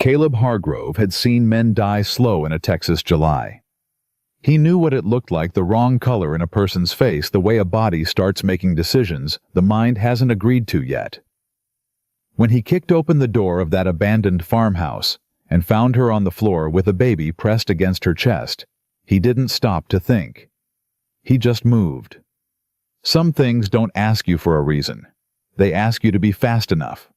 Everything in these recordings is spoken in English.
Caleb Hargrove had seen men die slow in a Texas July. He knew what it looked like, the wrong color in a person's face, the way a body starts making decisions the mind hasn't agreed to yet. When he kicked open the door of that abandoned farmhouse and found her on the floor with a baby pressed against her chest, he didn't stop to think. He just moved. Some things don't ask you for a reason. They ask you to be fast enough.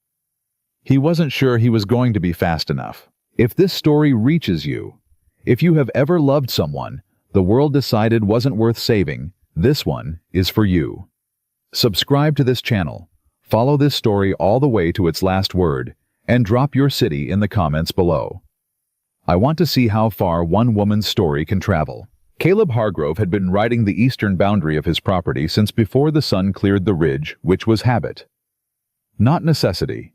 He wasn't sure he was going to be fast enough. If this story reaches you, if you have ever loved someone the world decided wasn't worth saving, this one is for you. Subscribe to this channel, follow this story all the way to its last word, and drop your city in the comments below. I want to see how far one woman's story can travel. Caleb Hargrove had been riding the eastern boundary of his property since before the sun cleared the ridge, which was habit, not necessity.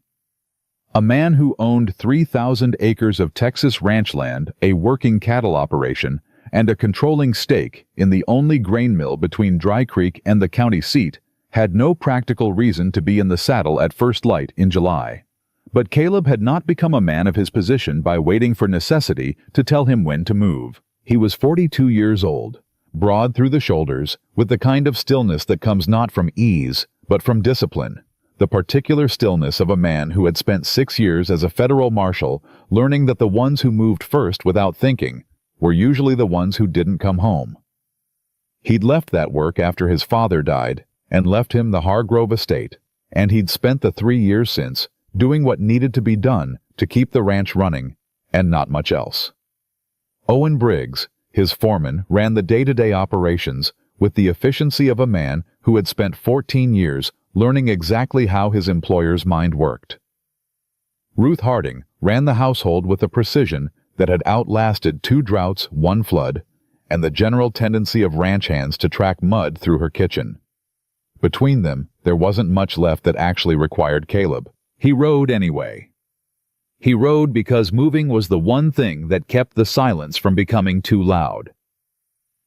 A man who owned 3,000 acres of Texas ranch land, a working cattle operation, and a controlling stake in the only grain mill between Dry Creek and the county seat, had no practical reason to be in the saddle at first light in July. But Caleb had not become a man of his position by waiting for necessity to tell him when to move. He was 42 years old, broad through the shoulders, with the kind of stillness that comes not from ease, but from discipline. The particular stillness of a man who had spent 6 years as a federal marshal, learning that the ones who moved first without thinking were usually the ones who didn't come home. He'd left that work after his father died and left him the Hargrove estate, and he'd spent the 3 years since doing what needed to be done to keep the ranch running, and not much else. Owen Briggs, his foreman, ran the day-to-day operations with the efficiency of a man who had spent 14 years learning exactly how his employer's mind worked. Ruth Harding ran the household with a precision that had outlasted 2 droughts, 1 flood, and the general tendency of ranch hands to track mud through her kitchen. Between them, there wasn't much left that actually required Caleb. He rode anyway. He rode because moving was the one thing that kept the silence from becoming too loud.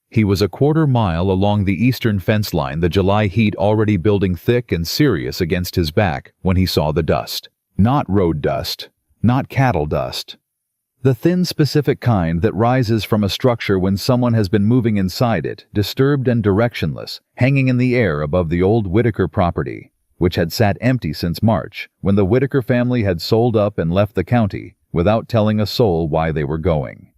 He was a quarter mile along the eastern fence line, the July heat already building thick and serious against his back when he saw the dust. Not road dust, not cattle dust. The thin, specific kind that rises from a structure when someone has been moving inside it, disturbed and directionless, hanging in the air above the old Whitaker property, which had sat empty since March, when the Whitaker family had sold up and left the county without telling a soul why they were going.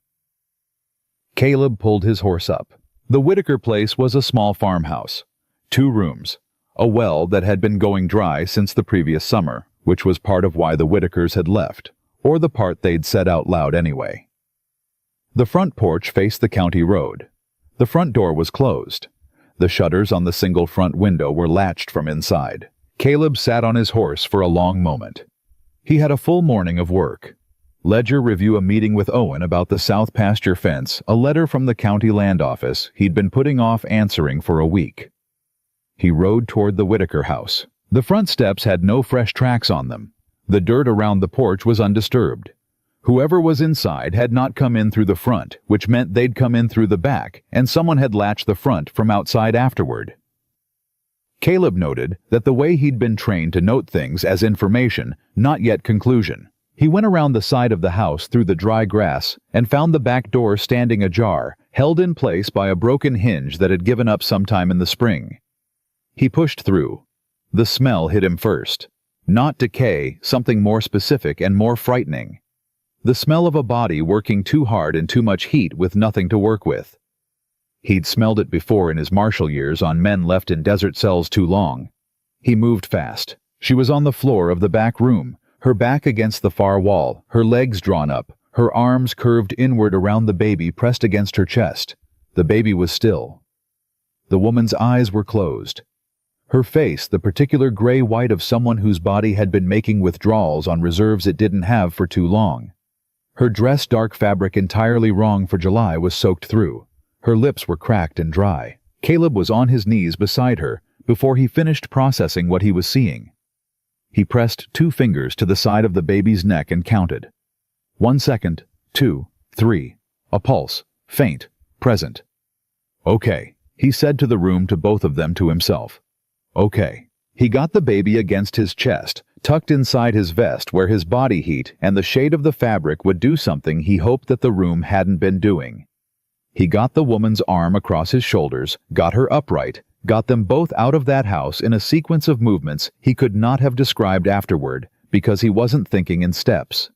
Caleb pulled his horse up. The Whitaker place was a small farmhouse, 2 rooms, a well that had been going dry since the previous summer, which was part of why the Whitakers had left, or the part they'd said out loud anyway. The front porch faced the county road. The front door was closed. The shutters on the single front window were latched from inside. Caleb sat on his horse for a long moment. He had a full morning of work. Ledger review a meeting with Owen about the south pasture fence, a letter from the county land office he'd been putting off answering for a week. He rode toward the Whitaker house. The front steps had no fresh tracks on them. The dirt around the porch was undisturbed. Whoever was inside had not come in through the front, which meant they'd come in through the back, and someone had latched the front from outside afterward. Caleb noted that the way he'd been trained to note things as information, not yet conclusion. He went around the side of the house through the dry grass and found the back door standing ajar, held in place by a broken hinge that had given up sometime in the spring. He pushed through. The smell hit him first. Not decay, something more specific and more frightening. The smell of a body working too hard in too much heat with nothing to work with. He'd smelled it before in his martial years on men left in desert cells too long. He moved fast. She was on the floor of the back room, her back against the far wall, her legs drawn up, her arms curved inward around the baby pressed against her chest. The baby was still. The woman's eyes were closed. Her face, the particular gray-white of someone whose body had been making withdrawals on reserves it didn't have for too long. Her dress, dark fabric entirely wrong for July, was soaked through. Her lips were cracked and dry. Caleb was on his knees beside her before he finished processing what he was seeing. He pressed 2 fingers to the side of the baby's neck and counted. 1 second, 2, 3. A pulse, faint, present. Okay, he said to the room, to both of them, to himself. Okay. He got the baby against his chest, tucked inside his vest where his body heat and the shade of the fabric would do something he hoped that the room hadn't been doing. He got the woman's arm across his shoulders, got her upright, got them both out of that house in a sequence of movements he could not have described afterward because he wasn't thinking in steps.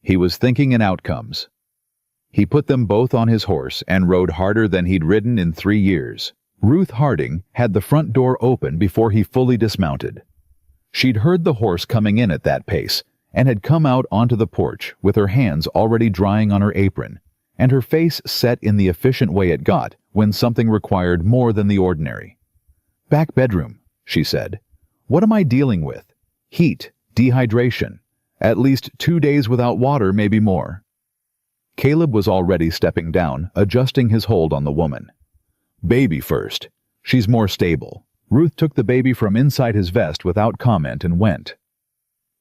He was thinking in outcomes. He put them both on his horse and rode harder than he'd ridden in 3 years. Ruth Harding had the front door open before he fully dismounted. She'd heard the horse coming in at that pace and had come out onto the porch with her hands already drying on her apron, and her face set in the efficient way it got when something required more than the ordinary. "Back bedroom," she said. "What am I dealing with? Heat, dehydration. At least 2 days without water, maybe more." Caleb was already stepping down, adjusting his hold on the woman. "Baby first. She's more stable." Ruth took the baby from inside his vest without comment and went.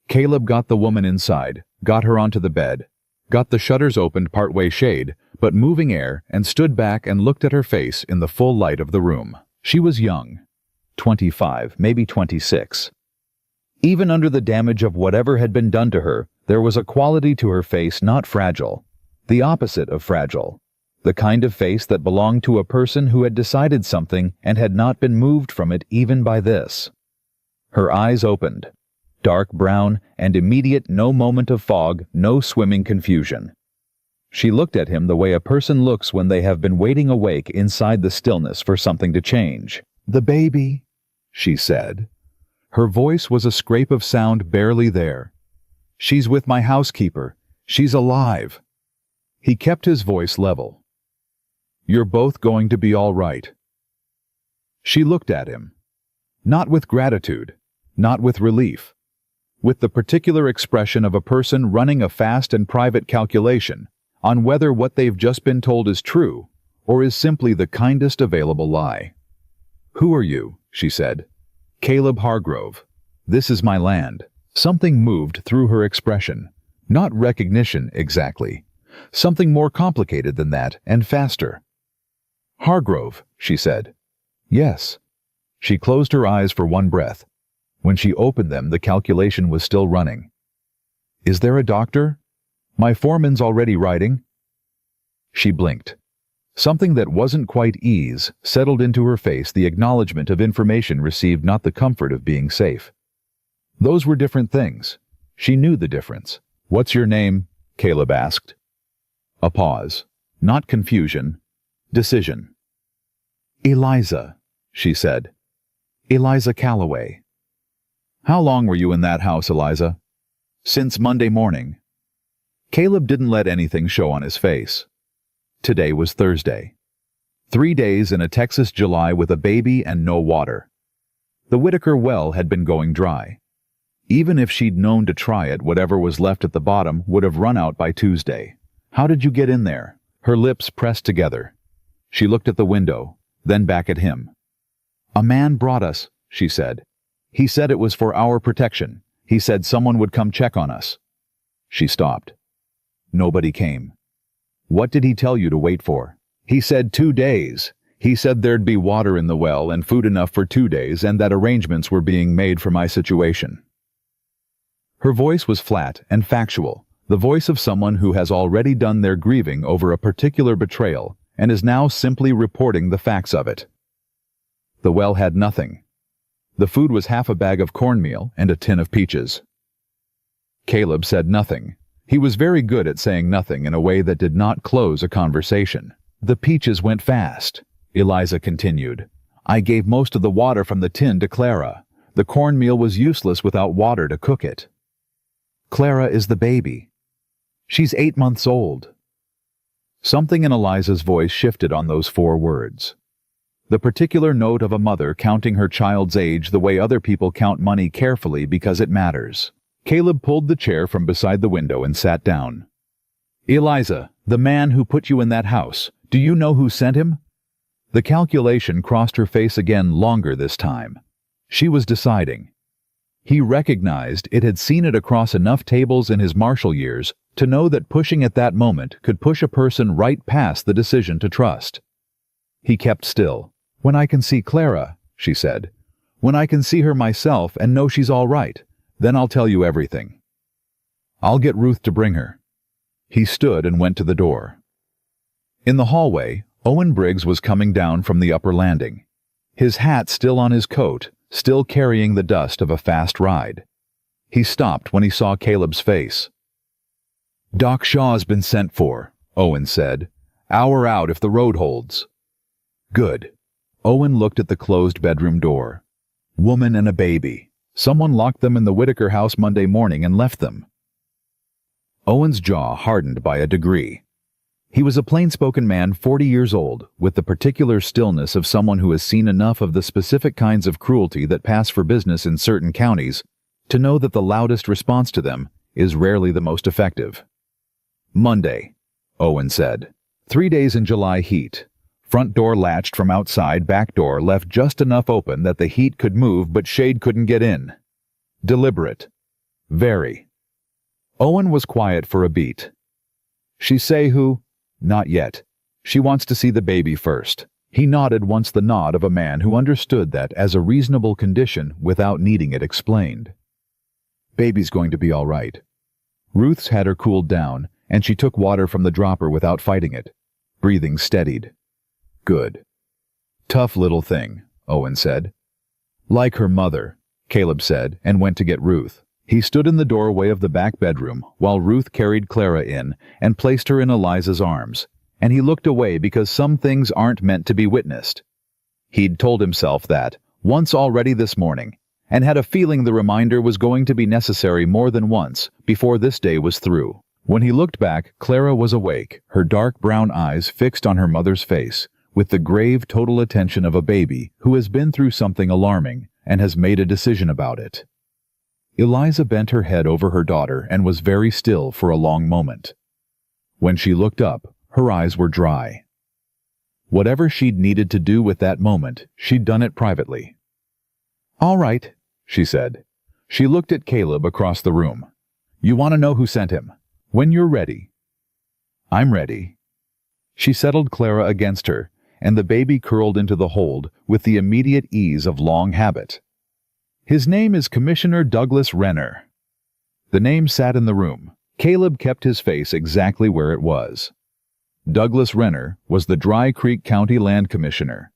Caleb got the woman inside, got her onto the bed, got the shutters opened partway shade, but moving air, and stood back and looked at her face in the full light of the room. She was young. 25, maybe 26. Even under the damage of whatever had been done to her, there was a quality to her face not fragile. The opposite of fragile. The kind of face that belonged to a person who had decided something and had not been moved from it even by this. Her eyes opened. Dark brown and immediate, no moment of fog, no swimming confusion. She looked at him the way a person looks when they have been waiting awake inside the stillness for something to change. "The baby," she said. Her voice was a scrape of sound barely there. "She's with my housekeeper. She's alive." He kept his voice level. "You're both going to be all right." She looked at him. Not with gratitude, not with relief. With the particular expression of a person running a fast and private calculation on whether what they've just been told is true or is simply the kindest available lie. "Who are you?" she said. "Caleb Hargrove. This is my land." Something moved through her expression. Not recognition, exactly. Something more complicated than that, and faster. "Hargrove," she said. "Yes." She closed her eyes for one breath. When she opened them, the calculation was still running. "Is there a doctor? My foreman's already writing." She blinked. Something that wasn't quite ease settled into her face, the acknowledgement of information received, not the comfort of being safe. Those were different things. She knew the difference. "What's your name?" Caleb asked. A pause. Not confusion. Decision. "Eliza," she said. "Eliza Calloway." "How long were you in that house, Eliza?" "Since Monday morning." Caleb didn't let anything show on his face. Today was Thursday. 3 days in a Texas July with a baby and no water. The Whitaker well had been going dry. Even if she'd known to try it, whatever was left at the bottom would have run out by Tuesday. "How did you get in there?" Her lips pressed together. She looked at the window, then back at him. "A man brought us," she said. "He said it was for our protection. He said someone would come check on us." She stopped. Nobody came. "What did he tell you to wait for?" "He said 2 days. He said there'd be water in the well and food enough for 2 days and that arrangements were being made for my situation." Her voice was flat and factual, the voice of someone who has already done their grieving over a particular betrayal and is now simply reporting the facts of it. The well had nothing. The food was half a bag of cornmeal and a tin of peaches. Caleb said nothing. He was very good at saying nothing in a way that did not close a conversation. "The peaches went fast," Eliza continued. "I gave most of the water from the tin to Clara. The cornmeal was useless without water to cook it." "Clara is the baby. She's 8 months old." Something in Eliza's voice shifted on those 4 words. The particular note of a mother counting her child's age the way other people count money carefully because it matters. Caleb pulled the chair from beside the window and sat down. "Eliza, the man who put you in that house, do you know who sent him?" The calculation crossed her face again, longer this time. She was deciding. He recognized it had seen it across enough tables in his martial years to know that pushing at that moment could push a person right past the decision to trust. He kept still. "When I can see Clara," she said. "When I can see her myself and know she's all right. Then I'll tell you everything. I'll get Ruth to bring her." He stood and went to the door. In the hallway, Owen Briggs was coming down from the upper landing. His hat still on his coat, still carrying the dust of a fast ride. He stopped when he saw Caleb's face. "Doc Shaw's been sent for," Owen said. "Hour out if the road holds." "Good." Owen looked at the closed bedroom door. Woman and a baby. Someone locked them in the Whitaker house Monday morning and left them. Owen's jaw hardened by a degree. He was a plain-spoken man 40 years old, with the particular stillness of someone who has seen enough of the specific kinds of cruelty that pass for business in certain counties to know that the loudest response to them is rarely the most effective. "Monday," Owen said. 3 days in July heat. Front door latched from outside, back door left just enough open that the heat could move but shade couldn't get in. Deliberate. Very. Owen was quiet for a beat. "She say who?" "Not yet. She wants to see the baby first." He nodded once, the nod of a man who understood that as a reasonable condition without needing it explained. "Baby's going to be all right." Ruth's had her cooled down, and she took water from the dropper without fighting it. Breathing steadied. "Good." "Tough little thing," Owen said. "Like her mother," Caleb said, and went to get Ruth. He stood in the doorway of the back bedroom while Ruth carried Clara in and placed her in Eliza's arms, and he looked away because some things aren't meant to be witnessed. He'd told himself that once already this morning, and had a feeling the reminder was going to be necessary more than once before this day was through. When he looked back, Clara was awake, her dark brown eyes fixed on her mother's face, with the grave, total attention of a baby who has been through something alarming and has made a decision about it. Eliza bent her head over her daughter and was very still for a long moment. When she looked up, her eyes were dry. Whatever she'd needed to do with that moment, she'd done it privately. "All right," she said. She looked at Caleb across the room. "You want to know who sent him? When you're ready." "I'm ready." She settled Clara against her, and the baby curled into the hold with the immediate ease of long habit. "His name is Commissioner Douglas Renner." The name sat in the room. Caleb kept his face exactly where it was. Douglas Renner was the Dry Creek County Land Commissioner.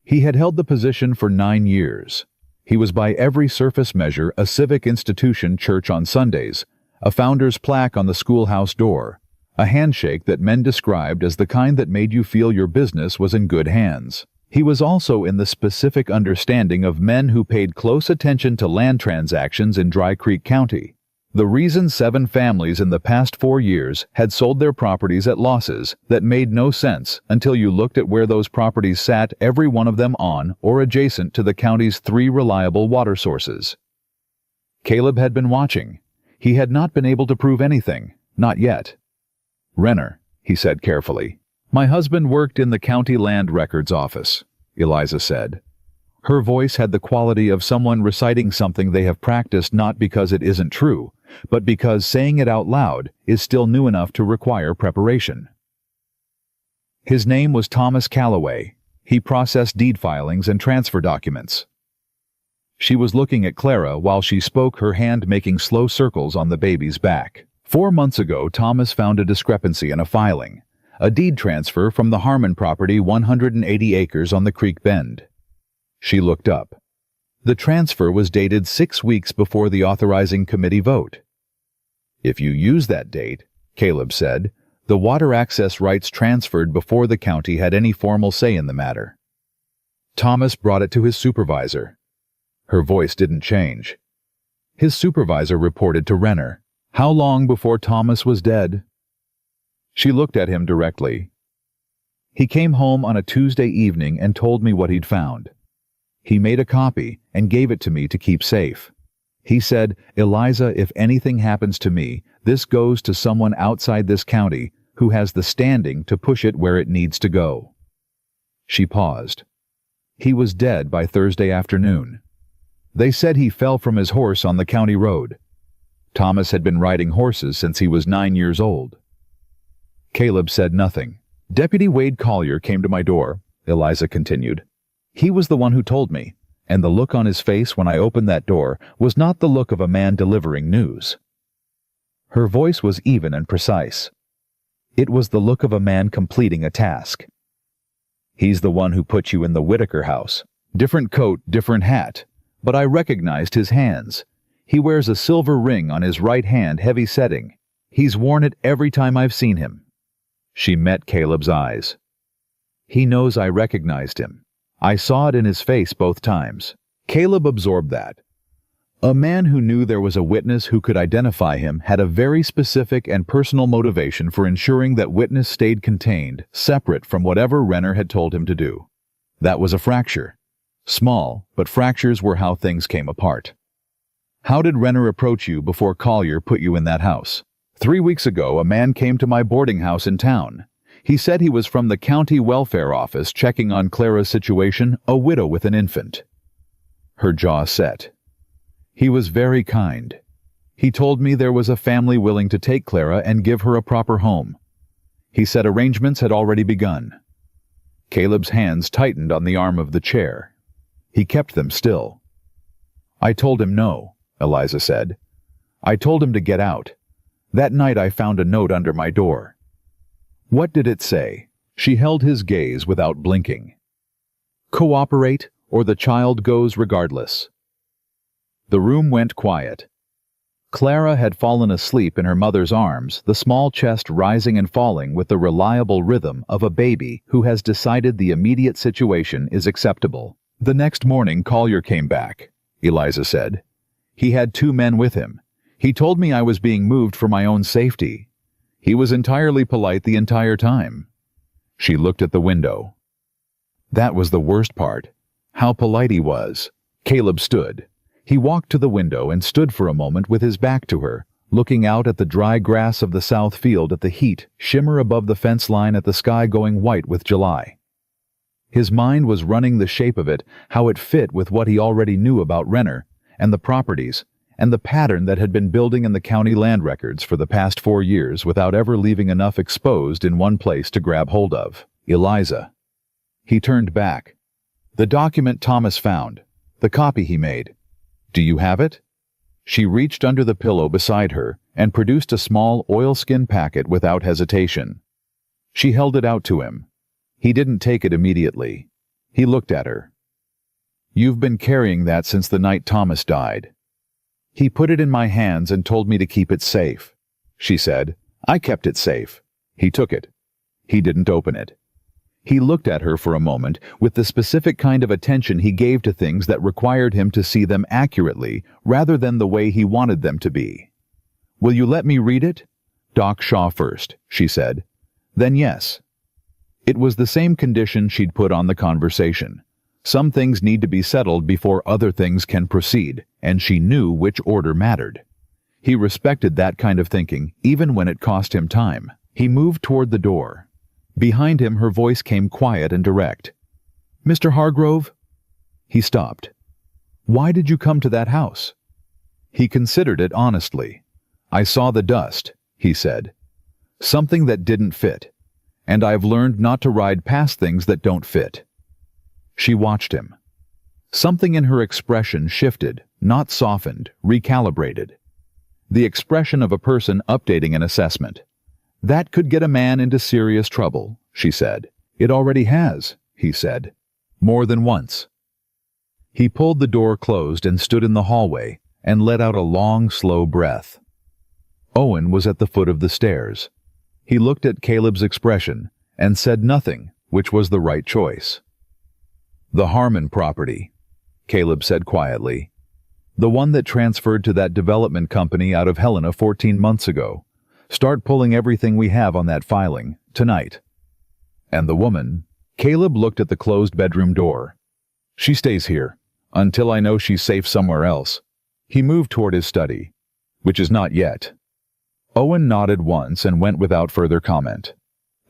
He had held the position for 9 years. He was by every surface measure a civic institution, church on Sundays, a founder's plaque on the schoolhouse door, a handshake that men described as the kind that made you feel your business was in good hands. He was also in the specific understanding of men who paid close attention to land transactions in Dry Creek County. The reason 7 families in the past 4 years had sold their properties at losses that made no sense until you looked at where those properties sat, every one of them on or adjacent to the county's 3 reliable water sources. Caleb had been watching. He had not been able to prove anything, not yet. "Renner," he said carefully. "My husband worked in the county land records office," Eliza said. Her voice had the quality of someone reciting something they have practiced not because it isn't true, but because saying it out loud is still new enough to require preparation. His name was Thomas Calloway. He processed deed filings and transfer documents. She was looking at Clara while she spoke, her hand making slow circles on the baby's back. 4 months ago, Thomas found a discrepancy in a filing. A deed transfer from the Harmon property, 180 acres on the Creek Bend. She looked up. The transfer was dated 6 weeks before the authorizing committee vote. "If you use that date," Caleb said, "the water access rights transferred before the county had any formal say in the matter." Thomas brought it to his supervisor. Her voice didn't change. His supervisor reported to Renner. "How long before Thomas was dead?" She looked at him directly. "He came home on a Tuesday evening and told me what he'd found. He made a copy and gave it to me to keep safe. He said, 'Eliza, if anything happens to me, this goes to someone outside this county who has the standing to push it where it needs to go.'" She paused. "He was dead by Thursday afternoon. They said he fell from his horse on the county road. Thomas had been riding horses since he was 9 years old." Caleb said nothing. "Deputy Wade Collier came to my door," Eliza continued. "He was the one who told me. and the look on his face when I opened that door was not the look of a man delivering news. Her voice was even and precise. It was the look of a man completing a task. He's the one who put you in the Whitaker house. Different coat, different hat. But I recognized his hands. He wears a silver ring on his right hand, heavy setting. He's worn it every time I've seen him. She met Caleb's eyes. He knows I recognized him. I saw it in his face both times. Caleb absorbed that. A man who knew there was a witness who could identify him had a very specific and personal motivation for ensuring that witness stayed contained, separate from whatever Renner had told him to do. That was a fracture. Small, but fractures were how things came apart. How did Renner approach you before Collier put you in that house? 3 weeks ago, a man came to my boarding house in town. He said he was from the county welfare office checking on Clara's situation, a widow with an infant. Her jaw set. He was very kind. He told me there was a family willing to take Clara and give her a proper home. He said arrangements had already begun. Caleb's hands tightened on the arm of the chair. He kept them still. I told him no, Eliza said. I told him to get out. That night I found a note under my door. What did it say? She held his gaze without blinking. Cooperate, or the child goes regardless. The room went quiet. Clara had fallen asleep in her mother's arms, the small chest rising and falling with the reliable rhythm of a baby who has decided the immediate situation is acceptable. The next morning Collier came back, Eliza said. He had 2 men with him. He told me I was being moved for my own safety. He was entirely polite the entire time. She looked at the window. That was the worst part. How polite he was. Caleb stood. He walked to the window and stood for a moment with his back to her, looking out at the dry grass of the south field, at the heat shimmer above the fence line, at the sky going white with July. His mind was running the shape of it, how it fit with what he already knew about Renner, and the properties, and the pattern that had been building in the county land records for the past 4 years without ever leaving enough exposed in one place to grab hold of. Eliza. He turned back. The document Thomas found. The copy he made. Do you have it? She reached under the pillow beside her and produced a small oilskin packet without hesitation. She held it out to him. He didn't take it immediately. He looked at her. You've been carrying that since the night Thomas died. He put it in my hands and told me to keep it safe. She said. I kept it safe. He took it. He didn't open it. He looked at her for a moment with the specific kind of attention he gave to things that required him to see them accurately rather than the way he wanted them to be. Will you let me read it? Doc Shaw first, she said. Then yes. It was the same condition she'd put on the conversation. Some things need to be settled before other things can proceed, and she knew which order mattered. He respected that kind of thinking, even when it cost him time. He moved toward the door. Behind him her voice came quiet and direct. Mr. Hargrove? He stopped. Why did you come to that house? He considered it honestly. I saw the dust, he said. Something that didn't fit. And I've learned not to ride past things that don't fit. She watched him. Something in her expression shifted, not softened, recalibrated. The expression of a person updating an assessment. That could get a man into serious trouble, she said. It already has, he said. More than once. He pulled the door closed and stood in the hallway and let out a long, slow breath. Owen was at the foot of the stairs. He looked at Caleb's expression and said nothing, which was the right choice. The Harmon property, Caleb said quietly. The one that transferred to that development company out of Helena 14 months ago. Start pulling everything we have on that filing, tonight. And the woman, Caleb looked at the closed bedroom door. She stays here, until I know she's safe somewhere else. He moved toward his study, which is not yet. Owen nodded once and went without further comment.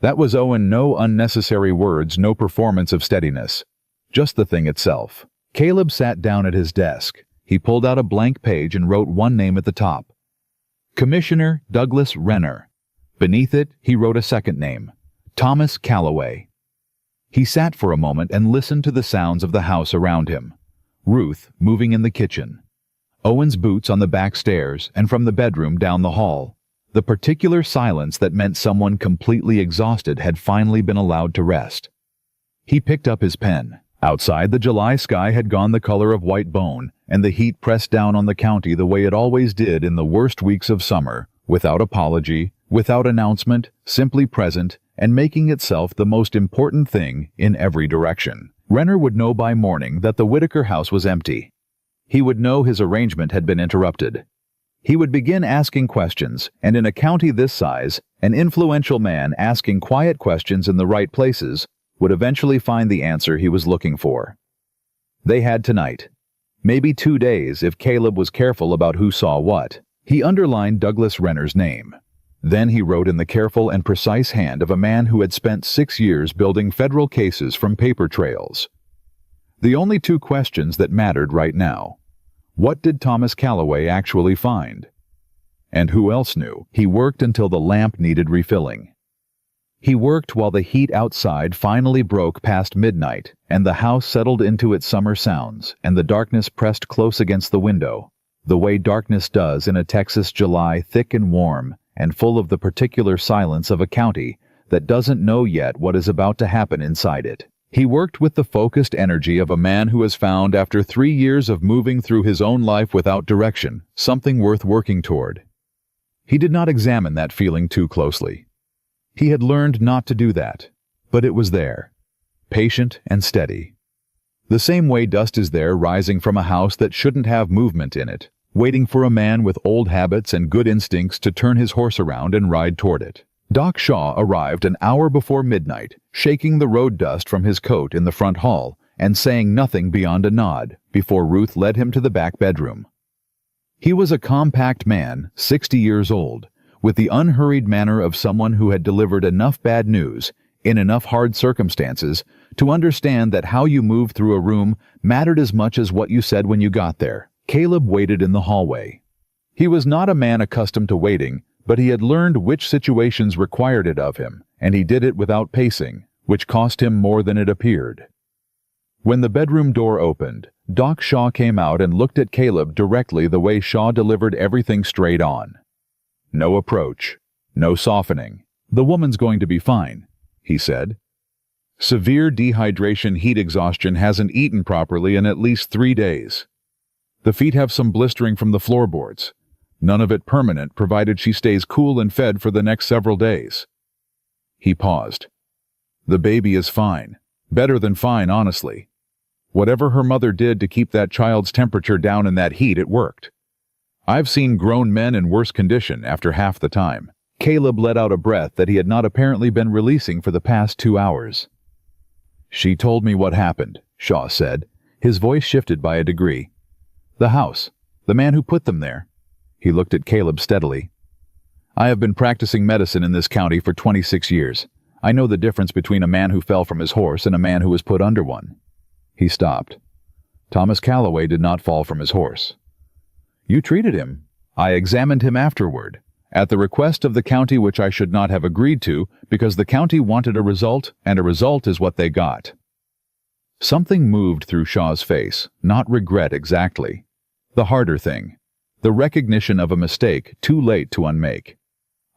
That was Owen, no unnecessary words, no performance of steadiness. Just the thing itself. Caleb sat down at his desk. He pulled out a blank page and wrote one name at the top. Commissioner Douglas Renner. Beneath it, he wrote a second name, Thomas Calloway. He sat for a moment and listened to the sounds of the house around him. Ruth moving in the kitchen. Owen's boots on the back stairs and from the bedroom down the hall. The particular silence that meant someone completely exhausted had finally been allowed to rest. He picked up his pen. Outside, the July sky had gone the color of white bone, and the heat pressed down on the county the way it always did in the worst weeks of summer, without apology, without announcement, simply present, and making itself the most important thing in every direction. Renner would know by morning that the Whitaker house was empty. He would know his arrangement had been interrupted. He would begin asking questions, and in a county this size, an influential man asking quiet questions in the right places would eventually find the answer he was looking for. They had tonight. Maybe 2 days if Caleb was careful about who saw what. He underlined Douglas Renner's name. Then he wrote in the careful and precise hand of a man who had spent 6 years building federal cases from paper trails. The only 2 questions that mattered right now. What did Thomas Calloway actually find? And who else knew? He worked until the lamp needed refilling. He worked while the heat outside finally broke past midnight, and the house settled into its summer sounds, and the darkness pressed close against the window, the way darkness does in a Texas July, thick and warm, and full of the particular silence of a county that doesn't know yet what is about to happen inside it. He worked with the focused energy of a man who has found, after 3 years of moving through his own life without direction, something worth working toward. He did not examine that feeling too closely. He had learned not to do that, but it was there, patient and steady. The same way dust is there rising from a house that shouldn't have movement in it, waiting for a man with old habits and good instincts to turn his horse around and ride toward it. Doc Shaw arrived an hour before midnight, shaking the road dust from his coat in the front hall and saying nothing beyond a nod before Ruth led him to the back bedroom. He was a compact man, 60 years old, with the unhurried manner of someone who had delivered enough bad news, in enough hard circumstances, to understand that how you moved through a room mattered as much as what you said when you got there. Caleb waited in the hallway. He was not a man accustomed to waiting, but he had learned which situations required it of him, and he did it without pacing, which cost him more than it appeared. When the bedroom door opened, Doc Shaw came out and looked at Caleb directly the way Shaw delivered everything straight on. No approach, no softening. "The woman's going to be fine," he said. "Severe dehydration, heat exhaustion, hasn't eaten properly in at least 3 days. The feet have some blistering from the floorboards. None of it permanent, provided she stays cool and fed for the next several days." He paused. "The baby is fine. Better than fine, honestly. Whatever her mother did to keep that child's temperature down in that heat, it worked. I've seen grown men in worse condition after half the time." Caleb let out a breath that he had not apparently been releasing for the past 2 hours. "She told me what happened," Shaw said. His voice shifted by a degree. "The house. The man who put them there." He looked at Caleb steadily. "I have been practicing medicine in this county for 26 years. I know the difference between a man who fell from his horse and a man who was put under one." He stopped. "Thomas Calloway did not fall from his horse." "You treated him." "I examined him afterward, at the request of the county, which I should not have agreed to, because the county wanted a result, and a result is what they got." Something moved through Shaw's face, not regret exactly. The harder thing. The recognition of a mistake too late to unmake.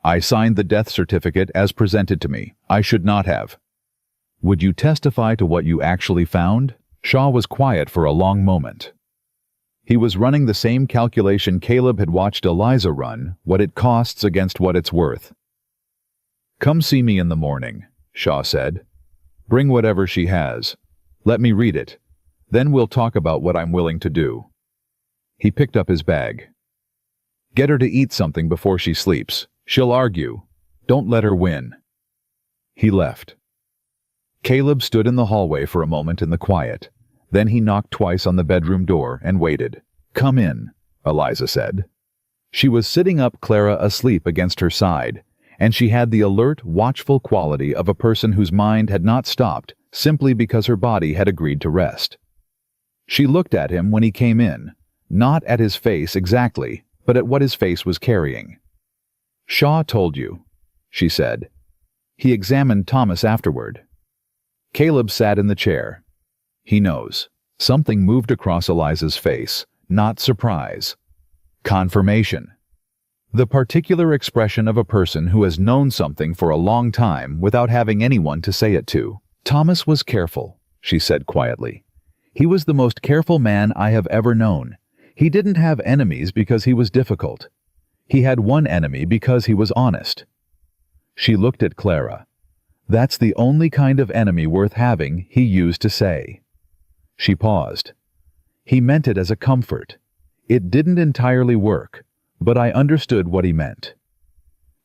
"I signed the death certificate as presented to me. I should not have." "Would you testify to what you actually found?" Shaw was quiet for a long moment. He was running the same calculation Caleb had watched Eliza run, what it costs against what it's worth. "Come see me in the morning," Shaw said. "Bring whatever she has. Let me read it. Then we'll talk about what I'm willing to do." He picked up his bag. "Get her to eat something before she sleeps. She'll argue. Don't let her win." He left. Caleb stood in the hallway for a moment in the quiet. Then he knocked twice on the bedroom door and waited. "Come in," Eliza said. She was sitting up, Clara asleep against her side, and she had the alert, watchful quality of a person whose mind had not stopped simply because her body had agreed to rest. She looked at him when he came in, not at his face exactly, but at what his face was carrying. "Shaw told you," she said. "He examined Thomas afterward." Caleb sat in the chair. "He knows," Something moved across Eliza's face, not surprise. Confirmation. The particular expression of a person who has known something for a long time without having anyone to say it to. Thomas was careful, she said quietly. He was the most careful man I have ever known. He didn't have enemies because he was difficult. He had one enemy because he was honest. She looked at Clara. That's the only kind of enemy worth having, he used to say. She paused. He meant it as a comfort. It didn't entirely work, but I understood what he meant.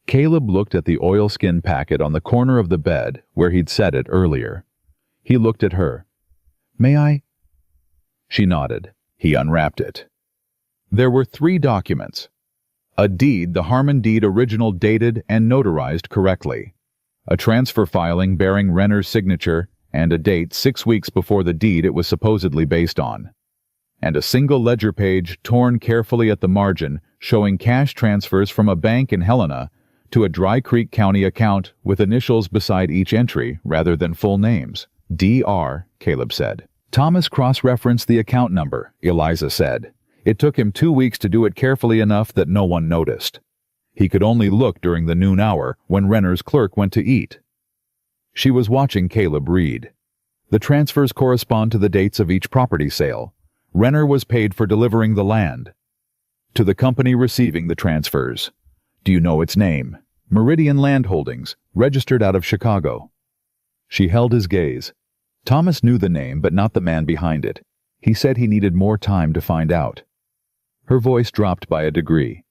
Caleb looked at the oilskin packet on the corner of the bed where he'd set it earlier. He looked at her. May I? She nodded. He unwrapped it. There were 3 documents. A deed, the Harmon deed original, dated and notarized correctly. A transfer filing bearing Renner's signature and a date 6 weeks before the deed it was supposedly based on. And a single ledger page torn carefully at the margin showing cash transfers from a bank in Helena to a Dry Creek County account with initials beside each entry rather than full names. DR, Caleb said. Thomas cross-referenced the account number, Eliza said. It took him 2 weeks to do it carefully enough that no one noticed. He could only look during the noon hour when Renner's clerk went to eat. She was watching Caleb read. The transfers correspond to the dates of each property sale. Renner was paid for delivering the land. To the company receiving the transfers. Do you know its name? Meridian Land Holdings, registered out of Chicago. She held his gaze. Thomas knew the name, but not the man behind it. He said he needed more time to find out. Her voice dropped by a degree.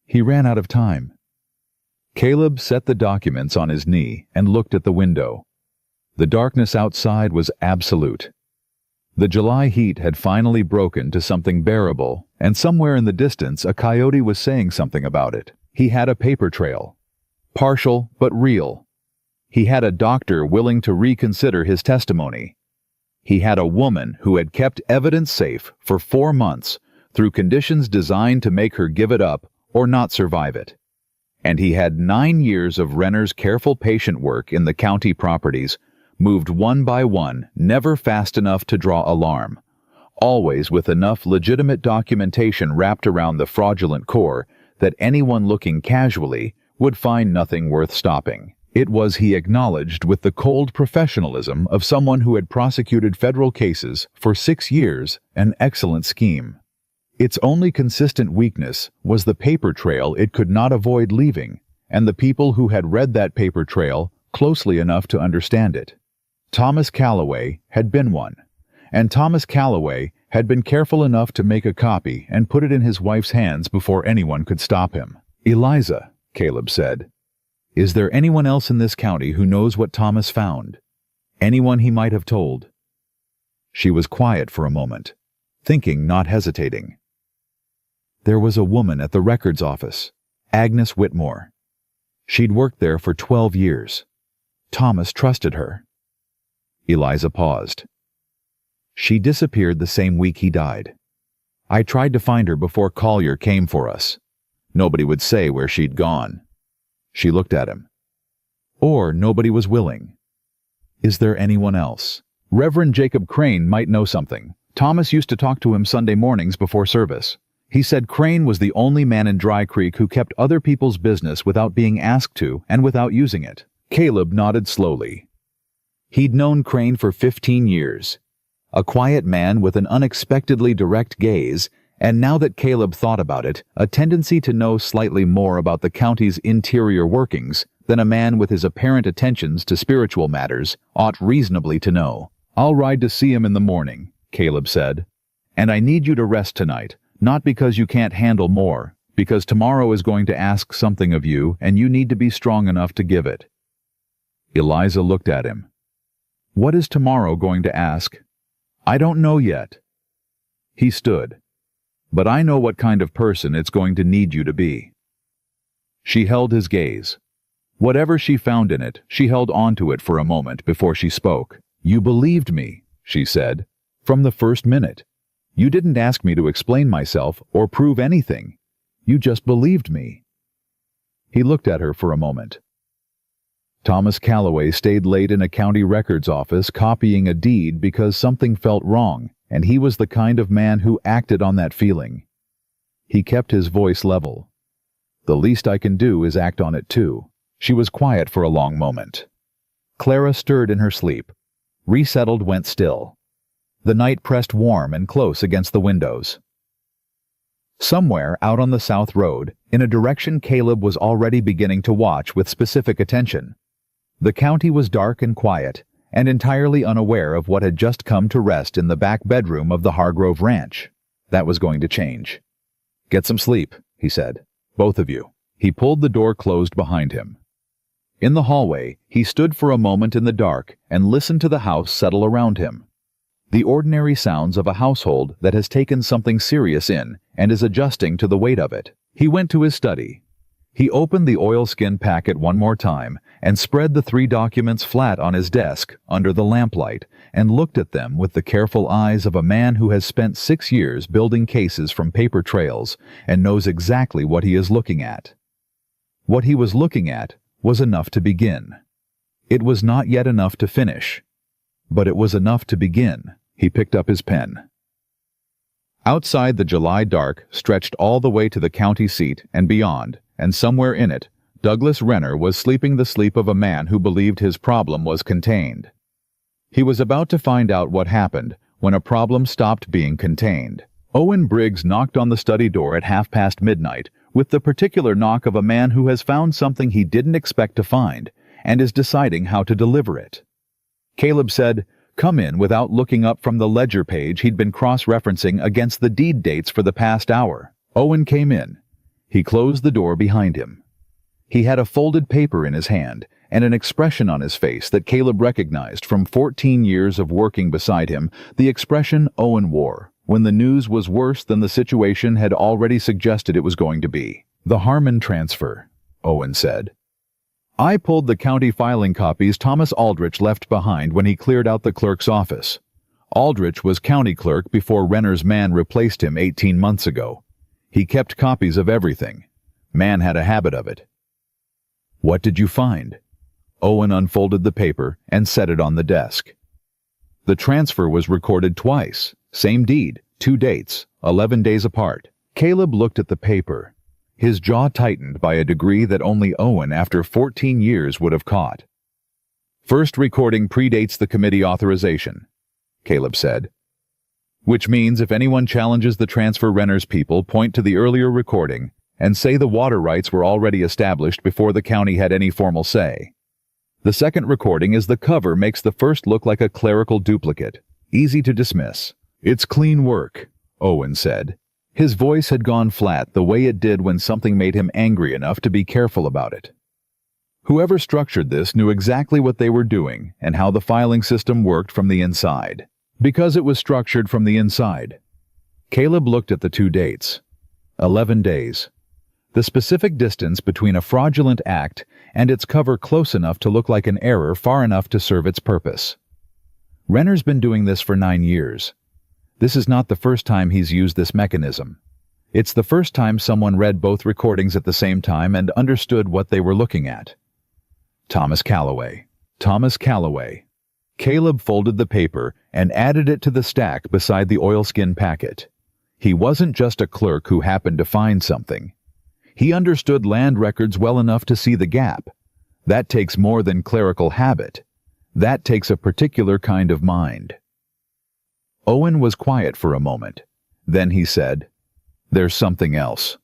He ran out of time. Caleb set the documents on his knee and looked at the window. The darkness outside was absolute. The July heat had finally broken to something bearable, and somewhere in the distance a coyote was saying something about it. He had a paper trail. Partial, but real. He had a doctor willing to reconsider his testimony. He had a woman who had kept evidence safe for 4 months through conditions designed to make her give it up or not survive it. And he had 9 years of Renner's careful patient work in the county properties, moved one by one, never fast enough to draw alarm, always with enough legitimate documentation wrapped around the fraudulent core that anyone looking casually would find nothing worth stopping. It was, he acknowledged, with the cold professionalism of someone who had prosecuted federal cases for 6 years, an excellent scheme. Its only consistent weakness was the paper trail it could not avoid leaving, and the people who had read that paper trail closely enough to understand it. Thomas Calloway had been one, and Thomas Calloway had been careful enough to make a copy and put it in his wife's hands before anyone could stop him. Eliza, Caleb said, is there anyone else in this county who knows what Thomas found? Anyone he might have told? She was quiet for a moment, thinking, not hesitating. There was a woman at the records office, Agnes Whitmore. She'd worked there for 12 years. Thomas trusted her. Eliza paused. She disappeared the same week he died. I tried to find her before Collier came for us. Nobody would say where she'd gone. She looked at him. Or nobody was willing. Is there anyone else? Reverend Jacob Crane might know something. Thomas used to talk to him Sunday mornings before service. He said Crane was the only man in Dry Creek who kept other people's business without being asked to and without using it. Caleb nodded slowly. He'd known Crane for 15 years. A quiet man with an unexpectedly direct gaze, and now that Caleb thought about it, a tendency to know slightly more about the county's interior workings than a man with his apparent attentions to spiritual matters ought reasonably to know. I'll ride to see him in the morning, Caleb said. And I need you to rest tonight, not because you can't handle more, because tomorrow is going to ask something of you and you need to be strong enough to give it. Eliza looked at him. What is tomorrow going to ask? I don't know yet. He stood. But I know what kind of person it's going to need you to be. She held his gaze. Whatever she found in it, she held on to it for a moment before she spoke. You believed me, she said, from the first minute. You didn't ask me to explain myself or prove anything. You just believed me. He looked at her for a moment. Thomas Calloway stayed late in a county records office copying a deed because something felt wrong, and he was the kind of man who acted on that feeling. He kept his voice level. The least I can do is act on it too. She was quiet for a long moment. Clara stirred in her sleep. Resettled, went still. The night pressed warm and close against the windows. Somewhere out on the south road, in a direction Caleb was already beginning to watch with specific attention. The county was dark and quiet, and entirely unaware of what had just come to rest in the back bedroom of the Hargrove Ranch. That was going to change. "Get some sleep," he said. "Both of you." He pulled the door closed behind him. In the hallway, he stood for a moment in the dark and listened to the house settle around him. The ordinary sounds of a household that has taken something serious in and is adjusting to the weight of it. He went to his study. He opened the oilskin packet one more time and spread the 3 documents flat on his desk under the lamplight and looked at them with the careful eyes of a man who has spent 6 years building cases from paper trails and knows exactly what he is looking at. What he was looking at was enough to begin. It was not yet enough to finish, but it was enough to begin. He picked up his pen. Outside, the July dark stretched all the way to the county seat and beyond, and somewhere in it, Douglas Renner was sleeping the sleep of a man who believed his problem was contained. He was about to find out what happened when a problem stopped being contained. Owen Briggs knocked on the study door at midnight, with the particular knock of a man who has found something he didn't expect to find and is deciding how to deliver it. Caleb said, "Come in," without looking up from the ledger page he'd been cross-referencing against the deed dates for the past hour. Owen came in. He closed the door behind him. He had a folded paper in his hand and an expression on his face that Caleb recognized from 14 years of working beside him, the expression Owen wore when the news was worse than the situation had already suggested it was going to be. "The Harmon transfer," Owen said. "I pulled the county filing copies Thomas Aldrich left behind when he cleared out the clerk's office. Aldrich was county clerk before Renner's man replaced him 18 months ago. He kept copies of everything. Man had a habit of it." "What did you find?" Owen unfolded the paper and set it on the desk. The transfer was recorded twice. Same deed, 2 dates, 11 days apart. Caleb looked at the paper. His jaw tightened by a degree that only Owen, after 14 years, would have caught. "First recording predates the committee authorization," Caleb said. "Which means if anyone challenges the transfer, Renner's people point to the earlier recording and say the water rights were already established before the county had any formal say. The second recording is the cover makes the first look like a clerical duplicate. Easy to dismiss." "It's clean work," Owen said. His voice had gone flat the way it did when something made him angry enough to be careful about it. Whoever structured this knew exactly what they were doing and how the filing system worked from the inside. Because it was structured from the inside. Caleb looked at the 2 dates. 11 days. The specific distance between a fraudulent act and its cover close enough to look like an error far enough to serve its purpose. Renner's been doing this for 9 years. This is not the first time he's used this mechanism. It's the first time someone read both recordings at the same time and understood what they were looking at. Thomas Calloway. Thomas Calloway. Caleb folded the paper and added it to the stack beside the oilskin packet. He wasn't just a clerk who happened to find something. He understood land records well enough to see the gap. That takes more than clerical habit. That takes a particular kind of mind. Owen was quiet for a moment. Then he said, "There's something else."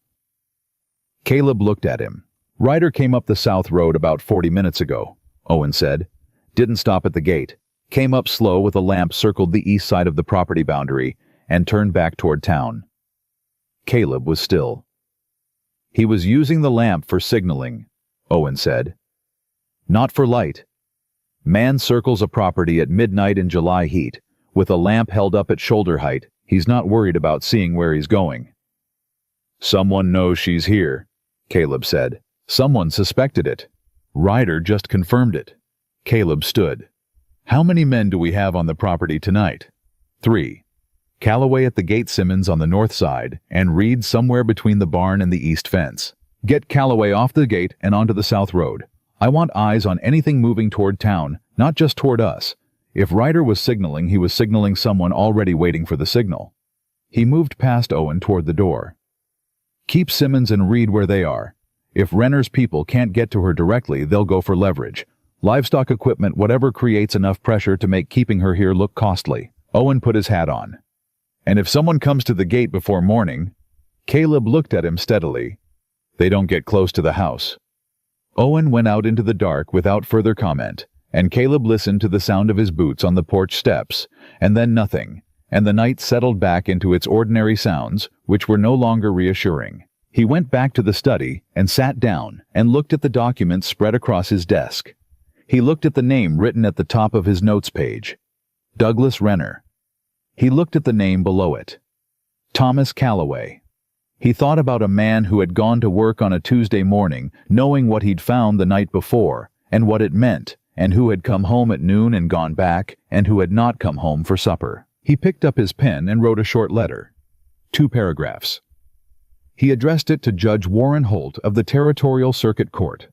Caleb looked at him. "Ryder came up the south road about 40 minutes ago," Owen said. "Didn't stop at the gate. Came up slow with a lamp, circled the east side of the property boundary, and turned back toward town." Caleb was still. "He was using the lamp for signaling," Owen said. "Not for light. Man circles a property at midnight in July heat. With a lamp held up at shoulder height, he's not worried about seeing where he's going." "Someone knows she's here," Caleb said. "Someone suspected it. Ryder just confirmed it." Caleb stood. "How many men do we have on the property tonight?" 3. Calloway at the gate Simmons on the north side, and Reed somewhere between the barn and the east fence. Get Calloway off the gate and onto the south road. I want eyes on anything moving toward town, not just toward us. If Ryder was signaling, he was signaling someone already waiting for the signal. He moved past Owen toward the door. Keep Simmons and Reed where they are. If Renner's people can't get to her directly, they'll go for leverage. Livestock equipment, whatever creates enough pressure to make keeping her here look costly. Owen put his hat on. And if someone comes to the gate before morning, Caleb looked at him steadily. They don't get close to the house. Owen went out into the dark without further comment, and Caleb listened to the sound of his boots on the porch steps, and then nothing, and the night settled back into its ordinary sounds, which were no longer reassuring. He went back to the study and sat down and looked at the documents spread across his desk. He looked at the name written at the top of his notes page. Douglas Renner. He looked at the name below it. Thomas Calloway. He thought about a man who had gone to work on a Tuesday morning, knowing what he'd found the night before, and what it meant, and who had come home at noon and gone back, and who had not come home for supper. He picked up his pen and wrote a short letter. 2 paragraphs. He addressed it to Judge Warren Holt of the Territorial Circuit Court,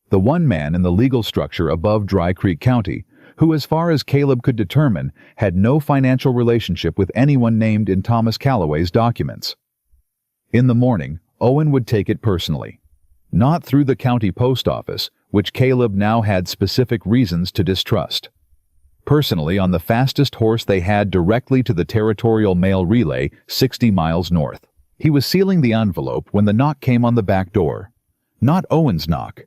the one man in the legal structure above Dry Creek County, who, as far as Caleb could determine, had no financial relationship with anyone named in Thomas Calloway's documents. In the morning, Owen would take it personally. Not through the county post office, which Caleb now had specific reasons to distrust. Personally, on the fastest horse they had directly to the Territorial Mail Relay, 60 miles north. He was sealing the envelope when the knock came on the back door. Not Owen's knock.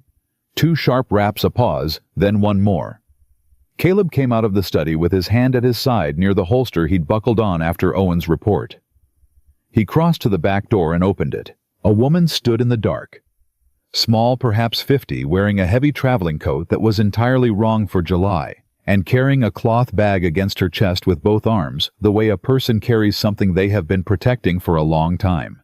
2 sharp raps a pause, then one more. Caleb came out of the study with his hand at his side near the holster he'd buckled on after Owen's report. He crossed to the back door and opened it. A woman stood in the dark. Small, perhaps 50, wearing a heavy traveling coat that was entirely wrong for July, and carrying a cloth bag against her chest with both arms, the way a person carries something they have been protecting for a long time.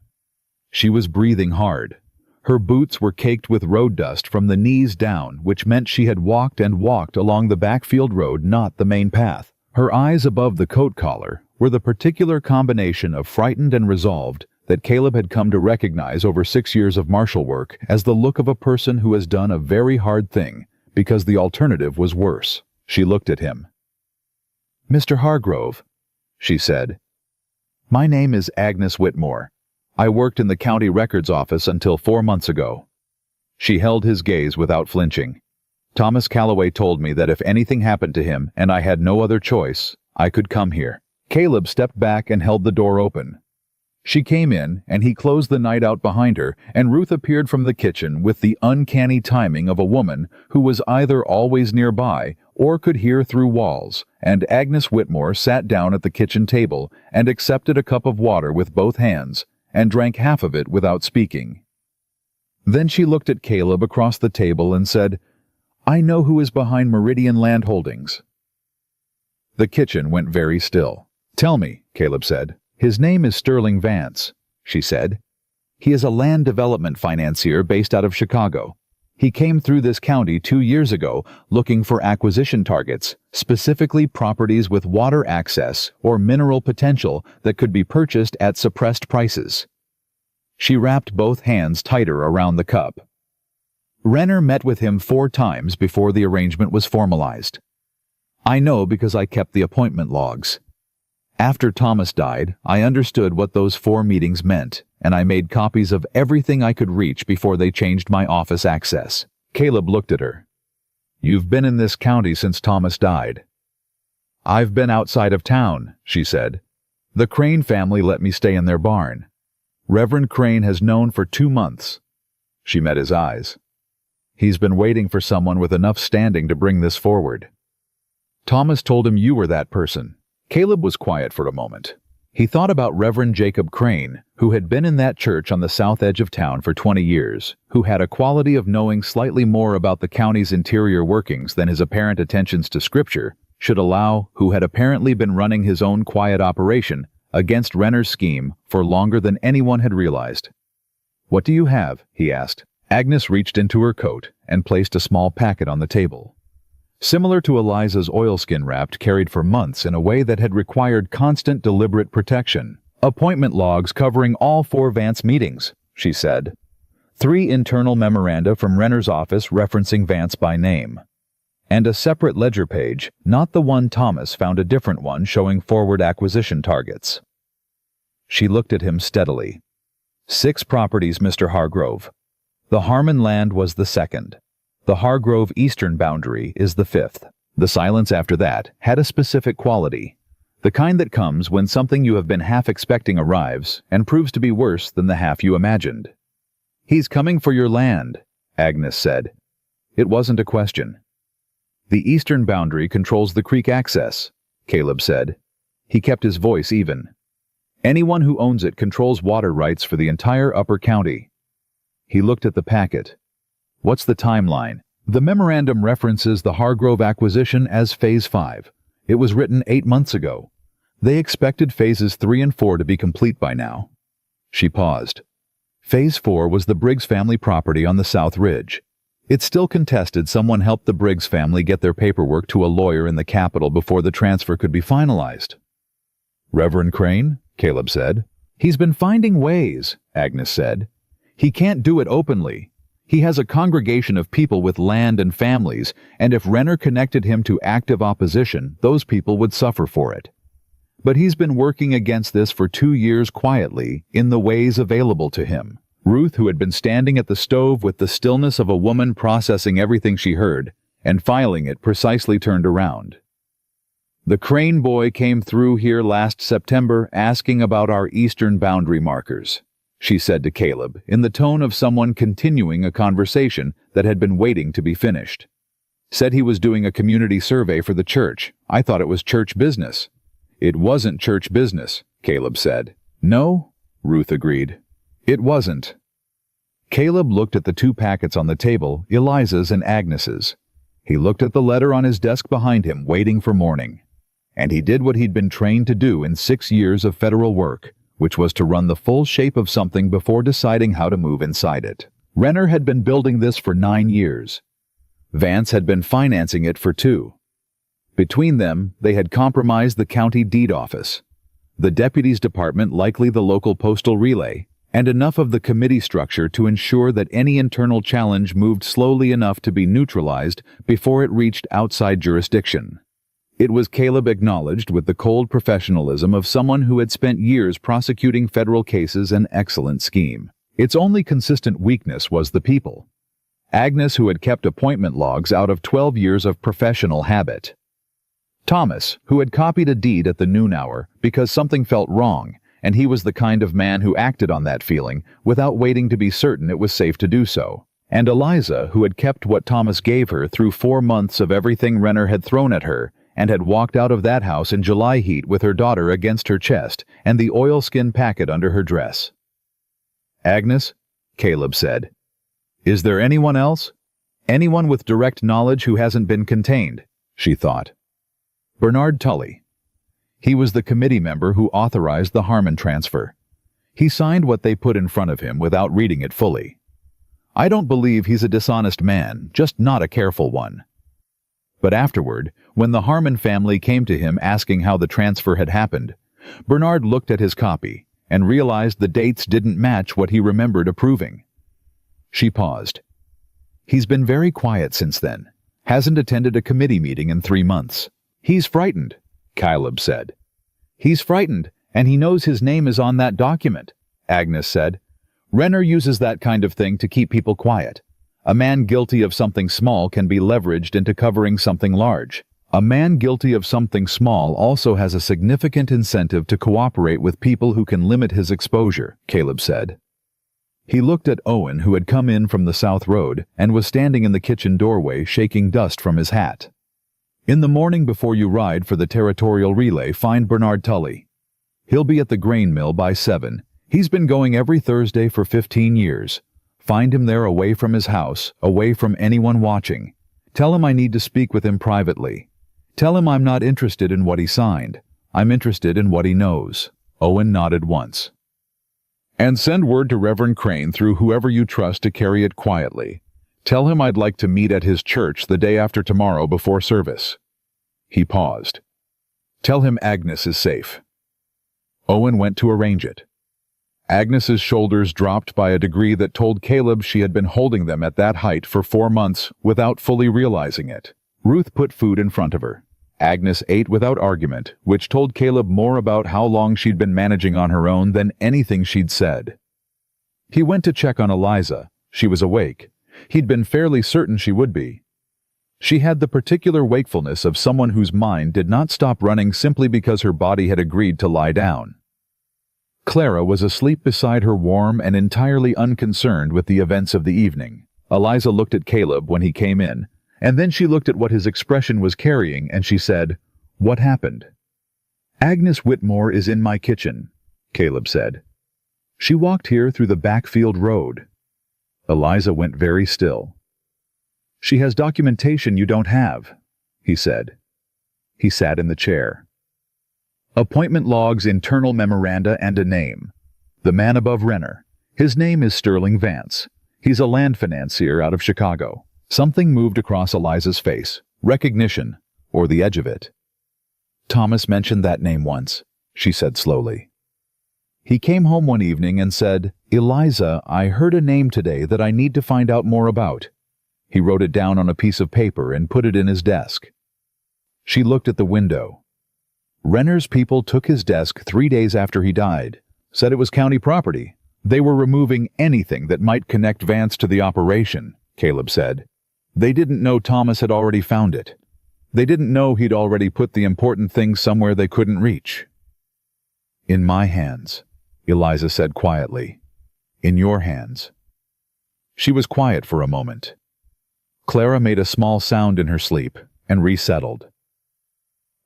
She was breathing hard. Her boots were caked with road dust from the knees down, which meant she had walked and walked along the backfield road, not the main path. Her eyes above the coat collar were the particular combination of frightened and resolved that Caleb had come to recognize over 6 years of marshal work as the look of a person who has done a very hard thing, because the alternative was worse. She looked at him. "Mr. Hargrove," she said. "My name is Agnes Whitmore. I worked in the county records office until 4 months ago." She held his gaze without flinching. "Thomas Calloway told me that if anything happened to him and I had no other choice, I could come here." Caleb stepped back and held the door open. She came in, and he closed the night out behind her, and Ruth appeared from the kitchen with the uncanny timing of a woman who was either always nearby or could hear through walls, and Agnes Whitmore sat down at the kitchen table and accepted a cup of water with both hands and drank half of it without speaking. Then she looked at Caleb across the table and said, "I know who is behind Meridian Land Holdings." The kitchen went very still. "Tell me," Caleb said. "His name is Sterling Vance," she said. "He is a land development financier based out of Chicago. He came through this county 2 years ago looking for acquisition targets, specifically properties with water access or mineral potential that could be purchased at suppressed prices." She wrapped both hands tighter around the cup. "Renner met with him 4 times before the arrangement was formalized. I know because I kept the appointment logs. After Thomas died, I understood what those 4 meetings meant, and I made copies of everything I could reach before they changed my office access." Caleb looked at her. "You've been in this county since Thomas died." "I've been outside of town," she said. "The Crane family let me stay in their barn. Reverend Crane has known for 2 months." She met his eyes. "He's been waiting for someone with enough standing to bring this forward. Thomas told him you were that person." Caleb was quiet for a moment. He thought about Reverend Jacob Crane, who had been in that church on the south edge of town for 20 years, who had a quality of knowing slightly more about the county's interior workings than his apparent attentions to Scripture should allow, who had apparently been running his own quiet operation against Renner's scheme for longer than anyone had realized. "What do you have?" he asked. Agnes reached into her coat and placed a small packet on the table. Similar to Eliza's oilskin wrapped carried for months in a way that had required constant deliberate protection. "Appointment logs covering all 4 Vance meetings," she said. 3 internal memoranda from Renner's office referencing Vance by name. And a separate ledger page, not the one Thomas found, a different one showing forward acquisition targets. She looked at him steadily. 6 properties, Mr. Hargrove. The Harmon land was the 2nd. The Hargrove eastern boundary is the 5th. The silence after that had a specific quality, the kind that comes when something you have been half expecting arrives and proves to be worse than the half you imagined. "He's coming for your land," Agnes said. It wasn't a question. "The eastern boundary controls the creek access," Caleb said. He kept his voice even. "Anyone who owns it controls water rights for the entire upper county." He looked at the packet. "What's the timeline?" The memorandum references the Hargrove acquisition as Phase 5. It was written 8 months ago. They expected Phases 3 and 4 to be complete by now. She paused. Phase 4 was the Briggs family property on the South Ridge. It's still contested. Someone helped the Briggs family get their paperwork to a lawyer in the capital before the transfer could be finalized. "Reverend Crane?" Caleb said. "He's been finding ways," Agnes said. "He can't do it openly. He has a congregation of people with land and families, and if Renner connected him to active opposition, those people would suffer for it. But he's been working against this for 2 years quietly, in the ways available to him." Ruth, who had been standing at the stove with the stillness of a woman processing everything she heard and filing it, precisely turned around. "The Crane boy came through here last September asking about our eastern boundary markers," she said to Caleb, in the tone of someone continuing a conversation that had been waiting to be finished. "Said he was doing a community survey for the church. I thought it was church business." "It wasn't church business," Caleb said. "No," Ruth agreed. "It wasn't." Caleb looked at the 2 packets on the table, Eliza's and Agnes's. He looked at the letter on his desk behind him, waiting for morning. And he did what he'd been trained to do in 6 years of federal work, which was to run the full shape of something before deciding how to move inside it. Renner had been building this for 9 years. Vance had been financing it for 2. Between them, they had compromised the county deed office, the deputy's department, likely the local postal relay, and enough of the committee structure to ensure that any internal challenge moved slowly enough to be neutralized before it reached outside jurisdiction. It was, Caleb acknowledged with the cold professionalism of someone who had spent years prosecuting federal cases, an excellent scheme. Its only consistent weakness was the people. Agnes, who had kept appointment logs out of 12 years of professional habit. Thomas, who had copied a deed at the noon hour because something felt wrong, and he was the kind of man who acted on that feeling without waiting to be certain it was safe to do so. And Eliza, who had kept what Thomas gave her through 4 months of everything Renner had thrown at her, and had walked out of that house in July heat with her daughter against her chest and the oilskin packet under her dress. "Agnes," Caleb said, "is there anyone else? Anyone with direct knowledge who hasn't been contained?" she thought. Bernard Tully. He was the committee member who authorized the Harmon transfer. He signed what they put in front of him without reading it fully. "I don't believe he's a dishonest man, just not a careful one." But afterward, when the Harmon family came to him asking how the transfer had happened, Bernard looked at his copy and realized the dates didn't match what he remembered approving. She paused. "He's been very quiet since then. Hasn't attended a committee meeting in 3 months. He's frightened," Caleb said. "He's frightened, and he knows his name is on that document," Agnes said. "Renner uses that kind of thing to keep people quiet. A man guilty of something small can be leveraged into covering something large. A man guilty of something small also has a significant incentive to cooperate with people who can limit his exposure," Caleb said. He looked at Owen, who had come in from the South Road and was standing in the kitchen doorway shaking dust from his hat. "In the morning before you ride for the territorial relay, find Bernard Tully. He'll be at the grain mill by 7. He's been going every Thursday for 15 years. Find him there, away from his house, away from anyone watching. Tell him I need to speak with him privately. Tell him I'm not interested in what he signed. I'm interested in what he knows." Owen nodded once. "And send word to Reverend Crane through whoever you trust to carry it quietly. Tell him I'd like to meet at his church the day after tomorrow before service." He paused. "Tell him Agnes is safe." Owen went to arrange it. Agnes's shoulders dropped by a degree that told Caleb she had been holding them at that height for 4 months without fully realizing it. Ruth put food in front of her. Agnes ate without argument, which told Caleb more about how long she'd been managing on her own than anything she'd said. He went to check on Eliza. She was awake. He'd been fairly certain she would be. She had the particular wakefulness of someone whose mind did not stop running simply because her body had agreed to lie down. Clara was asleep beside her, warm and entirely unconcerned with the events of the evening. Eliza looked at Caleb when he came in, and then she looked at what his expression was carrying, and she said, "What happened?" "Agnes Whitmore is in my kitchen," Caleb said. "She walked here through the backfield road." Eliza went very still. "She has documentation you don't have," he said. He sat in the chair. "Appointment logs, internal memoranda, and a name. The man above Renner. His name is Sterling Vance. He's a land financier out of Chicago." Something moved across Eliza's face. Recognition, or the edge of it. "Thomas mentioned that name once," she said slowly. "He came home one evening and said, 'Eliza, I heard a name today that I need to find out more about.' He wrote it down on a piece of paper and put it in his desk." She looked at the window. "Renner's people took his desk 3 days after he died. Said it was county property. They were removing anything that might connect Vance to the operation," Caleb said. "They didn't know Thomas had already found it. They didn't know he'd already put the important things somewhere they couldn't reach." "In my hands," Eliza said quietly. "In your hands." She was quiet for a moment. Clara made a small sound in her sleep and resettled.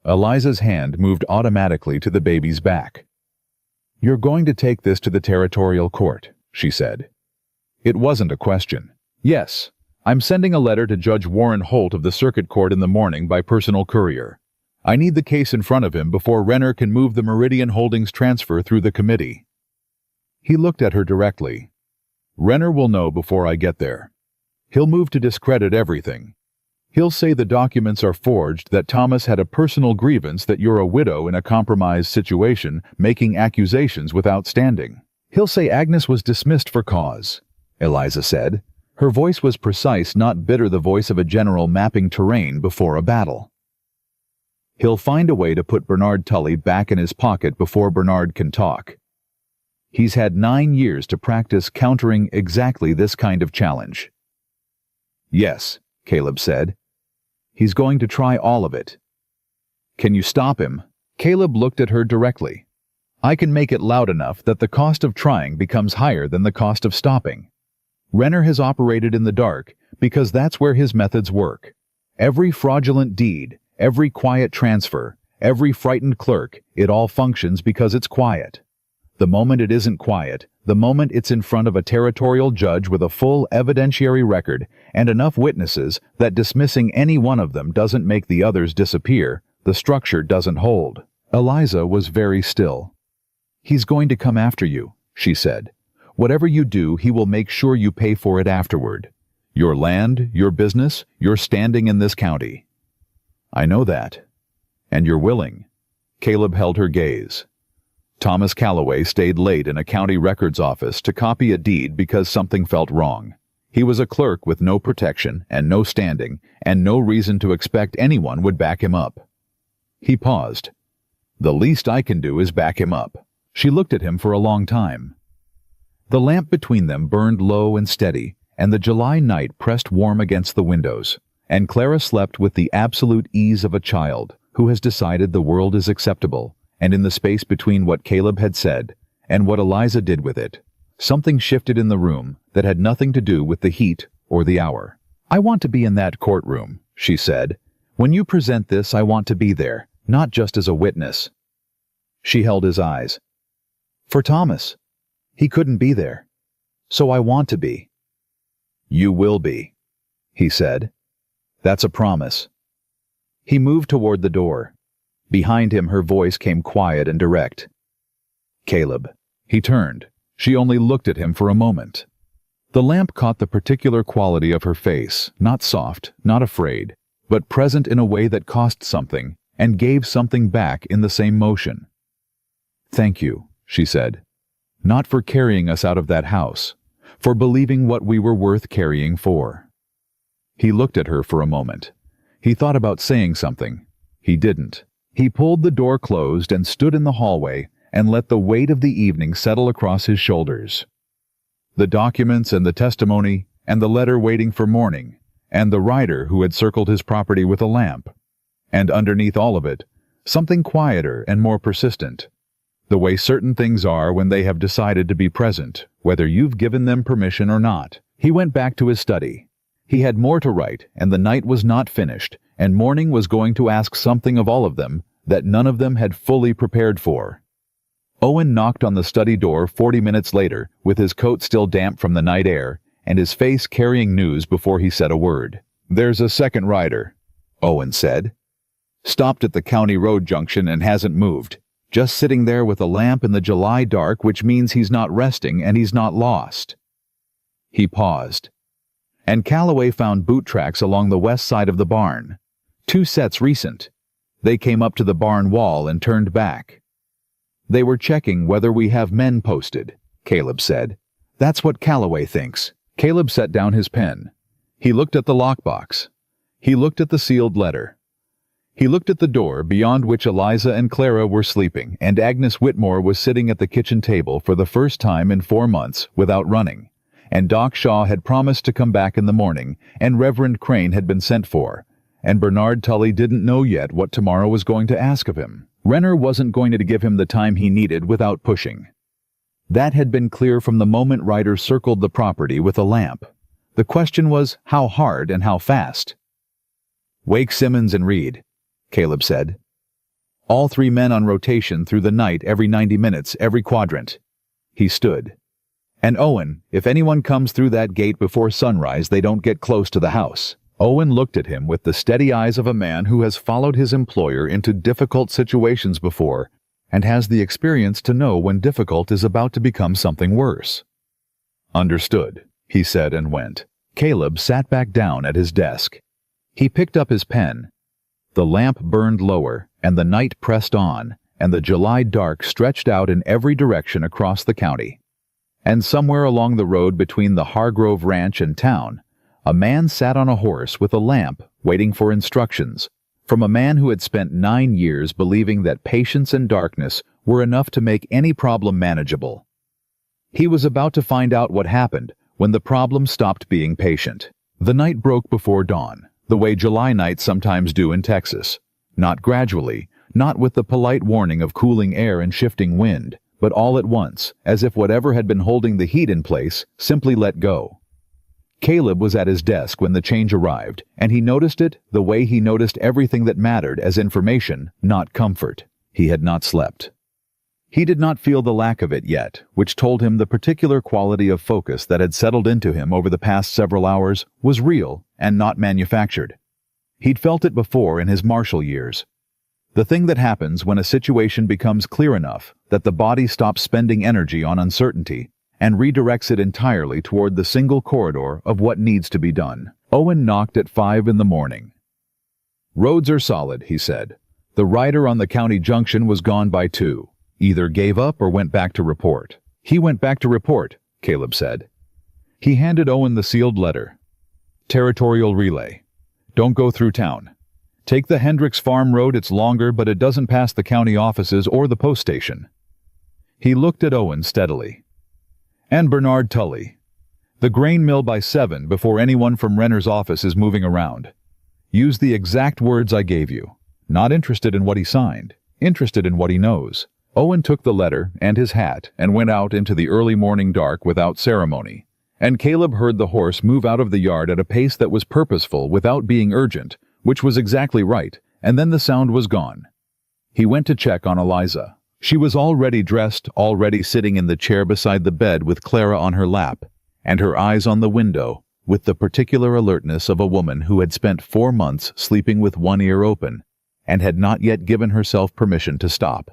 Eliza's hand moved automatically to the baby's back. "You're going to take this to the territorial court," she said. It wasn't a question. "Yes, I'm sending a letter to Judge Warren Holt of the Circuit Court in the morning by personal courier. I need the case in front of him before Renner can move the Meridian Holdings transfer through the committee." He looked at her directly. "Renner will know before I get there. He'll move to discredit everything. He'll say the documents are forged, that Thomas had a personal grievance, that you're a widow in a compromised situation, making accusations without standing. He'll say Agnes was dismissed for cause," Eliza said. Her voice was precise, not bitter, the voice of a general mapping terrain before a battle. "He'll find a way to put Bernard Tully back in his pocket before Bernard can talk. He's had 9 years to practice countering exactly this kind of challenge." "Yes," Caleb said. "He's going to try all of it." "Can you stop him?" Caleb looked at her directly. "I can make it loud enough that the cost of trying becomes higher than the cost of stopping. Renner has operated in the dark because that's where his methods work. Every fraudulent deed, every quiet transfer, every frightened clerk, it all functions because it's quiet. The moment it isn't quiet, the moment it's in front of a territorial judge with a full evidentiary record and enough witnesses that dismissing any one of them doesn't make the others disappear, the structure doesn't hold." Eliza was very still. "He's going to come after you," she said. "Whatever you do, he will make sure you pay for it afterward. Your land, your business, your standing in this county." "I know that. And you're willing." Caleb held her gaze. Thomas Calloway stayed late in a county records office to copy a deed because something felt wrong. He was a clerk with no protection and no standing and no reason to expect anyone would back him up. He paused. "The least I can do is back him up." She looked at him for a long time. The lamp between them burned low and steady, and the July night pressed warm against the windows, and Clara slept with the absolute ease of a child who has decided the world is acceptable, and in the space between what Caleb had said and what Eliza did with it, something shifted in the room that had nothing to do with the heat or the hour. "I want to be in that courtroom," she said. "When you present this, I want to be there, not just as a witness." She held his eyes. "For Thomas. He couldn't be there. So I want to be." "You will be," he said. "That's a promise." He moved toward the door. Behind him, her voice came quiet and direct. "Caleb." He turned. She only looked at him for a moment. The lamp caught the particular quality of her face, not soft, not afraid, but present in a way that cost something and gave something back in the same motion. "Thank you," she said. "Not for carrying us out of that house, for believing what we were worth carrying for." He looked at her for a moment. He thought about saying something. He didn't. He pulled the door closed and stood in the hallway and let the weight of the evening settle across his shoulders. The documents and the testimony and the letter waiting for morning, and the rider who had circled his property with a lamp. And underneath all of it, something quieter and more persistent. The way certain things are when they have decided to be present, whether you've given them permission or not. He went back to his study. He had more to write, and the night was not finished, and morning was going to ask something of all of them that none of them had fully prepared for. Owen knocked on the study door 40 minutes later, with his coat still damp from the night air, and his face carrying news before he said a word. "There's a second rider," Owen said. "Stopped at the county road junction and hasn't moved. Just sitting there with a lamp in the July dark, which means he's not resting and he's not lost." He paused. "And Calloway found boot tracks along the west side of the barn. 2 sets recent. They came up to the barn wall and turned back." "They were checking whether we have men posted," Caleb said. "That's what Calloway thinks." Caleb set down his pen. He looked at the lockbox. He looked at the sealed letter. He looked at the door beyond which Eliza and Clara were sleeping, and Agnes Whitmore was sitting at the kitchen table for the first time in 4 months without running, and Doc Shaw had promised to come back in the morning, and Reverend Crane had been sent for, and Bernard Tully didn't know yet what tomorrow was going to ask of him. Renner wasn't going to give him the time he needed without pushing. That had been clear from the moment Ryder circled the property with a lamp. The question was how hard and how fast. "Wake Simmons and Reed," Caleb said. "All 3 men on rotation through the night every 90 minutes, every quadrant." He stood. "And Owen, if anyone comes through that gate before sunrise, they don't get close to the house." Owen looked at him with the steady eyes of a man who has followed his employer into difficult situations before and has the experience to know when difficult is about to become something worse. "Understood," he said and went. Caleb sat back down at his desk. He picked up his pen. The lamp burned lower, and the night pressed on, and the July dark stretched out in every direction across the county. And somewhere along the road between the Hargrove Ranch and town, a man sat on a horse with a lamp, waiting for instructions, from a man who had spent 9 years believing that patience and darkness were enough to make any problem manageable. He was about to find out what happened when the problem stopped being patient. The night broke before dawn, the way July nights sometimes do in Texas. Not gradually, not with the polite warning of cooling air and shifting wind, but all at once, as if whatever had been holding the heat in place simply let go. Caleb was at his desk when the change arrived, and he noticed it the way he noticed everything that mattered as information, not comfort. He had not slept. He did not feel the lack of it yet, which told him the particular quality of focus that had settled into him over the past several hours was real and not manufactured. He'd felt it before in his martial years. The thing that happens when a situation becomes clear enough that the body stops spending energy on uncertainty and redirects it entirely toward the single corridor of what needs to be done. Owen knocked at 5 in the morning. "Roads are solid," he said. "The rider on the county junction was gone by 2. Either gave up or went back to report." "He went back to report," Caleb said. He handed Owen the sealed letter. "Territorial relay. Don't go through town. Take the Hendricks Farm Road. It's longer, but it doesn't pass the county offices or the post station." He looked at Owen steadily. "And Bernard Tully. The grain mill by 7 before anyone from Renner's office is moving around. Use the exact words I gave you. Not interested in what he signed. Interested in what he knows." Owen took the letter and his hat and went out into the early morning dark without ceremony. And Caleb heard the horse move out of the yard at a pace that was purposeful without being urgent, which was exactly right, and then the sound was gone. He went to check on Eliza. She was already dressed, already sitting in the chair beside the bed with Clara on her lap, and her eyes on the window, with the particular alertness of a woman who had spent 4 months sleeping with one ear open, and had not yet given herself permission to stop.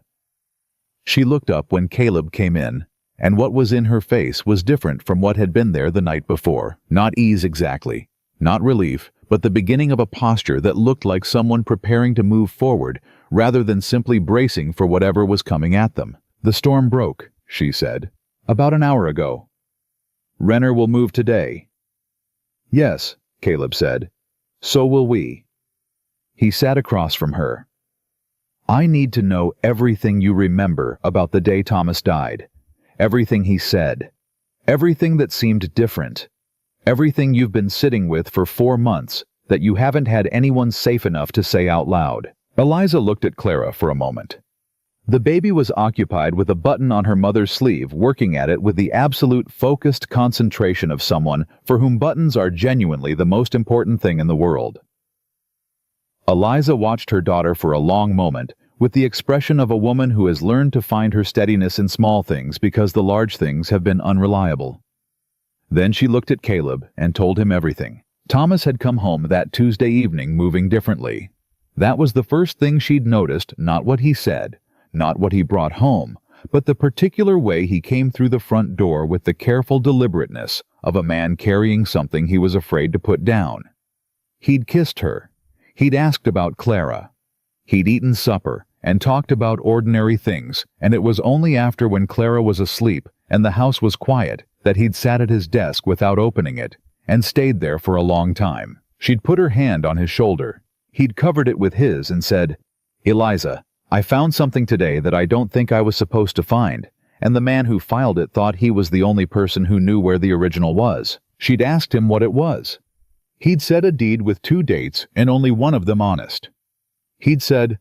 She looked up when Caleb came in, and what was in her face was different from what had been there the night before. Not ease exactly, not relief, but the beginning of a posture that looked like someone preparing to move forward rather than simply bracing for whatever was coming at them. "The storm broke," she said, "about an hour ago. Renner will move today." "Yes," Caleb said. "So will we." He sat across from her. "I need to know everything you remember about the day Thomas died. Everything he said. Everything that seemed different. Everything you've been sitting with for 4 months that you haven't had anyone safe enough to say out loud." Eliza looked at Clara for a moment. The baby was occupied with a button on her mother's sleeve, working at it with the absolute focused concentration of someone for whom buttons are genuinely the most important thing in the world. Eliza watched her daughter for a long moment, with the expression of a woman who has learned to find her steadiness in small things because the large things have been unreliable. Then she looked at Caleb and told him everything. Thomas had come home that Tuesday evening moving differently. That was the first thing she'd noticed, not what he said, not what he brought home, but the particular way he came through the front door with the careful deliberateness of a man carrying something he was afraid to put down. He'd kissed her. He'd asked about Clara. He'd eaten supper and talked about ordinary things, and it was only after when Clara was asleep and the house was quiet that he'd sat at his desk without opening it and stayed there for a long time. She'd put her hand on his shoulder. He'd covered it with his and said, "Eliza, I found something today that I don't think I was supposed to find, and the man who filed it thought he was the only person who knew where the original was." She'd asked him what it was. He'd said a deed with 2 dates and only one of them honest. He'd said,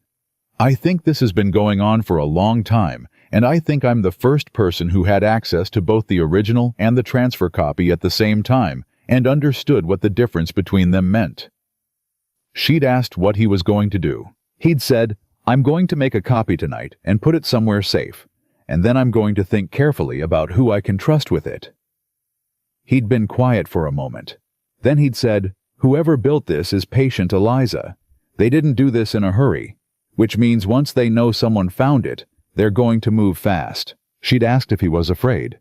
"I think this has been going on for a long time, and I think I'm the first person who had access to both the original and the transfer copy at the same time and understood what the difference between them meant." She'd asked what he was going to do. He'd said, "I'm going to make a copy tonight and put it somewhere safe, and then I'm going to think carefully about who I can trust with it." He'd been quiet for a moment. Then he'd said, "Whoever built this is patient, Eliza. They didn't do this in a hurry, which means once they know someone found it, they're going to move fast." She'd asked if he was afraid.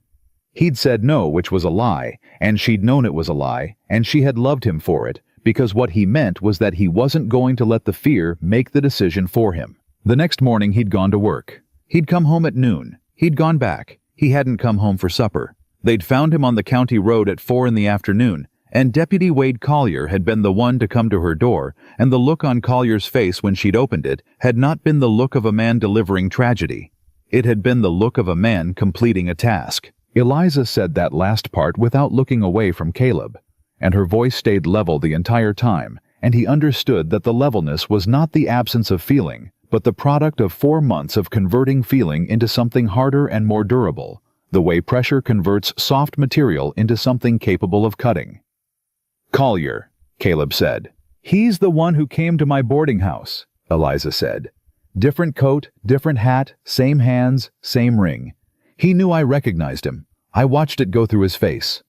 He'd said no, which was a lie, and she'd known it was a lie, and she had loved him for it, because what he meant was that he wasn't going to let the fear make the decision for him. The next morning he'd gone to work. He'd come home at noon. He'd gone back. He hadn't come home for supper. They'd found him on the county road at 4 in the afternoon, and Deputy Wade Collier had been the one to come to her door, and the look on Collier's face when she'd opened it had not been the look of a man delivering tragedy. It had been the look of a man completing a task. Eliza said that last part without looking away from Caleb, and her voice stayed level the entire time, and he understood that the levelness was not the absence of feeling, but the product of 4 months of converting feeling into something harder and more durable, the way pressure converts soft material into something capable of cutting. "Collier," Caleb said. "He's the one who came to my boarding house," Eliza said. "Different coat, different hat, same hands, same ring. He knew I recognized him. I watched it go through his face."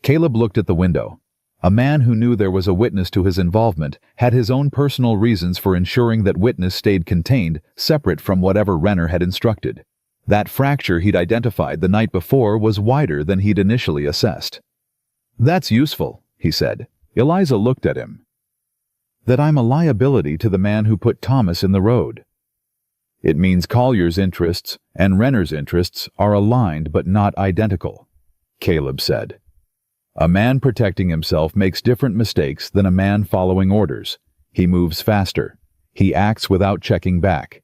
Caleb looked at the window. A man who knew there was a witness to his involvement had his own personal reasons for ensuring that witness stayed contained, separate from whatever Renner had instructed. That fracture he'd identified the night before was wider than he'd initially assessed. "That's useful," he said. Eliza looked at him. "That I'm a liability to the man who put Thomas in the road." "It means Collier's interests and Renner's interests are aligned but not identical," Caleb said. "A man protecting himself makes different mistakes than a man following orders. He moves faster. He acts without checking back.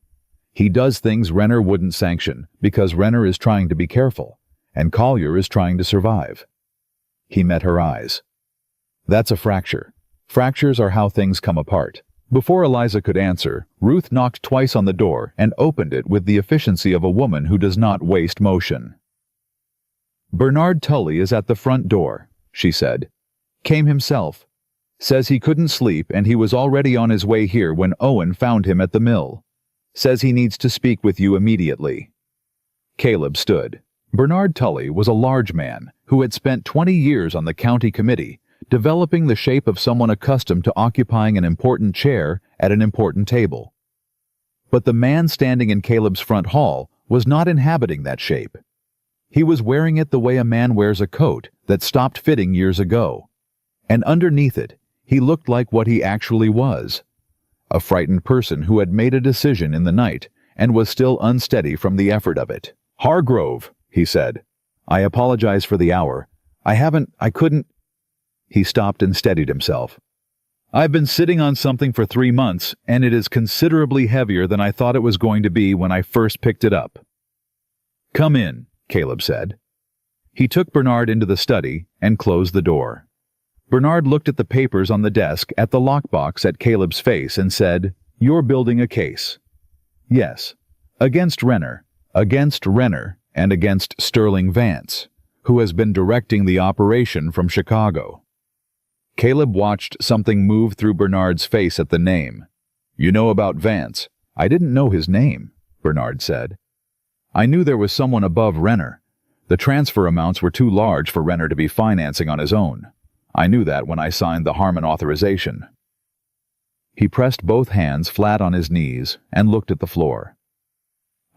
He does things Renner wouldn't sanction because Renner is trying to be careful, and Collier is trying to survive." He met her eyes. "That's a fracture. Fractures are how things come apart." Before Eliza could answer, Ruth knocked twice on the door and opened it with the efficiency of a woman who does not waste motion. "Bernard Tully is at the front door," she said. "Came himself. Says he couldn't sleep and he was already on his way here when Owen found him at the mill. Says he needs to speak with you immediately." Caleb stood. Bernard Tully was a large man who had spent 20 years on the county committee, developing the shape of someone accustomed to occupying an important chair at an important table. But the man standing in Caleb's front hall was not inhabiting that shape. He was wearing it the way a man wears a coat that stopped fitting years ago. And underneath it, he looked like what he actually was. A frightened person who had made a decision in the night and was still unsteady from the effort of it. "Hargrove," he said. "I apologize for the hour. I couldn't—" He stopped and steadied himself. I've been sitting on something for 3 months, and it is considerably heavier than I thought it was going to be when I first picked it up. Come in, Caleb said. He took Bernard into the study and closed the door. Bernard looked at the papers on the desk, at the lockbox, at Caleb's face, and said, "You're building a case." "Yes. Against Renner, and against Sterling Vance, who has been directing the operation from Chicago." Caleb watched something move through Bernard's face at the name. "You know about Vance?" "I didn't know his name," Bernard said. "I knew there was someone above Renner. The transfer amounts were too large for Renner to be financing on his own. I knew that when I signed the Harmon authorization." He pressed both hands flat on his knees and looked at the floor.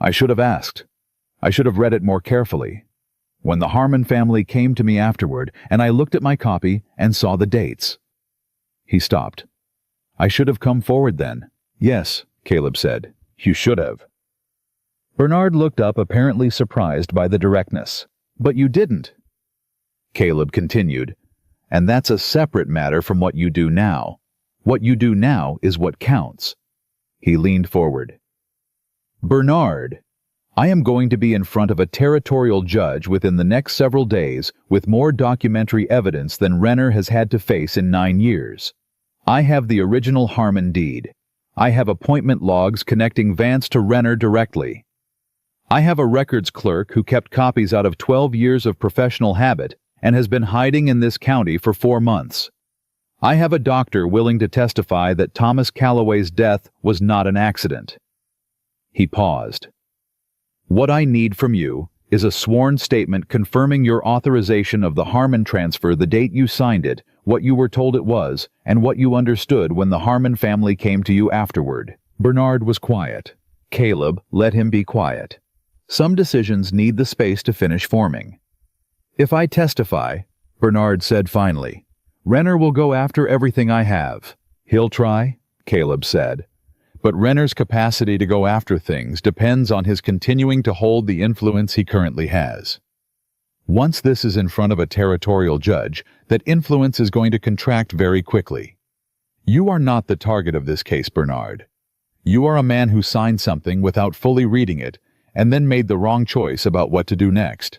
"I should have asked. I should have read it more carefully. When the Harmon family came to me afterward, and I looked at my copy and saw the dates." He stopped. "I should have come forward then." "Yes," Caleb said. "You should have." Bernard looked up, apparently surprised by the directness. "But you didn't." Caleb continued, "And that's a separate matter from what you do now. What you do now is what counts." He leaned forward. "Bernard, I am going to be in front of a territorial judge within the next several days with more documentary evidence than Renner has had to face in 9 years. I have the original Harmon deed. I have appointment logs connecting Vance to Renner directly. I have a records clerk who kept copies out of 12 years of professional habit and has been hiding in this county for 4 months. I have a doctor willing to testify that Thomas Calloway's death was not an accident." He paused. "What I need from you is a sworn statement confirming your authorization of the Harmon transfer, the date you signed it, what you were told it was, and what you understood when the Harmon family came to you afterward." Bernard was quiet. Caleb let him be quiet. Some decisions need the space to finish forming. "If I testify," Bernard said finally, "Renner will go after everything I have." "He'll try," Caleb said. "But Renner's capacity to go after things depends on his continuing to hold the influence he currently has. Once this is in front of a territorial judge, that influence is going to contract very quickly. You are not the target of this case, Bernard. You are a man who signed something without fully reading it and then made the wrong choice about what to do next.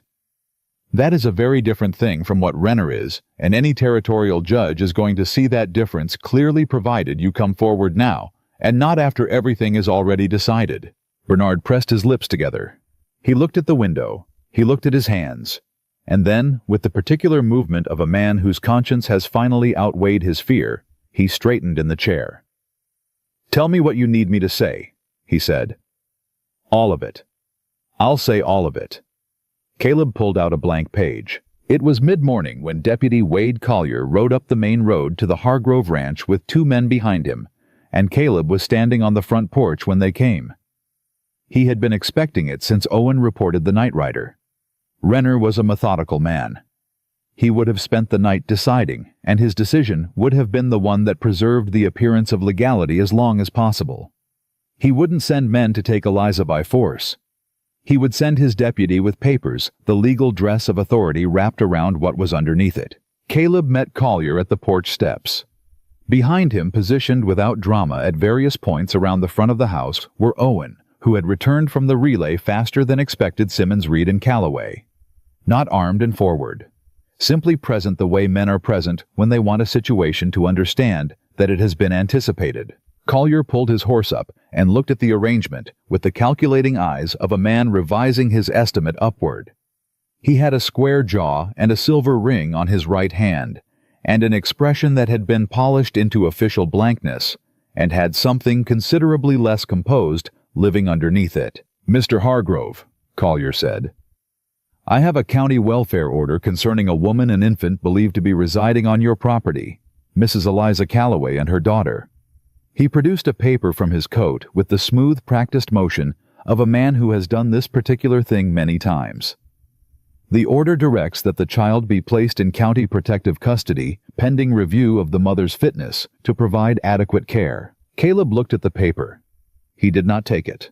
That is a very different thing from what Renner is, and any territorial judge is going to see that difference clearly provided you come forward now, and not after everything is already decided." Bernard pressed his lips together. He looked at the window. He looked at his hands. And then, with the particular movement of a man whose conscience has finally outweighed his fear, he straightened in the chair. "Tell me what you need me to say," he said. "All of it." "I'll say all of it." Caleb pulled out a blank page. It was mid-morning when Deputy Wade Collier rode up the main road to the Hargrove Ranch with 2 men behind him, and Caleb was standing on the front porch when they came. He had been expecting it since Owen reported the night rider. Renner was a methodical man. He would have spent the night deciding, and his decision would have been the one that preserved the appearance of legality as long as possible. He wouldn't send men to take Eliza by force. He would send his deputy with papers, the legal dress of authority wrapped around what was underneath it. Caleb met Collier at the porch steps. Behind him, positioned without drama at various points around the front of the house, were Owen, who had returned from the relay faster than expected Simmons, Reed, and Calloway. Not armed and forward. Simply present the way men are present when they want a situation to understand that it has been anticipated. Collier pulled his horse up and looked at the arrangement with the calculating eyes of a man revising his estimate upward. He had a square jaw and a silver ring on his right hand, and an expression that had been polished into official blankness, and had something considerably less composed living underneath it. "Mr. Hargrove," Collier said, "I have a county welfare order concerning a woman and infant believed to be residing on your property, Mrs. Eliza Calloway and her daughter." He produced a paper from his coat with the smooth, practiced motion of a man who has done this particular thing many times. "The order directs that the child be placed in county protective custody pending review of the mother's fitness to provide adequate care." Caleb looked at the paper. He did not take it.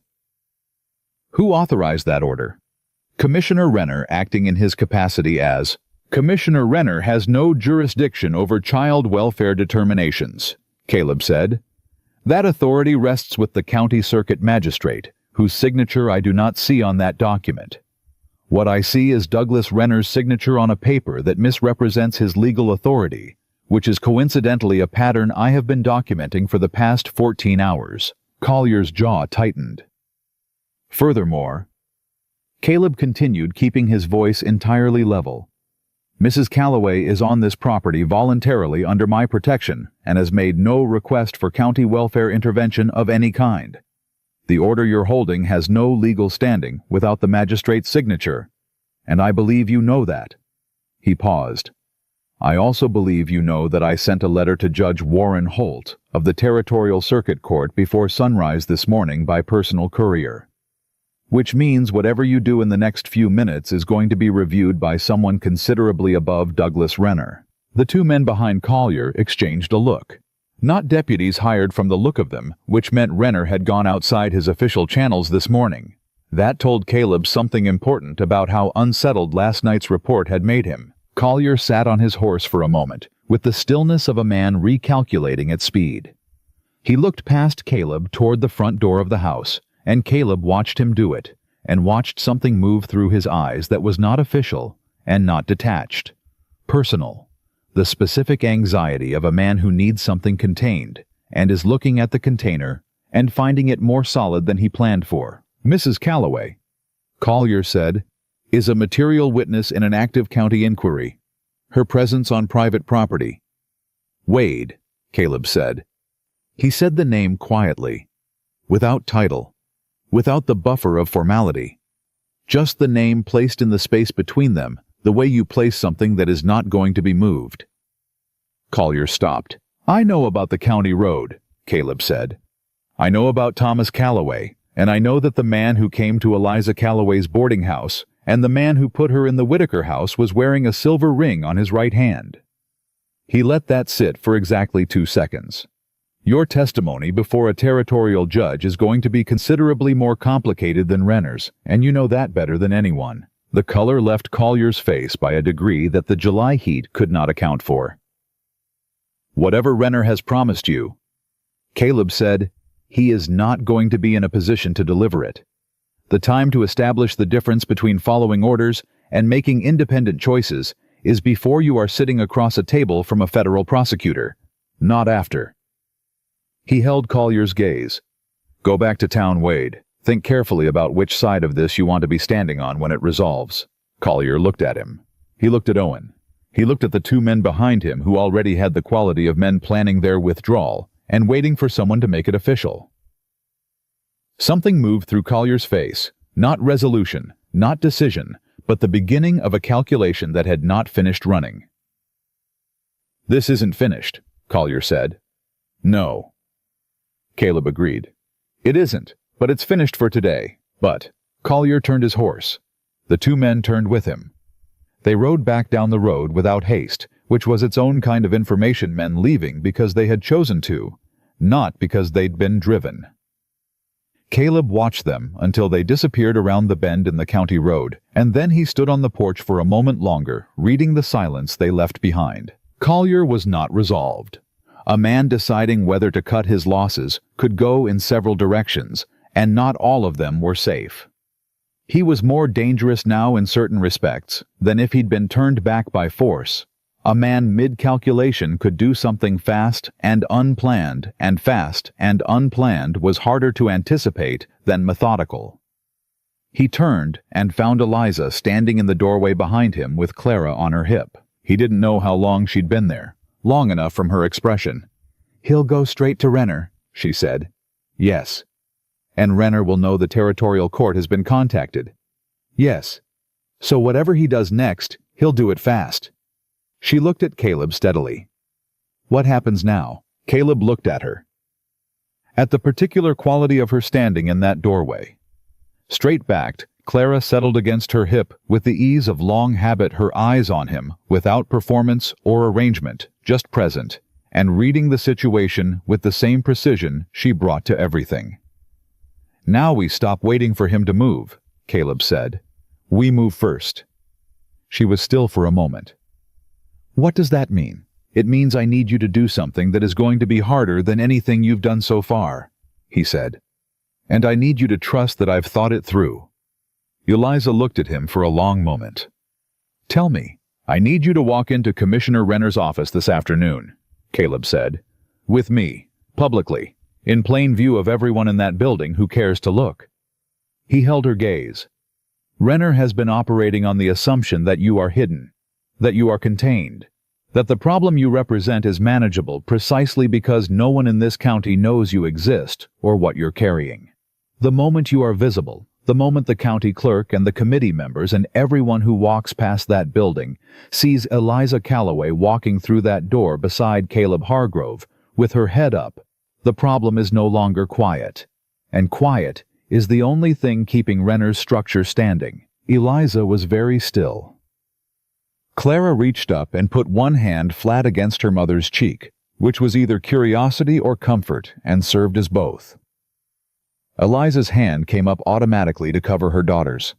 "Who authorized that order?" "Commissioner Renner, acting in his capacity as..." "Commissioner Renner has no jurisdiction over child welfare determinations," Caleb said. That authority rests with the county circuit magistrate, whose signature I do not see on that document. What I see is Douglas Renner's signature on a paper that misrepresents his legal authority, which is coincidentally a pattern I have been documenting for the past 14 hours. Collier's jaw tightened. Furthermore, Caleb continued, keeping his voice entirely level. Mrs. Calloway is on this property voluntarily under my protection and has made no request for county welfare intervention of any kind. The order you're holding has no legal standing without the magistrate's signature, and I believe you know that. He paused. I also believe you know that I sent a letter to Judge Warren Holt of the Territorial Circuit Court before sunrise this morning by personal courier. Which means whatever you do in the next few minutes is going to be reviewed by someone considerably above Douglas Renner. The two men behind Collier exchanged a look. Not deputies hired from the look of them, which meant Renner had gone outside his official channels this morning. That told Caleb something important about how unsettled last night's report had made him. Collier sat on his horse for a moment, with the stillness of a man recalculating at speed. He looked past Caleb toward the front door of the house, and Caleb watched him do it, and watched something move through his eyes that was not official and not detached. Personal. The specific anxiety of a man who needs something contained, and is looking at the container and finding it more solid than he planned for. Mrs. Calloway, Collier said, is a material witness in an active county inquiry. Her presence on private property. Wade, Caleb said. He said the name quietly, without title, without the buffer of formality. Just the name placed in the space between them, the way you place something that is not going to be moved. Collier stopped. I know about the county road, Caleb said. I know about Thomas Calloway, and I know that the man who came to Eliza Calloway's boarding house and the man who put her in the Whitaker house was wearing a silver ring on his right hand. He let that sit for exactly 2 seconds. Your testimony before a territorial judge is going to be considerably more complicated than Renner's, and you know that better than anyone. The color left Collier's face by a degree that the July heat could not account for. Whatever Renner has promised you, Caleb said, he is not going to be in a position to deliver it. The time to establish the difference between following orders and making independent choices is before you are sitting across a table from a federal prosecutor, not after. He held Collier's gaze. Go back to town, Wade. Think carefully about which side of this you want to be standing on when it resolves. Collier looked at him. He looked at Owen. He looked at the two men behind him who already had the quality of men planning their withdrawal and waiting for someone to make it official. Something moved through Collier's face, not resolution, not decision, but the beginning of a calculation that had not finished running. This isn't finished, Collier said. No. Caleb agreed. It isn't, but it's finished for today. But Collier turned his horse. The two men turned with him. They rode back down the road without haste, which was its own kind of information men leaving because they had chosen to, not because they'd been driven. Caleb watched them until they disappeared around the bend in the county road, and then he stood on the porch for a moment longer, reading the silence they left behind. Collier was not resolved. A man deciding whether to cut his losses could go in several directions, and not all of them were safe. He was more dangerous now in certain respects than if he'd been turned back by force. A man mid-calculation could do something fast and unplanned, and fast and unplanned was harder to anticipate than methodical. He turned and found Eliza standing in the doorway behind him with Clara on her hip. He didn't know how long she'd been there. Long enough from her expression. He'll go straight to Renner, she said. Yes. And Renner will know the territorial court has been contacted. Yes. So whatever he does next, he'll do it fast. She looked at Caleb steadily. What happens now? Caleb looked at her. At the particular quality of her standing in that doorway. Straight-backed, Clara settled against her hip with the ease of long habit, her eyes on him, without performance or arrangement, just present, and reading the situation with the same precision she brought to everything. Now we stop waiting for him to move, Caleb said. We move first. She was still for a moment. What does that mean? It means I need you to do something that is going to be harder than anything you've done so far, he said. And I need you to trust that I've thought it through. Eliza looked at him for a long moment. Tell me, I need you to walk into Commissioner Renner's office this afternoon, Caleb said. With me, publicly, in plain view of everyone in that building who cares to look. He held her gaze. Renner has been operating on the assumption that you are hidden, that you are contained, that the problem you represent is manageable precisely because no one in this county knows you exist or what you're carrying. The moment you are visible, the moment the county clerk and the committee members and everyone who walks past that building sees Eliza Calloway walking through that door beside Caleb Hargrove, with her head up, the problem is no longer quiet. And quiet is the only thing keeping Renner's structure standing. Eliza was very still. Clara reached up and put one hand flat against her mother's cheek, which was either curiosity or comfort, and served as both. Eliza's hand came up automatically to cover her daughter's.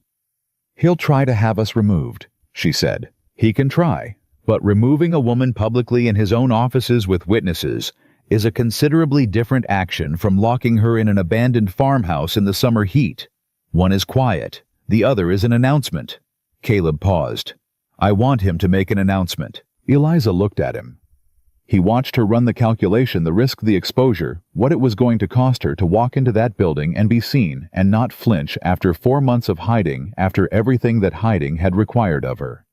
He'll try to have us removed, she said. He can try, but removing a woman publicly in his own offices with witnesses is a considerably different action from locking her in an abandoned farmhouse in the summer heat. One is quiet, the other is an announcement. Caleb paused. I want him to make an announcement. Eliza looked at him. He watched her run the calculation, the risk, the exposure, what it was going to cost her to walk into that building and be seen and not flinch after 4 months of hiding, after everything that hiding had required of her.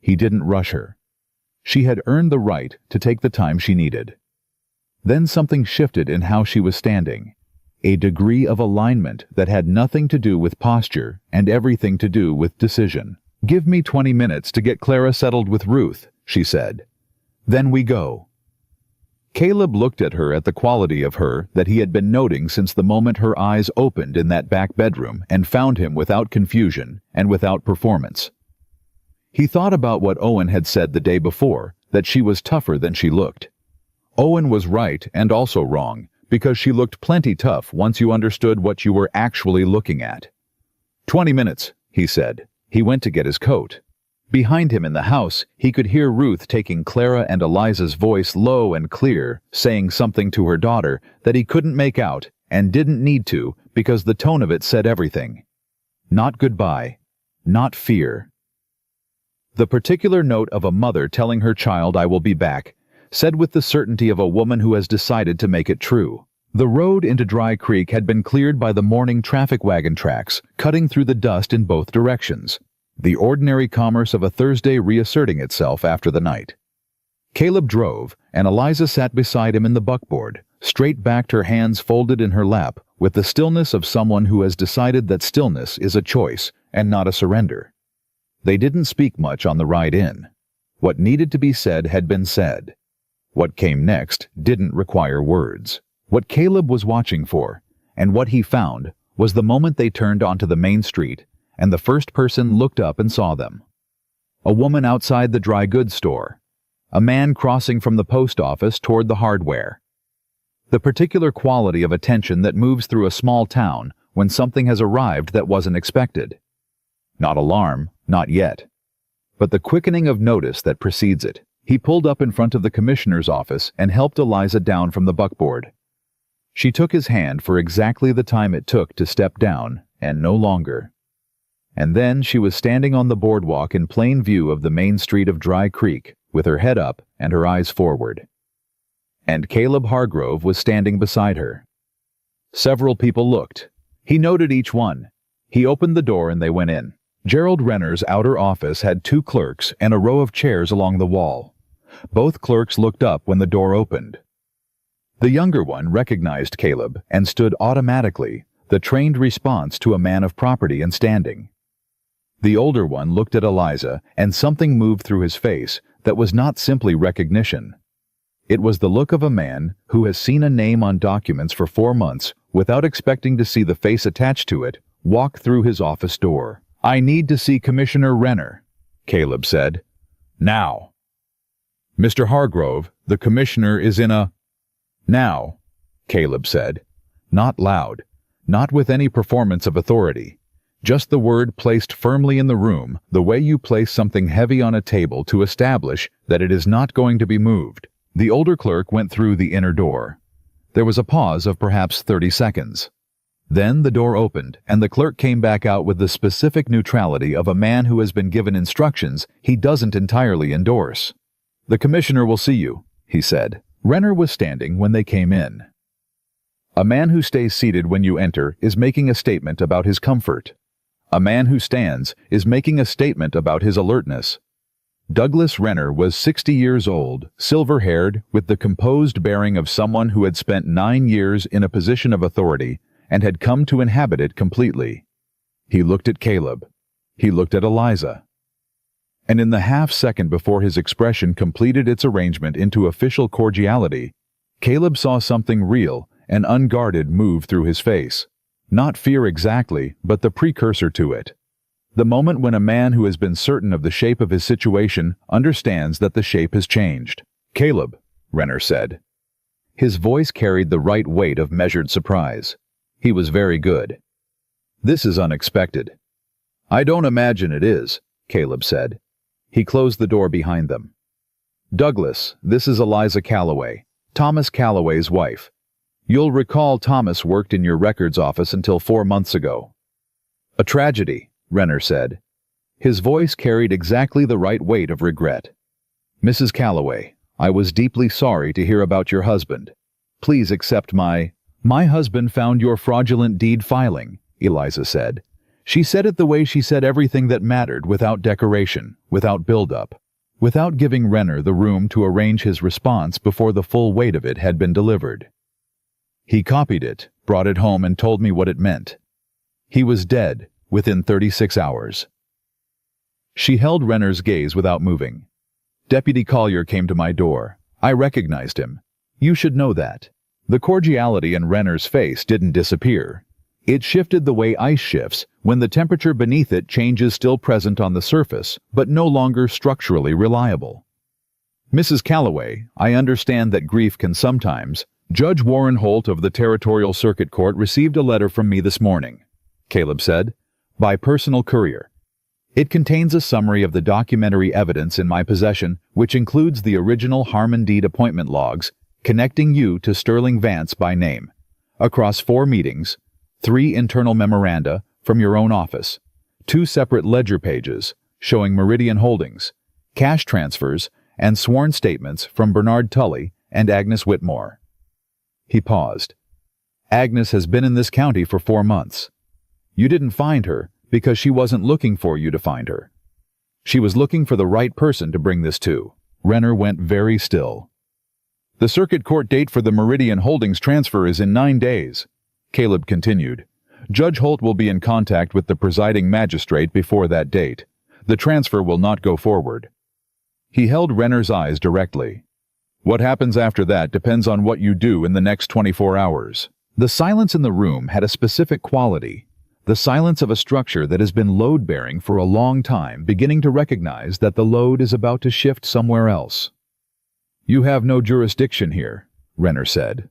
He didn't rush her. She had earned the right to take the time she needed. Then something shifted in how she was standing, a degree of alignment that had nothing to do with posture and everything to do with decision. Give me 20 minutes to get Clara settled with Ruth, she said. Then we go. Caleb looked at her, at the quality of her that he had been noting since the moment her eyes opened in that back bedroom, and found him without confusion and without performance. He thought about what Owen had said the day before, that she was tougher than she looked. Owen was right and also wrong, because she looked plenty tough once you understood what you were actually looking at. 20 minutes, he said. He went to get his coat. Behind him in the house, he could hear Ruth taking Clara and Eliza's voice low and clear, saying something to her daughter that he couldn't make out and didn't need to because the tone of it said everything. Not goodbye. Not fear. The particular note of a mother telling her child, I will be back, said with the certainty of a woman who has decided to make it true. The road into Dry Creek had been cleared by the morning traffic wagon tracks, cutting through the dust in both directions, the ordinary commerce of a Thursday reasserting itself after the night. Caleb drove, and Eliza sat beside him in the buckboard, straight-backed, her hands folded in her lap, with the stillness of someone who has decided that stillness is a choice and not a surrender. They didn't speak much on the ride in. What needed to be said had been said. What came next didn't require words. What Caleb was watching for, and what he found, was the moment they turned onto the main street, and the first person looked up and saw them. A woman outside the dry goods store. A man crossing from the post office toward the hardware. The particular quality of attention that moves through a small town when something has arrived that wasn't expected. Not alarm, not yet. But the quickening of notice that precedes it. He pulled up in front of the commissioner's office and helped Eliza down from the buckboard. She took his hand for exactly the time it took to step down, and no longer. And then she was standing on the boardwalk in plain view of the main street of Dry Creek, with her head up and her eyes forward. And Caleb Hargrove was standing beside her. Several people looked. He noted each one. He opened the door and they went in. Gerald Renner's outer office had 2 clerks and a row of chairs along the wall. Both clerks looked up when the door opened. The younger one recognized Caleb and stood automatically, the trained response to a man of property and standing. The older one looked at Eliza, and something moved through his face that was not simply recognition. It was the look of a man who has seen a name on documents for 4 months without expecting to see the face attached to it walk through his office door. I need to see Commissioner Renner, Caleb said. Now. Mr. Hargrove, the commissioner is in a... Now, Caleb said. Not loud, not with any performance of authority, Just the word placed firmly in the room, the way you place something heavy on a table to establish that it is not going to be moved. The older clerk went through the inner door. There was a pause of perhaps 30 seconds. Then the door opened, and the clerk came back out with the specific neutrality of a man who has been given instructions he doesn't entirely endorse. "The commissioner will see you," he said. Renner was standing when they came in. A man who stays seated when you enter is making a statement about his comfort. A man who stands is making a statement about his alertness. Douglas Renner was 60 years old, silver-haired, with the composed bearing of someone who had spent 9 years in a position of authority and had come to inhabit it completely. He looked at Caleb. He looked at Eliza. And in the half-second before his expression completed its arrangement into official cordiality, Caleb saw something real and unguarded move through his face. Not fear exactly, but the precursor to it. The moment when a man who has been certain of the shape of his situation understands that the shape has changed. "Caleb," Renner said. His voice carried the right weight of measured surprise. He was very good. "This is unexpected." "I don't imagine it is," Caleb said. He closed the door behind them. "Douglas, this is Eliza Calloway, Thomas Calloway's wife. You'll recall Thomas worked in your records office until 4 months ago." "A tragedy," Renner said. His voice carried exactly the right weight of regret. "Mrs. Calloway, I was deeply sorry to hear about your husband. Please accept my husband found your fraudulent deed filing," Eliza said. She said it the way she said everything that mattered, without decoration, without build-up, without giving Renner the room to arrange his response before the full weight of it had been delivered. "He copied it, brought it home, and told me what it meant. He was dead within 36 hours. She held Renner's gaze without moving. "Deputy Collier came to my door. I recognized him. You should know that." The cordiality in Renner's face didn't disappear. It shifted the way ice shifts when the temperature beneath it changes, still present on the surface, but no longer structurally reliable. "Mrs. Calloway, I understand that grief can sometimes—" "Judge Warren Holt of the Territorial Circuit Court received a letter from me this morning," Caleb said, "by personal courier. It contains a summary of the documentary evidence in my possession, which includes the original Harmon Deed appointment logs connecting you to Sterling Vance by name, across 4 meetings, 3 internal memoranda from your own office, 2 separate ledger pages showing Meridian Holdings, cash transfers, and sworn statements from Bernard Tully and Agnes Whitmore." He paused. "Agnes has been in this county for 4 months. You didn't find her because she wasn't looking for you to find her. She was looking for the right person to bring this to." Renner went very still. "The circuit court date for the Meridian Holdings transfer is in 9 days, Caleb continued. "Judge Holt will be in contact with the presiding magistrate before that date. The transfer will not go forward." He held Renner's eyes directly. "What happens after that depends on what you do in the next 24 hours. The silence in the room had a specific quality, the silence of a structure that has been load-bearing for a long time, beginning to recognize that the load is about to shift somewhere else. "You have no jurisdiction here," Renner said.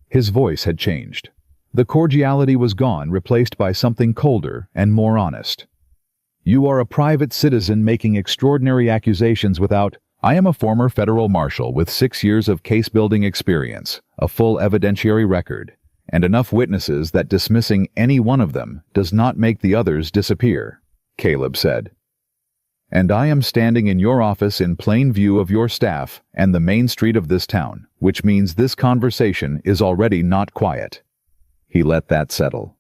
His voice had changed. The cordiality was gone, replaced by something colder and more honest. "You are a private citizen making extraordinary accusations without—" "I am a former federal marshal with 6 years of case-building experience, a full evidentiary record, and enough witnesses that dismissing any one of them does not make the others disappear," Caleb said. "And I am standing in your office in plain view of your staff and the main street of this town, which means this conversation is already not quiet." He let that settle.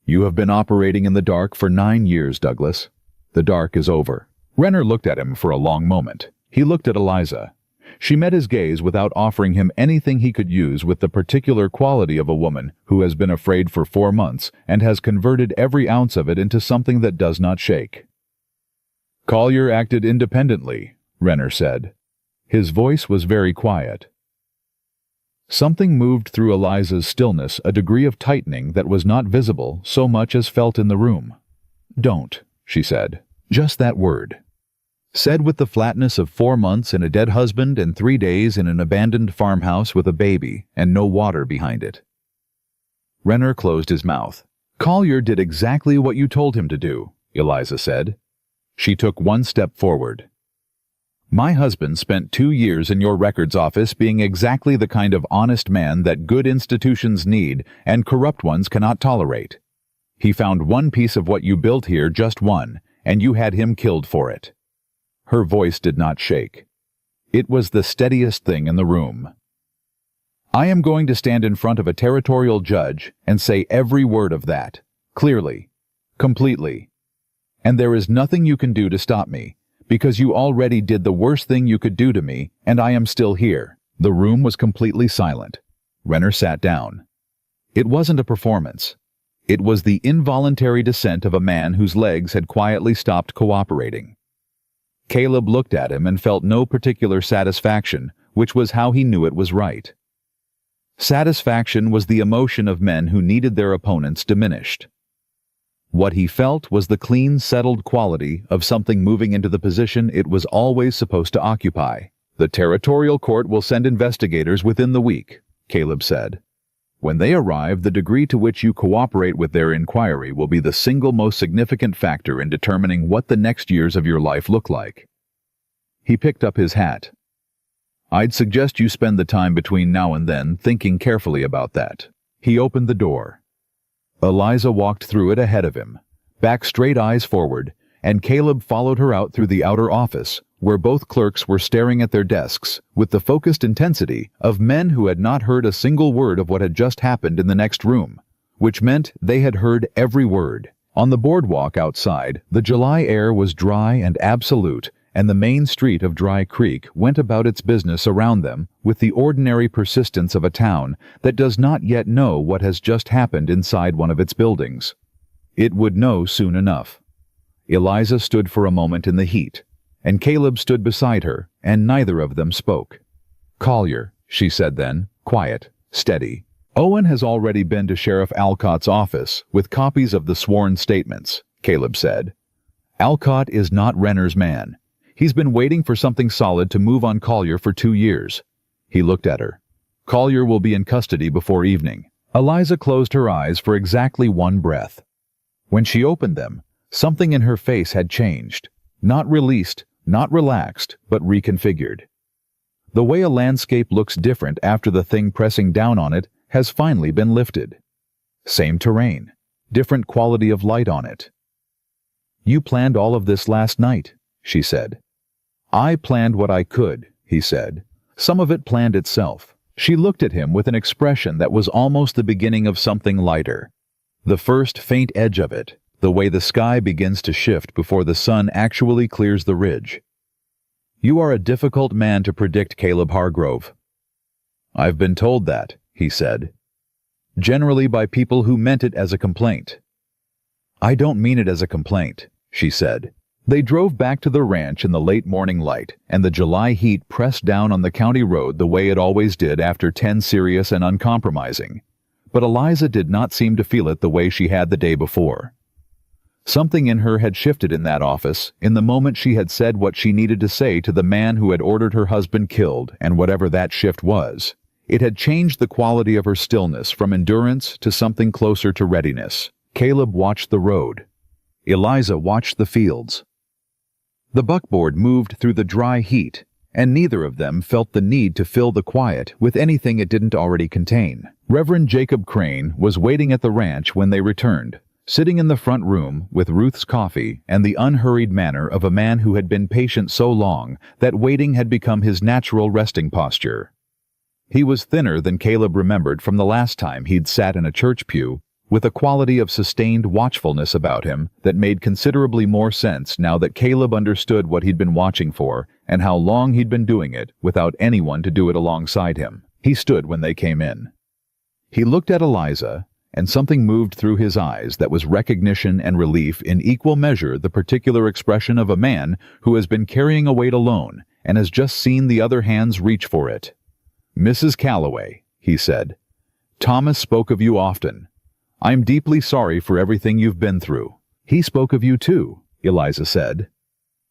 "You have been operating in the dark for 9 years, Douglas. The dark is over." Renner looked at him for a long moment. He looked at Eliza. She met his gaze without offering him anything he could use, with the particular quality of a woman who has been afraid for 4 months and has converted every ounce of it into something that does not shake. "Collier acted independently," Renner said. His voice was very quiet. Something moved through Eliza's stillness, a degree of tightening that was not visible so much as felt in the room. "Don't," she said. Just that word. Said with the flatness of 4 months and a dead husband and 3 days in an abandoned farmhouse with a baby and no water behind it. Renner closed his mouth. Collier did exactly what you told him to do, Eliza said. She took one step forward. My husband spent 2 years in your records office being exactly the kind of honest man that good institutions need and corrupt ones cannot tolerate. He found one piece of what you built here, just one, and you had him killed for it. Her voice did not shake. It was the steadiest thing in the room. I am going to stand in front of a territorial judge and say every word of that, clearly, completely. And there is nothing you can do to stop me, because you already did the worst thing you could do to me, and I am still here. The room was completely silent. Renner sat down. It wasn't a performance. It was the involuntary descent of a man whose legs had quietly stopped cooperating. Caleb looked at him and felt no particular satisfaction, which was how he knew it was right. Satisfaction was the emotion of men who needed their opponents diminished. What he felt was the clean, settled quality of something moving into the position it was always supposed to occupy. The territorial court will send investigators within the week, Caleb said. When they arrive, the degree to which you cooperate with their inquiry will be the single most significant factor in determining what the next years of your life look like. He picked up his hat. I'd suggest you spend the time between now and then thinking carefully about that. He opened the door. Eliza walked through it ahead of him, back straight eyes forward, and Caleb followed her out through the outer office, where both clerks were staring at their desks with the focused intensity of men who had not heard a single word of what had just happened in the next room, which meant they had heard every word. On the boardwalk outside, the July air was dry and absolute, and the main street of Dry Creek went about its business around them with the ordinary persistence of a town that does not yet know what has just happened inside one of its buildings. It would know soon enough. Eliza stood for a moment in the heat, and Caleb stood beside her, and neither of them spoke. Collier, she said then, quiet, steady. Owen has already been to Sheriff Alcott's office with copies of the sworn statements, Caleb said. Alcott is not Renner's man. He's been waiting for something solid to move on Collier for 2 years. He looked at her. Collier will be in custody before evening. Eliza closed her eyes for exactly one breath. When she opened them, something in her face had changed. Not released, not relaxed, but reconfigured. The way a landscape looks different after the thing pressing down on it has finally been lifted. Same terrain, different quality of light on it. You planned all of this last night, she said. I planned what I could, he said. Some of it planned itself. She looked at him with an expression that was almost the beginning of something lighter. The first faint edge of it, the way the sky begins to shift before the sun actually clears the ridge. You are a difficult man to predict, Caleb Hargrove. I've been told that, he said. Generally by people who meant it as a complaint. I don't mean it as a complaint, she said. They drove back to the ranch in the late morning light, and the July heat pressed down on the county road the way it always did after 10 serious and uncompromising. But Eliza did not seem to feel it the way she had the day before. Something in her had shifted in that office in the moment she had said what she needed to say to the man who had ordered her husband killed, and whatever that shift was. It had changed the quality of her stillness from endurance to something closer to readiness. Caleb watched the road. Eliza watched the fields. The buckboard moved through the dry heat, and neither of them felt the need to fill the quiet with anything it didn't already contain. Reverend Jacob Crane was waiting at the ranch when they returned, sitting in the front room with Ruth's coffee and the unhurried manner of a man who had been patient so long that waiting had become his natural resting posture. He was thinner than Caleb remembered from the last time he'd sat in a church pew, with a quality of sustained watchfulness about him that made considerably more sense now that Caleb understood what he'd been watching for and how long he'd been doing it without anyone to do it alongside him. He stood when they came in. He looked at Eliza, and something moved through his eyes that was recognition and relief in equal measure, the particular expression of a man who has been carrying a weight alone and has just seen the other hands reach for it. Mrs. Calloway, he said, Thomas spoke of you often. I'm deeply sorry for everything you've been through. He spoke of you too, Eliza said.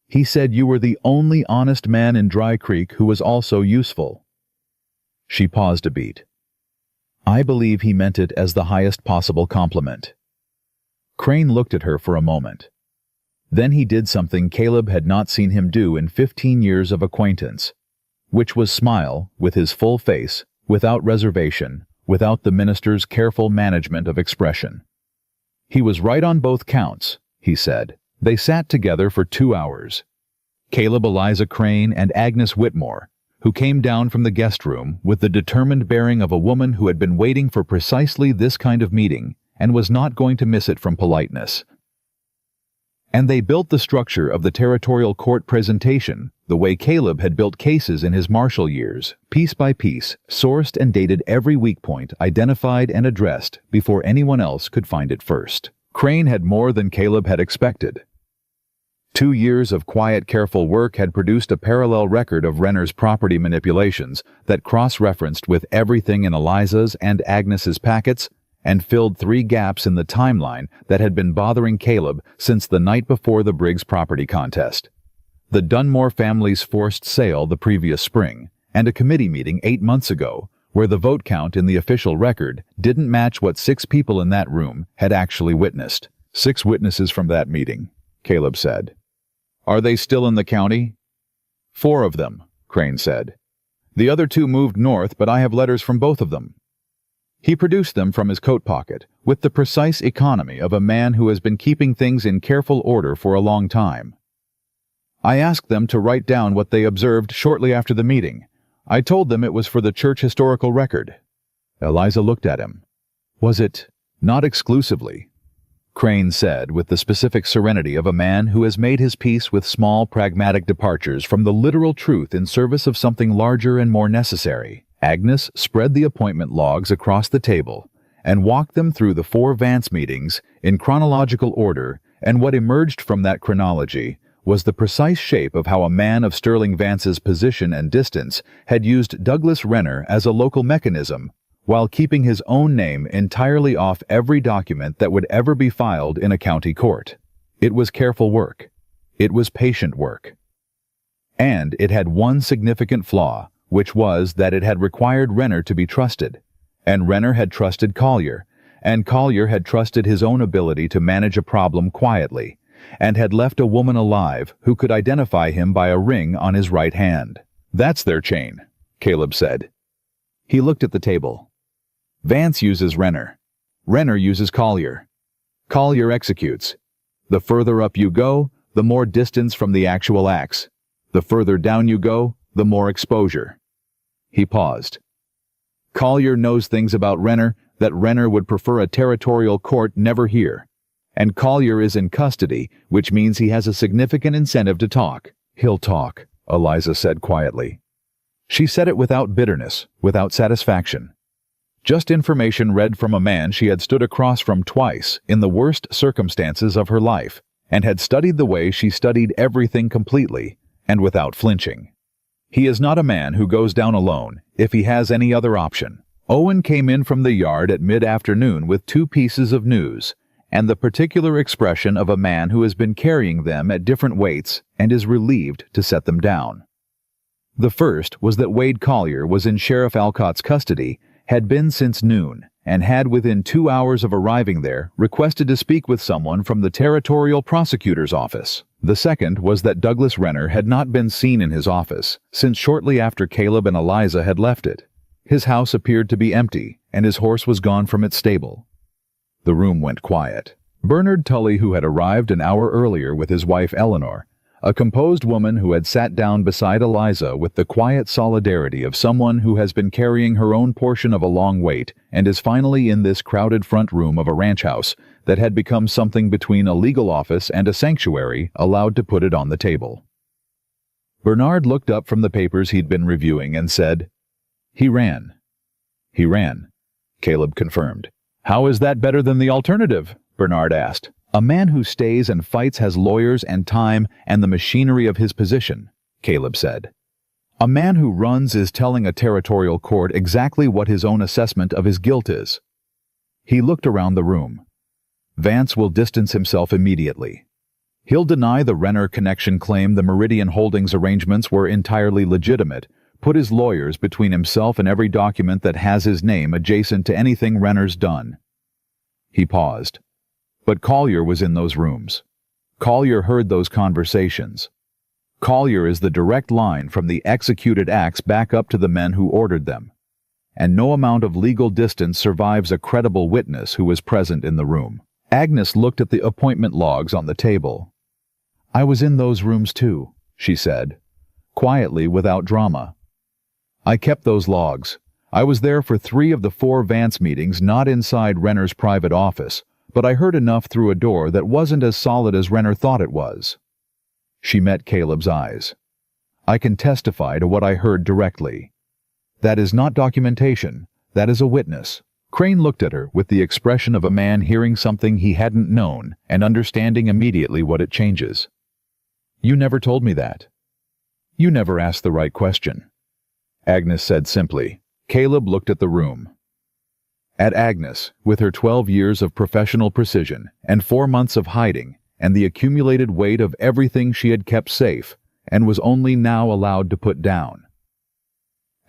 He said you were the only honest man in Dry Creek who was also useful. She paused a beat. I believe he meant it as the highest possible compliment. Crane looked at her for a moment. Then he did something Caleb had not seen him do in 15 years of acquaintance, which was smile with his full face, without reservation, without the minister's careful management of expression. He was right on both counts, he said. They sat together for 2 hours. Caleb Eliza Crane and Agnes Whitmore, who came down from the guest room with the determined bearing of a woman who had been waiting for precisely this kind of meeting and was not going to miss it from politeness. And they built the structure of the territorial court presentation the way Caleb had built cases in his martial years, piece by piece, sourced and dated every weak point, identified and addressed before anyone else could find it first. Crane had more than Caleb had expected. 2 years of quiet, careful work had produced a parallel record of Renner's property manipulations that cross-referenced with everything in Eliza's and Agnes's packets and filled 3 gaps in the timeline that had been bothering Caleb since the night before the Briggs property contest. The Dunmore family's forced sale the previous spring, and a committee meeting 8 months ago, where the vote count in the official record didn't match what 6 people in that room had actually witnessed. 6 witnesses from that meeting, Caleb said. Are they still in the county? 4 of them, Crane said. The other 2 moved north, but I have letters from both of them. He produced them from his coat pocket, with the precise economy of a man who has been keeping things in careful order for a long time. I asked them to write down what they observed shortly after the meeting. I told them it was for the church historical record. Eliza looked at him. Was it? Not exclusively, Crane said with the specific serenity of a man who has made his peace with small pragmatic departures from the literal truth in service of something larger and more necessary. Agnes spread the appointment logs across the table and walked them through the 4 Vance meetings in chronological order, and what emerged from that chronology was the precise shape of how a man of Sterling Vance's position and distance had used Douglas Renner as a local mechanism, while keeping his own name entirely off every document that would ever be filed in a county court. It was careful work. It was patient work. And it had one significant flaw, which was that it had required Renner to be trusted, and Renner had trusted Collier, and Collier had trusted his own ability to manage a problem quietly, and had left a woman alive who could identify him by a ring on his right hand. That's their chain, Caleb said. He looked at the table. Vance uses Renner. Renner uses Collier. Collier executes. The further up you go, the more distance from the actual acts. The further down you go, the more exposure. He paused. Collier knows things about Renner that Renner would prefer a territorial court never hear. And Collier is in custody, which means he has a significant incentive to talk. He'll talk, Eliza said quietly. She said it without bitterness, without satisfaction. Just information read from a man she had stood across from twice in the worst circumstances of her life, and had studied the way she studied everything completely, and without flinching. He is not a man who goes down alone, if he has any other option. Owen came in from the yard at mid-afternoon with 2 pieces of news, and the particular expression of a man who has been carrying them at different weights and is relieved to set them down. The first was that Wade Collier was in Sheriff Alcott's custody, had been since noon, and had within 2 hours of arriving there requested to speak with someone from the Territorial Prosecutor's office. The second was that Douglas Renner had not been seen in his office since shortly after Caleb and Eliza had left it. His house appeared to be empty, and his horse was gone from its stable. The room went quiet. Bernard Tully, who had arrived an hour earlier with his wife Eleanor, a composed woman who had sat down beside Eliza with the quiet solidarity of someone who has been carrying her own portion of a long wait and is finally in this crowded front room of a ranch house that had become something between a legal office and a sanctuary, allowed to put it on the table. Bernard looked up from the papers he'd been reviewing and said, "He ran." "He ran," Caleb confirmed. "How is that better than the alternative?" Bernard asked. "A man who stays and fights has lawyers and time and the machinery of his position," Caleb said. "A man who runs is telling a territorial court exactly what his own assessment of his guilt is." He looked around the room. Vance will distance himself immediately. He'll deny the Renner connection claim the Meridian Holdings arrangements were entirely legitimate, put his lawyers between himself and every document that has his name adjacent to anything Renner's done. He paused. But Collier was in those rooms. Collier heard those conversations. Collier is the direct line from the executed acts back up to the men who ordered them. And no amount of legal distance survives a credible witness who was present in the room. Agnes looked at the appointment logs on the table. "I was in those rooms too," she said, quietly without drama. "I kept those logs. I was there for 3 of the 4 Vance meetings, not inside Renner's private office, but I heard enough through a door that wasn't as solid as Renner thought it was." She met Caleb's eyes. "I can testify to what I heard directly. That is not documentation. That is a witness." Crane looked at her with the expression of a man hearing something he hadn't known and understanding immediately what it changes. "You never told me that." "You never asked the right question," Agnes said simply. Caleb looked at the room. At Agnes, with her 12 years of professional precision and 4 months of hiding and the accumulated weight of everything she had kept safe and was only now allowed to put down.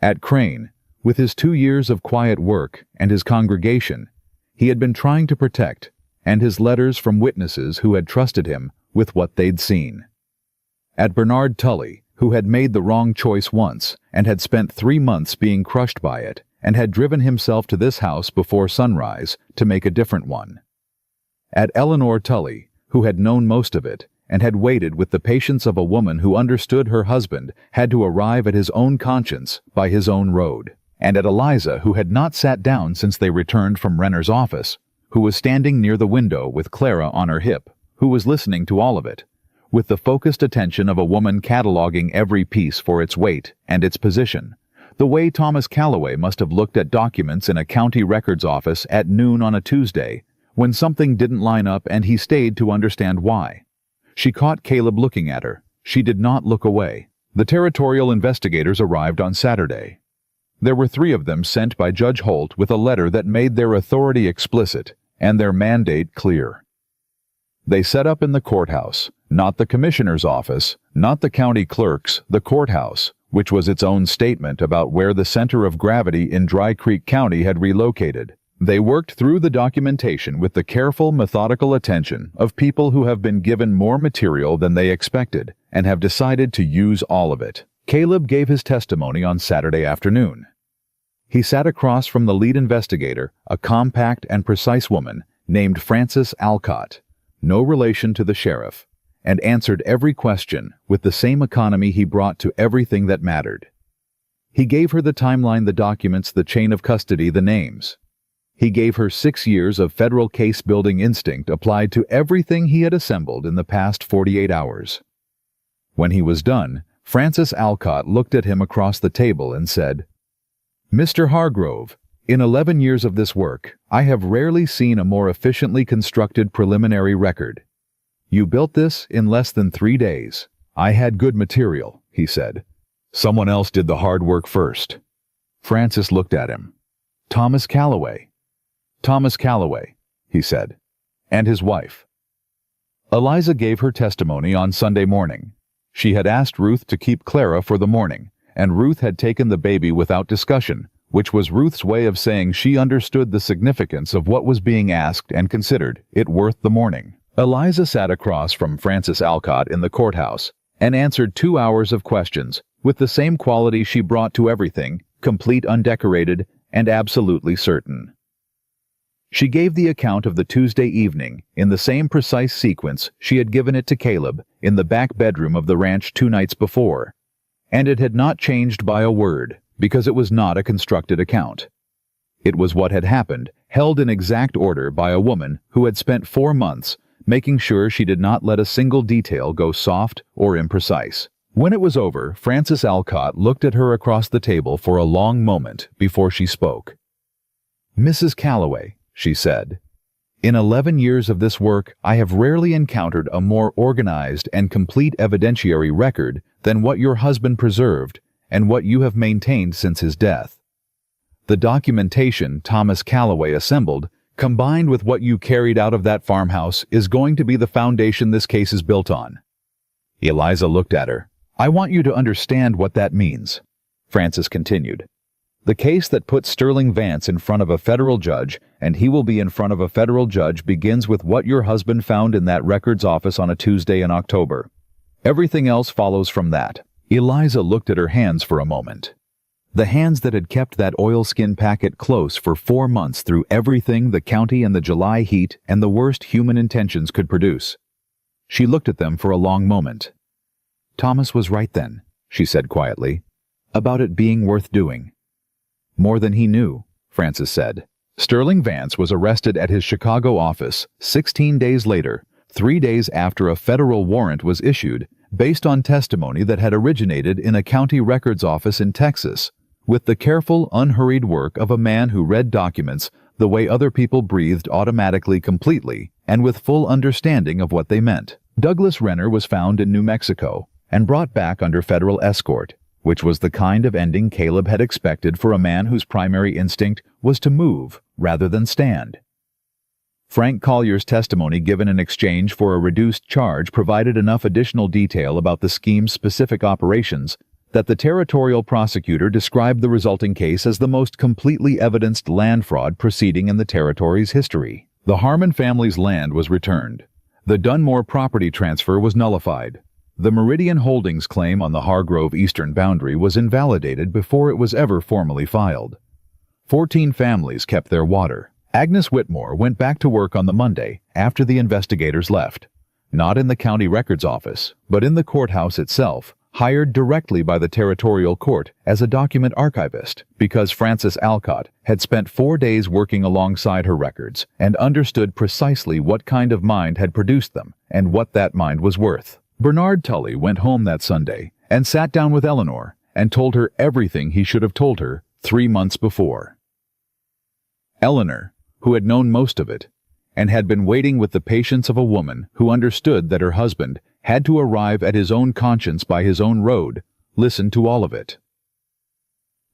At Crane, with his 2 years of quiet work and his congregation, he had been trying to protect, and his letters from witnesses who had trusted him with what they'd seen. At Bernard Tully, who had made the wrong choice once and had spent 3 months being crushed by it, and had driven himself to this house before sunrise to make a different one. At Eleanor Tully, who had known most of it, and had waited with the patience of a woman who understood her husband had to arrive at his own conscience by his own road. And at Eliza, who had not sat down since they returned from Renner's office, who was standing near the window with Clara on her hip, who was listening to all of it, with the focused attention of a woman cataloging every piece for its weight and its position, the way Thomas Calloway must have looked at documents in a county records office at noon on a Tuesday, when something didn't line up and he stayed to understand why. She caught Caleb looking at her. She did not look away. The territorial investigators arrived on Saturday. There were 3 of them sent by Judge Holt with a letter that made their authority explicit and their mandate clear. They set up in the courthouse, not the commissioner's office, not the county clerk's, the courthouse, which was its own statement about where the center of gravity in Dry Creek County had relocated. They worked through the documentation with the careful, methodical attention of people who have been given more material than they expected and have decided to use all of it. Caleb gave his testimony on Saturday afternoon. He sat across from the lead investigator, a compact and precise woman named Frances Alcott, no relation to the sheriff, and answered every question with the same economy he brought to everything that mattered. He gave her the timeline, the documents, the chain of custody, the names. He gave her 6 years of federal case-building instinct applied to everything he had assembled in the past 48 hours. When he was done, Frances Alcott looked at him across the table and said, "Mr. Hargrove, in 11 years of this work, I have rarely seen a more efficiently constructed preliminary record. You built this in less than 3 days. I had good material," he said. "Someone else did the hard work first." Frances looked at him. "Thomas Calloway." "Thomas Calloway," he said, "and his wife." Eliza gave her testimony on Sunday morning. She had asked Ruth to keep Clara for the morning, and Ruth had taken the baby without discussion, which was Ruth's way of saying she understood the significance of what was being asked and considered it worth the morning. Eliza sat across from Frances Alcott in the courthouse and answered 2 hours of questions with the same quality she brought to everything, complete, undecorated, and absolutely certain. She gave the account of the Tuesday evening in the same precise sequence she had given it to Caleb in the back bedroom of the ranch 2 nights before, and it had not changed by a word because it was not a constructed account. It was what had happened, held in exact order by a woman who had spent 4 months making sure she did not let a single detail go soft or imprecise. When it was over, Frances Alcott looked at her across the table for a long moment before she spoke. "Mrs. Calloway," she said, "in 11 years of this work, I have rarely encountered a more organized and complete evidentiary record than what your husband preserved and what you have maintained since his death. The documentation Thomas Calloway assembled, combined with what you carried out of that farmhouse, is going to be the foundation this case is built on." Eliza looked at her. "I want you to understand what that means," Frances continued. The case that puts Sterling Vance in front of a federal judge, and he will be in front of a federal judge, begins with what your husband found in that records office on a Tuesday in October. Everything else follows from that." Eliza looked at her hands for a moment. The hands that had kept that oilskin packet close for 4 months through everything the county and the July heat and the worst human intentions could produce. She looked at them for a long moment. "Thomas was right then," she said quietly, "about it being worth doing." "More than he knew," Frances said. Sterling Vance was arrested at his Chicago office 16 days later, 3 days after a federal warrant was issued, based on testimony that had originated in a county records office in Texas, with the careful, unhurried work of a man who read documents the way other people breathed automatically, completely, and with full understanding of what they meant. Douglas Renner was found in New Mexico and brought back under federal escort, which was the kind of ending Caleb had expected for a man whose primary instinct was to move rather than stand. Frank Collier's testimony given in exchange for a reduced charge provided enough additional detail about the scheme's specific operations that the territorial prosecutor described the resulting case as the most completely evidenced land fraud proceeding in the territory's history. The Harmon family's land was returned. The Dunmore property transfer was nullified. The Meridian Holdings claim on the Hargrove eastern boundary was invalidated before it was ever formally filed. 14 families kept their water. Agnes Whitmore went back to work on the Monday after the investigators left, not in the county records office, but in the courthouse itself, hired directly by the territorial court as a document archivist because Frances Alcott had spent 4 days working alongside her records and understood precisely what kind of mind had produced them and what that mind was worth. Bernard Tully went home that Sunday and sat down with Eleanor and told her everything he should have told her 3 months before. Eleanor, who had known most of it, and had been waiting with the patience of a woman who understood that her husband had to arrive at his own conscience by his own road, listened to all of it.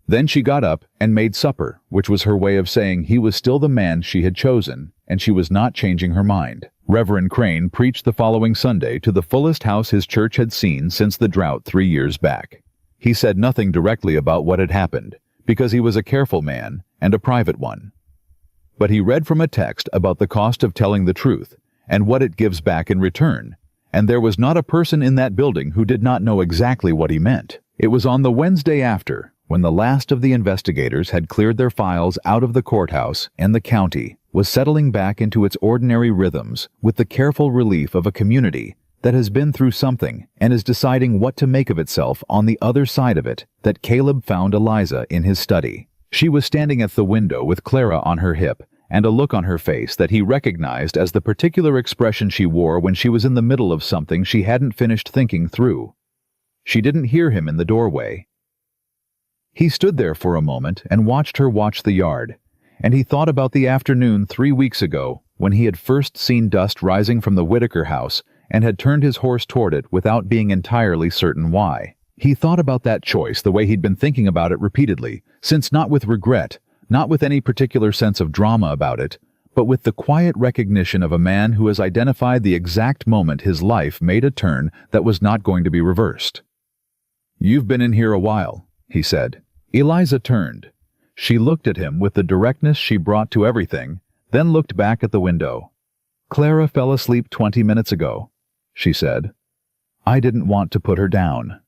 Then she got up and made supper, which was her way of saying he was still the man she had chosen, and she was not changing her mind. Reverend Crane preached the following Sunday to the fullest house his church had seen since the drought 3 years back. He said nothing directly about what had happened, because he was a careful man and a private one. But he read from a text about the cost of telling the truth and what it gives back in return, and there was not a person in that building who did not know exactly what he meant. It was on the Wednesday after, when the last of the investigators had cleared their files out of the courthouse and the county was settling back into its ordinary rhythms with the careful relief of a community that has been through something and is deciding what to make of itself on the other side of it, that Caleb found Eliza in his study. She was standing at the window with Clara on her hip and a look on her face that he recognized as the particular expression she wore when she was in the middle of something she hadn't finished thinking through. She didn't hear him in the doorway. He stood there for a moment and watched her watch the yard, and he thought about the afternoon 3 weeks ago when he had first seen dust rising from the Whitaker house and had turned his horse toward it without being entirely certain why. He thought about that choice the way he'd been thinking about it repeatedly, since not with regret, not with any particular sense of drama about it, but with the quiet recognition of a man who has identified the exact moment his life made a turn that was not going to be reversed. "You've been in here a while," he said. Eliza turned. She looked at him with the directness she brought to everything, then looked back at the window. "Clara fell asleep 20 minutes ago," she said. "I didn't want to put her down."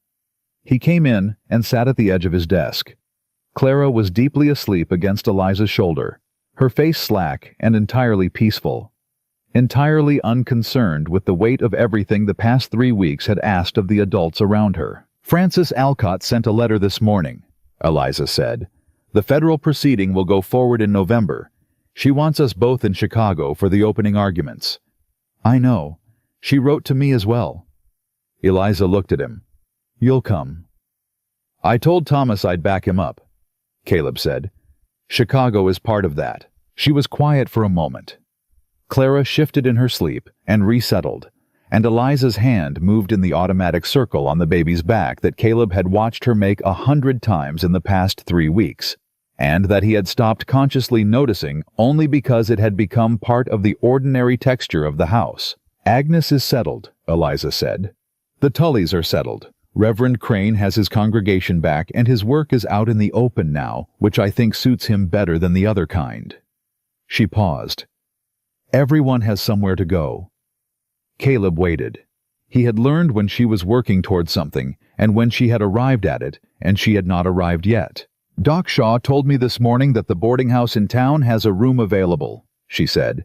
He came in and sat at the edge of his desk. Clara was deeply asleep against Eliza's shoulder, her face slack and entirely peaceful, entirely unconcerned with the weight of everything the past 3 weeks had asked of the adults around her. "Frances Alcott sent a letter this morning," Eliza said. "The federal proceeding will go forward in November. She wants us both in Chicago for the opening arguments." "I know. She wrote to me as well." Eliza looked at him. "You'll come." "I told Thomas I'd back him up," Caleb said. "Chicago is part of that." She was quiet for a moment. Clara shifted in her sleep and resettled, and Eliza's hand moved in the automatic circle on the baby's back that Caleb had watched her make 100 times in the past 3 weeks, and that he had stopped consciously noticing only because it had become part of the ordinary texture of the house. "Agnes is settled," Eliza said. "The Tullys are settled. Reverend Crane has his congregation back and his work is out in the open now, which I think suits him better than the other kind." She paused. Everyone has somewhere to go. Caleb waited. He had learned when she was working towards something, and when she had arrived at it, and she had not arrived yet. "Doc Shaw told me this morning that the boarding house in town has a room available," she said.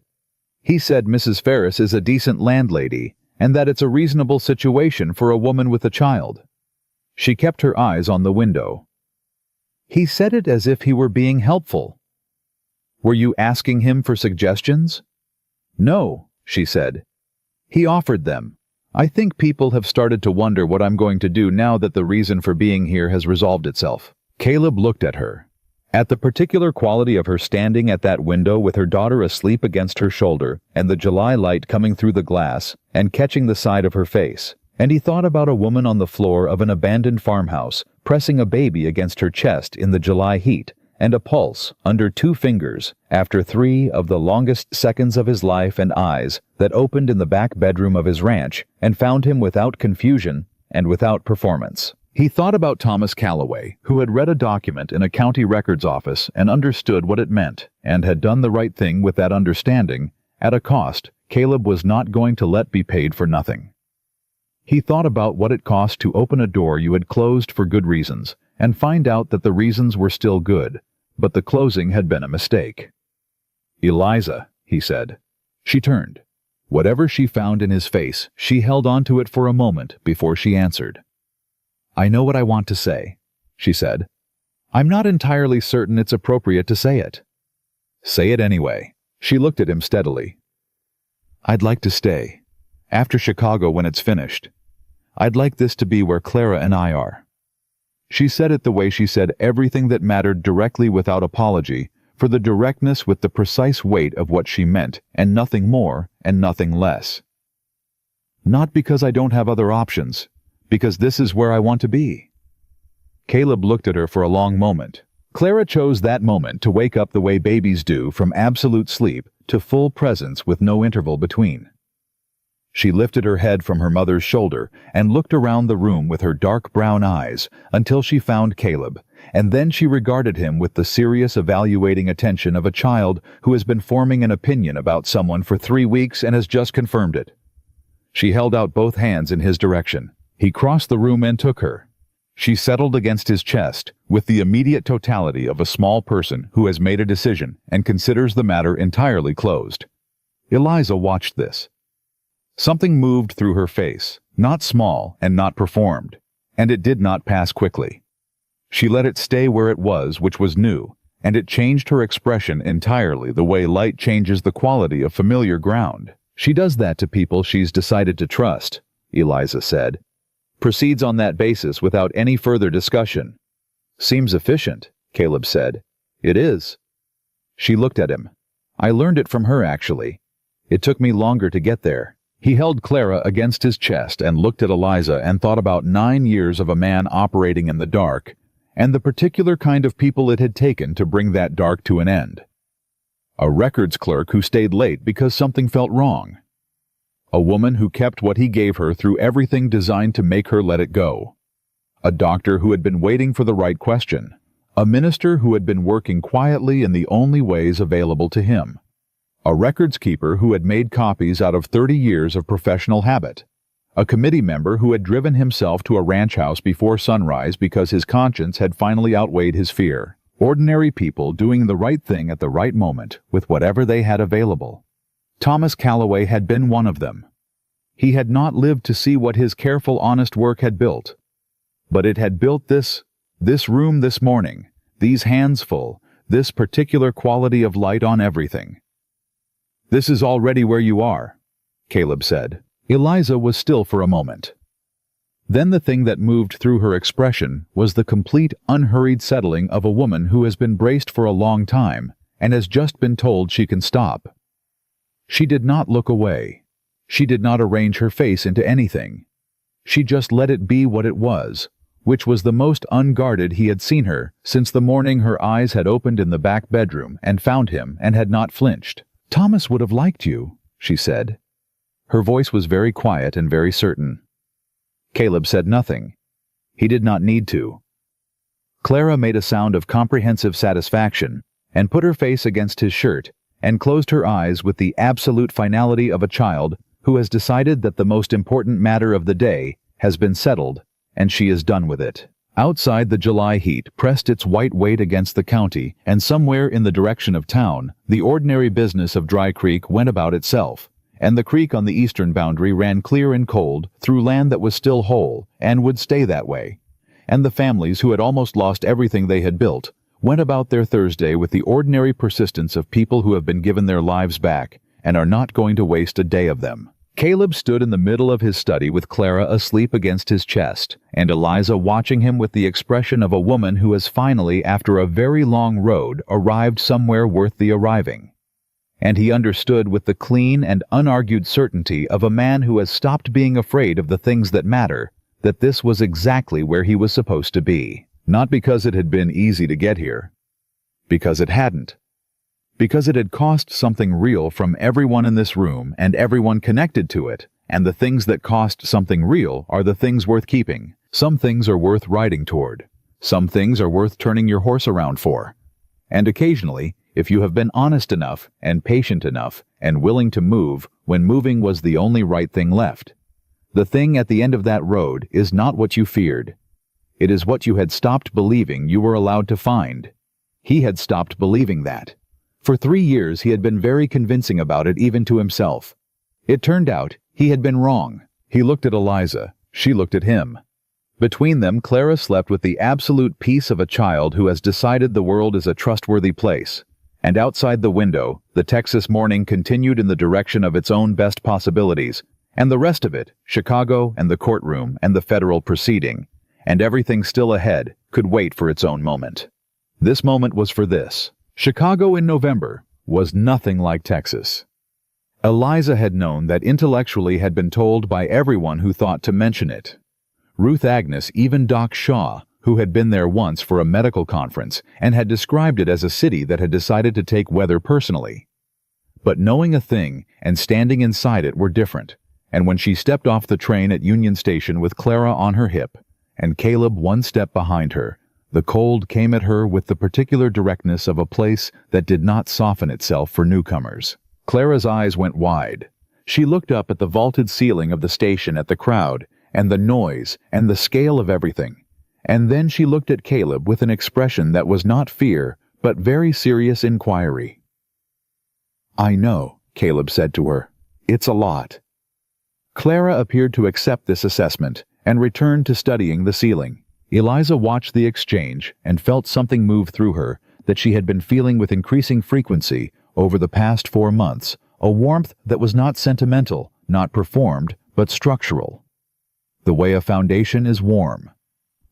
"He said Mrs. Ferris is a decent landlady, and that it's a reasonable situation for a woman with a child." She kept her eyes on the window. "He said it as if he were being helpful." "Were you asking him for suggestions?" "No," she said. "He offered them. I think people have started to wonder what I'm going to do now that the reason for being here has resolved itself." Caleb looked at her. At the particular quality of her standing at that window with her daughter asleep against her shoulder and the July light coming through the glass and catching the side of her face, and he thought about a woman on the floor of an abandoned farmhouse pressing a baby against her chest in the July heat, and a pulse under 2 fingers after 3 of the longest seconds of his life, and eyes that opened in the back bedroom of his ranch and found him without confusion and without performance. He thought about Thomas Calloway, who had read a document in a county records office and understood what it meant, and had done the right thing with that understanding, at a cost Caleb was not going to let be paid for nothing. He thought about what it cost to open a door you had closed for good reasons, and find out that the reasons were still good, but the closing had been a mistake. "Eliza," he said. She turned. Whatever she found in his face, she held on to it for a moment before she answered. "I know what I want to say," she said. "I'm not entirely certain it's appropriate to say it." "Say it anyway." She looked at him steadily. "I'd like to stay. After Chicago when it's finished. I'd like this to be where Clara and I are." She said it the way she said everything that mattered, directly without apology, for the directness with the precise weight of what she meant, and nothing more and nothing less. "Not because I don't have other options, because this is where I want to be." Caleb looked at her for a long moment. Clara chose that moment to wake up the way babies do from absolute sleep to full presence with no interval between. She lifted her head from her mother's shoulder and looked around the room with her dark brown eyes until she found Caleb, and then she regarded him with the serious evaluating attention of a child who has been forming an opinion about someone for 3 weeks and has just confirmed it. She held out both hands in his direction. He crossed the room and took her. She settled against his chest with the immediate totality of a small person who has made a decision and considers the matter entirely closed. Eliza watched this. Something moved through her face, not small and not performed, and it did not pass quickly. She let it stay where it was, which was new, and it changed her expression entirely the way light changes the quality of familiar ground. "She does that to people she's decided to trust," Eliza said. "Proceeds on that basis without any further discussion." "Seems efficient," Caleb said. "It is." She looked at him. "I learned it from her, actually. It took me longer to get there." He held Clara against his chest and looked at Eliza and thought about 9 years of a man operating in the dark, and the particular kind of people it had taken to bring that dark to an end. A records clerk who stayed late because something felt wrong. A woman who kept what he gave her through everything designed to make her let it go. A doctor who had been waiting for the right question. A minister who had been working quietly in the only ways available to him. A records keeper who had made copies out of 30 years of professional habit. A committee member who had driven himself to a ranch house before sunrise because his conscience had finally outweighed his fear. Ordinary people doing the right thing at the right moment with whatever they had available. Thomas Calloway had been one of them. He had not lived to see what his careful, honest work had built. But it had built this room this morning, these hands full, this particular quality of light on everything. "This is already where you are," Caleb said. Eliza was still for a moment. Then the thing that moved through her expression was the complete, unhurried settling of a woman who has been braced for a long time and has just been told she can stop. She did not look away. She did not arrange her face into anything. She just let it be what it was, which was the most unguarded he had seen her since the morning her eyes had opened in the back bedroom and found him and had not flinched. "Thomas would have liked you," she said. Her voice was very quiet and very certain. Caleb said nothing. He did not need to. Clara made a sound of comprehensive satisfaction and put her face against his shirt and closed her eyes with the absolute finality of a child who has decided that the most important matter of the day has been settled and she is done with it. Outside, the July heat pressed its white weight against the county, and somewhere in the direction of town, the ordinary business of Dry Creek went about itself, and the creek on the eastern boundary ran clear and cold through land that was still whole and would stay that way. And the families who had almost lost everything they had built went about their Thursday with the ordinary persistence of people who have been given their lives back and are not going to waste a day of them. Caleb stood in the middle of his study with Clara asleep against his chest, and Eliza watching him with the expression of a woman who has finally, after a very long road, arrived somewhere worth the arriving. And he understood with the clean and unargued certainty of a man who has stopped being afraid of the things that matter, that this was exactly where he was supposed to be. Not because it had been easy to get here. Because it hadn't. Because it had cost something real from everyone in this room and everyone connected to it, and the things that cost something real are the things worth keeping. Some things are worth riding toward. Some things are worth turning your horse around for. And occasionally, if you have been honest enough and patient enough and willing to move when moving was the only right thing left, the thing at the end of that road is not what you feared. It is what you had stopped believing you were allowed to find. He had stopped believing that. For 3 years he had been very convincing about it even to himself. It turned out he had been wrong. He looked at Eliza. She looked at him. Between them, Clara slept with the absolute peace of a child who has decided the world is a trustworthy place. And outside the window, the Texas morning continued in the direction of its own best possibilities, and the rest of it, Chicago and the courtroom and the federal proceeding, and everything still ahead, could wait for its own moment. This moment was for this. Chicago in November was nothing like Texas. Eliza had known that intellectually, had been told by everyone who thought to mention it. Ruth Agnes, even Doc Shaw, who had been there once for a medical conference and had described it as a city that had decided to take weather personally. But knowing a thing and standing inside it were different, and when she stepped off the train at Union Station with Clara on her hip, and Caleb one step behind her, the cold came at her with the particular directness of a place that did not soften itself for newcomers. Clara's eyes went wide. She looked up at the vaulted ceiling of the station, at the crowd, and the noise, and the scale of everything. And then she looked at Caleb with an expression that was not fear, but very serious inquiry. "I know," Caleb said to her. "It's a lot." Clara appeared to accept this assessment and returned to studying the ceiling. Eliza watched the exchange and felt something move through her that she had been feeling with increasing frequency over the past 4 months, a warmth that was not sentimental, not performed, but structural. The way a foundation is warm.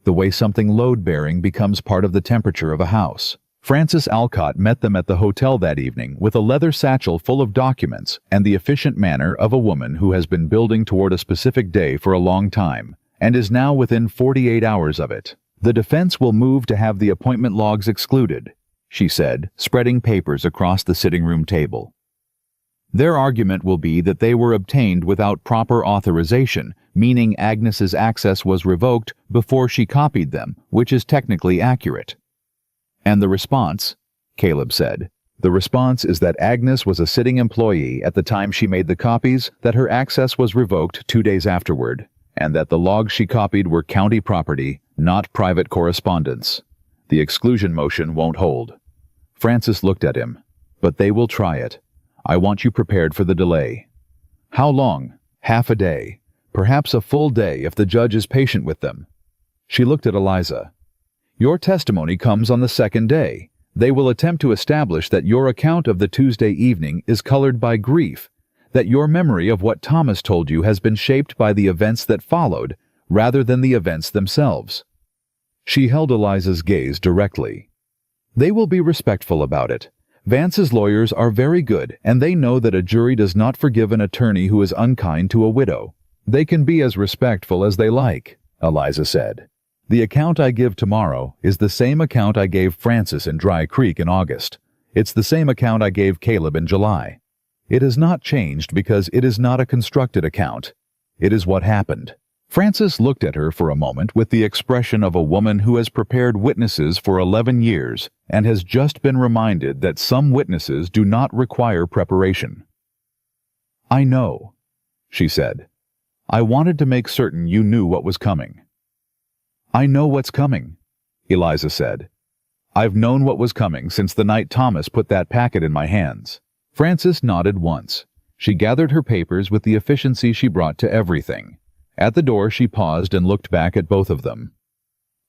The way something load-bearing becomes part of the temperature of a house. Francis Alcott met them at the hotel that evening with a leather satchel full of documents and the efficient manner of a woman who has been building toward a specific day for a long time, and is now within 48 hours of it. "The defense will move to have the appointment logs excluded," she said, spreading papers across the sitting room table. "Their argument will be that they were obtained without proper authorization, meaning Agnes's access was revoked before she copied them, which is technically accurate." "And the response," Caleb said, "the response is that Agnes was a sitting employee at the time she made the copies, that her access was revoked 2 days afterward, and that the logs she copied were county property, not private correspondence. The exclusion motion won't hold." Francis looked at him. "But they will try it. I want you prepared for the delay." "How long?" "Half a day. Perhaps a full day if the judge is patient with them." She looked at Eliza. "Your testimony comes on the second day. They will attempt to establish that your account of the Tuesday evening is colored by grief, that your memory of what Thomas told you has been shaped by the events that followed, rather than the events themselves." She held Eliza's gaze directly. "They will be respectful about it. Vance's lawyers are very good, and they know that a jury does not forgive an attorney who is unkind to a widow. They can be as respectful as they like," Eliza said. "The account I give tomorrow is the same account I gave Francis in Dry Creek in August. It's the same account I gave Caleb in July. It has not changed because it is not a constructed account. It is what happened. Frances looked at her for a moment with the expression of a woman who has prepared witnesses for 11 years and has just been reminded that some witnesses do not require preparation. "I know," she said. "I wanted to make certain you knew what was coming." "I know what's coming," Eliza said. "I've known what was coming since the night Thomas put that packet in my hands." Frances nodded once. She gathered her papers with the efficiency she brought to everything. At the door she paused and looked back at both of them.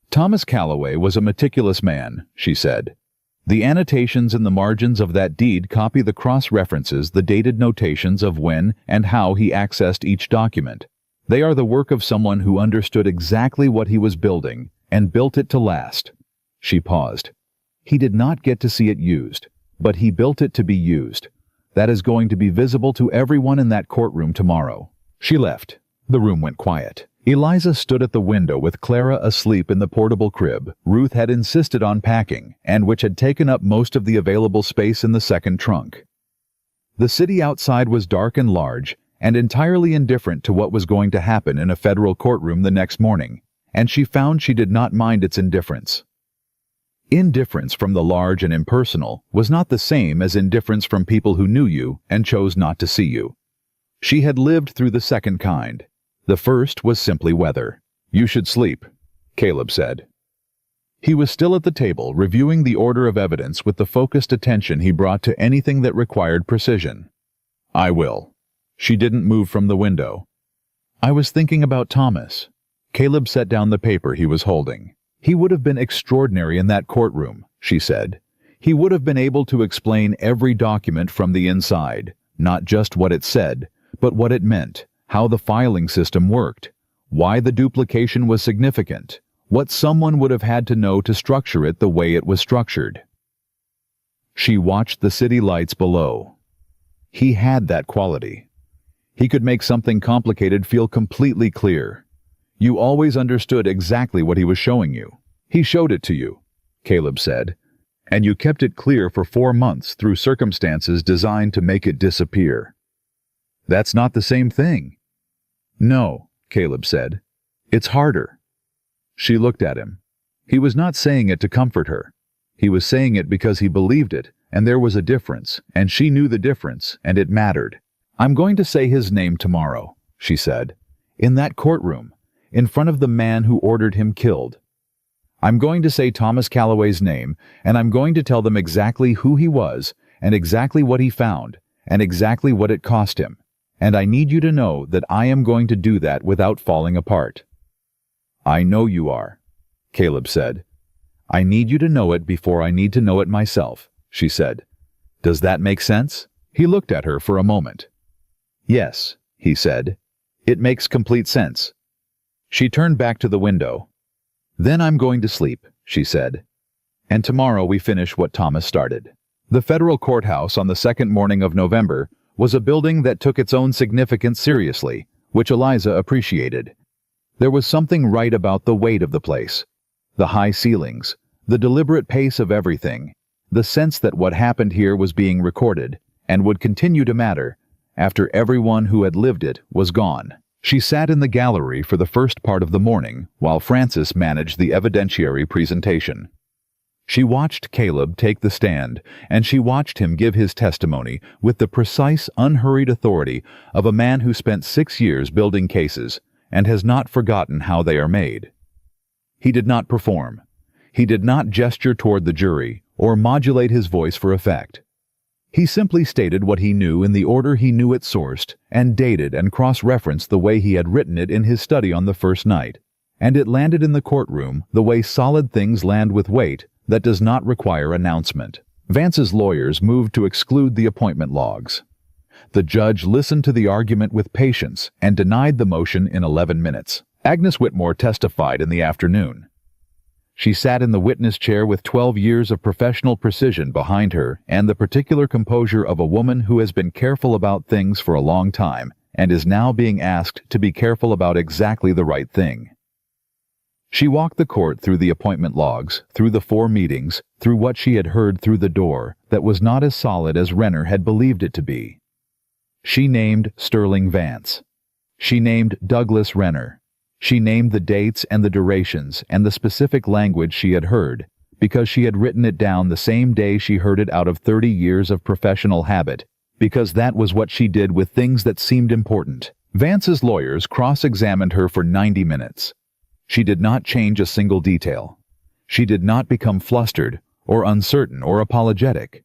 "Thomas Calloway was a meticulous man," she said. "The annotations in the margins of that deed copy the cross-references, the dated notations of when and how he accessed each document. They are the work of someone who understood exactly what he was building and built it to last." She paused. "He did not get to see it used, but he built it to be used. That is going to be visible to everyone in that courtroom tomorrow." She left. The room went quiet. Eliza stood at the window with Clara asleep in the portable crib Ruth had insisted on packing and which had taken up most of the available space in the second trunk. The city outside was dark and large and entirely indifferent to what was going to happen in a federal courtroom the next morning, and she found she did not mind its indifference. Indifference from the large and impersonal was not the same as indifference from people who knew you and chose not to see you. She had lived through the second kind. The first was simply weather. "You should sleep," Caleb said. He was still at the table, reviewing the order of evidence with the focused attention he brought to anything that required precision. "I will." She didn't move from the window. "I was thinking about Thomas." Caleb set down the paper he was holding. "He would have been extraordinary in that courtroom," she said. "He would have been able to explain every document from the inside, not just what it said, but what it meant, how the filing system worked, why the duplication was significant, what someone would have had to know to structure it the way it was structured." She watched the city lights below. He had that quality. He could make something complicated feel completely clear. You always understood exactly what he was showing you. "He showed it to you," Caleb said, "and you kept it clear for 4 months through circumstances designed to make it disappear." "That's not the same thing." "No," Caleb said. "It's harder." She looked at him. He was not saying it to comfort her. He was saying it because he believed it, and there was a difference, and she knew the difference, and it mattered. "I'm going to say his name tomorrow," she said. "In that courtroom, in front of the man who ordered him killed. I'm going to say Thomas Calloway's name, and I'm going to tell them exactly who he was, and exactly what he found, and exactly what it cost him. And I need you to know that I am going to do that without falling apart." "I know you are," Caleb said. "I need you to know it before I need to know it myself," she said. "Does that make sense?" He looked at her for a moment. "Yes," he said. "It makes complete sense." She turned back to the window. "Then I'm going to sleep," she said. "And tomorrow we finish what Thomas started." The federal courthouse on the second morning of November was a building that took its own significance seriously, which Eliza appreciated. There was something right about the weight of the place. The high ceilings, the deliberate pace of everything, the sense that what happened here was being recorded, and would continue to matter, after everyone who had lived it was gone. She sat in the gallery for the first part of the morning, while Frances managed the evidentiary presentation. She watched Caleb take the stand, and she watched him give his testimony with the precise, unhurried authority of a man who spent 6 years building cases and has not forgotten how they are made. He did not perform. He did not gesture toward the jury or modulate his voice for effect. He simply stated what he knew in the order he knew it sourced, and dated and cross-referenced the way he had written it in his study on the first night, and it landed in the courtroom the way solid things land with weight that does not require announcement. Vance's lawyers moved to exclude the appointment logs. The judge listened to the argument with patience and denied the motion in 11 minutes. Agnes Whitmore testified in the afternoon. She sat in the witness chair with 12 years of professional precision behind her and the particular composure of a woman who has been careful about things for a long time and is now being asked to be careful about exactly the right thing. She walked the court through the appointment logs, through the 4 meetings, through what she had heard through the door that was not as solid as Renner had believed it to be. She named Sterling Vance. She named Douglas Renner. She named the dates and the durations and the specific language she had heard, because she had written it down the same day she heard it out of 30 years of professional habit, because that was what she did with things that seemed important. Vance's lawyers cross-examined her for 90 minutes. She did not change a single detail. She did not become flustered, or uncertain, or apologetic.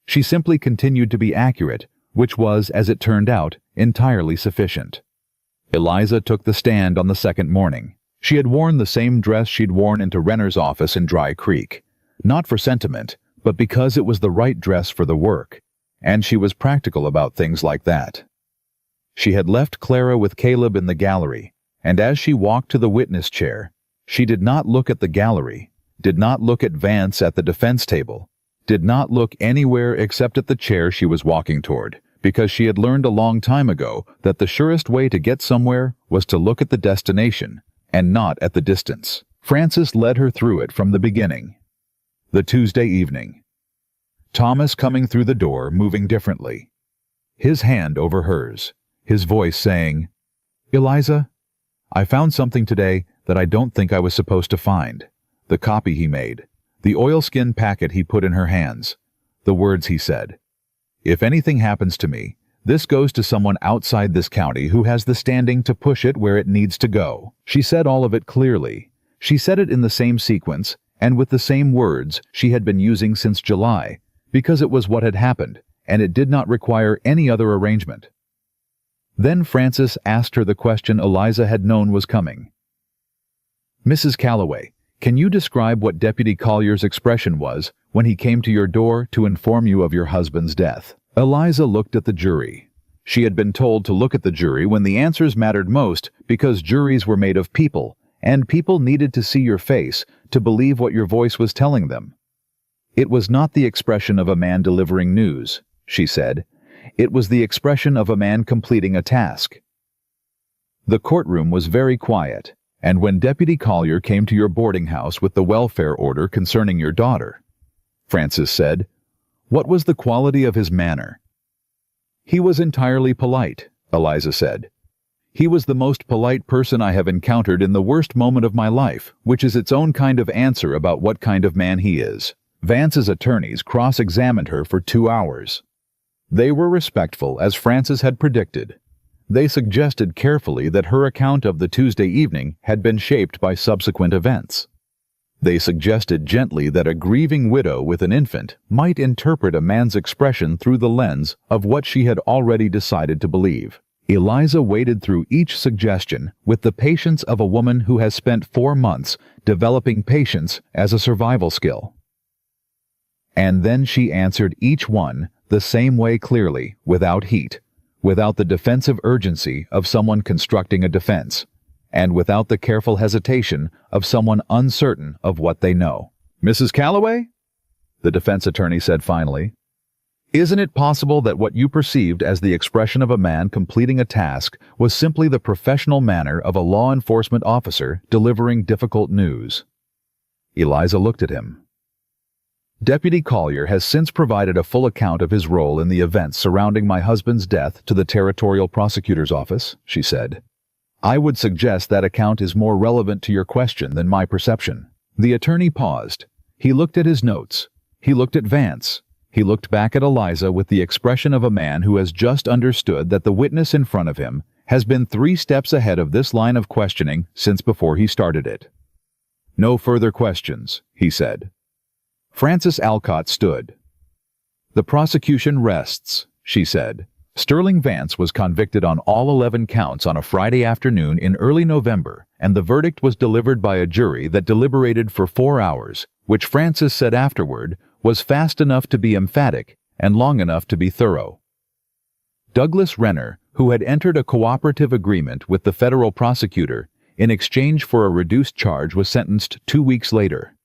She simply continued to be accurate, which was, as it turned out, entirely sufficient. Eliza took the stand on the second morning. She had worn the same dress she'd worn into Renner's office in Dry Creek, not for sentiment, but because it was the right dress for the work, and she was practical about things like that. She had left Clara with Caleb in the gallery, and as she walked to the witness chair, she did not look at the gallery, did not look at Vance at the defense table, did not look anywhere except at the chair she was walking toward, because she had learned a long time ago that the surest way to get somewhere was to look at the destination, and not at the distance. Francis led her through it from the beginning. The Tuesday evening. Thomas coming through the door, moving differently. His hand over hers, his voice saying, "Eliza, I found something today that I don't think I was supposed to find. The copy he made, the oilskin packet he put in her hands, the words he said. If anything happens to me, this goes to someone outside this county who has the standing to push it where it needs to go." She said all of it clearly. She said it in the same sequence and with the same words she had been using since July, because it was what had happened, and it did not require any other arrangement. Then Francis asked her the question Eliza had known was coming. "Mrs. Calloway, can you describe what Deputy Collier's expression was when he came to your door to inform you of your husband's death?" Eliza looked at the jury. She had been told to look at the jury when the answers mattered most because juries were made of people, and people needed to see your face to believe what your voice was telling them. "It was not the expression of a man delivering news," she said. "It was the expression of a man completing a task." The courtroom was very quiet, and when Deputy Collier came to your boarding house with the welfare order concerning your daughter, Francis said, "What was the quality of his manner?" "He was entirely polite," Eliza said. "He was the most polite person I have encountered in the worst moment of my life, which is its own kind of answer about what kind of man he is." Vance's attorneys cross-examined her for 2 hours. They were respectful, as Francis had predicted. They suggested carefully that her account of the Tuesday evening had been shaped by subsequent events. They suggested gently that a grieving widow with an infant might interpret a man's expression through the lens of what she had already decided to believe. Eliza waded through each suggestion with the patience of a woman who has spent 4 months developing patience as a survival skill. And then she answered each one the same way clearly, without heat, without the defensive urgency of someone constructing a defense, and without the careful hesitation of someone uncertain of what they know. "Mrs. Calloway?" the defense attorney said finally. "Isn't it possible that what you perceived as the expression of a man completing a task was simply the professional manner of a law enforcement officer delivering difficult news?" Eliza looked at him. "Deputy Collier has since provided a full account of his role in the events surrounding my husband's death to the Territorial Prosecutor's Office," she said. "I would suggest that account is more relevant to your question than my perception." The attorney paused. He looked at his notes. He looked at Vance. He looked back at Eliza with the expression of a man who has just understood that the witness in front of him has been 3 steps ahead of this line of questioning since before he started it. "No further questions," he said. Frances Alcott stood. "The prosecution rests," she said. Sterling Vance was convicted on all 11 counts on a Friday afternoon in early November, and the verdict was delivered by a jury that deliberated for 4 hours, which Frances said afterward was fast enough to be emphatic and long enough to be thorough. Douglas Renner, who had entered a cooperative agreement with the federal prosecutor in exchange for a reduced charge, was sentenced 2 weeks later.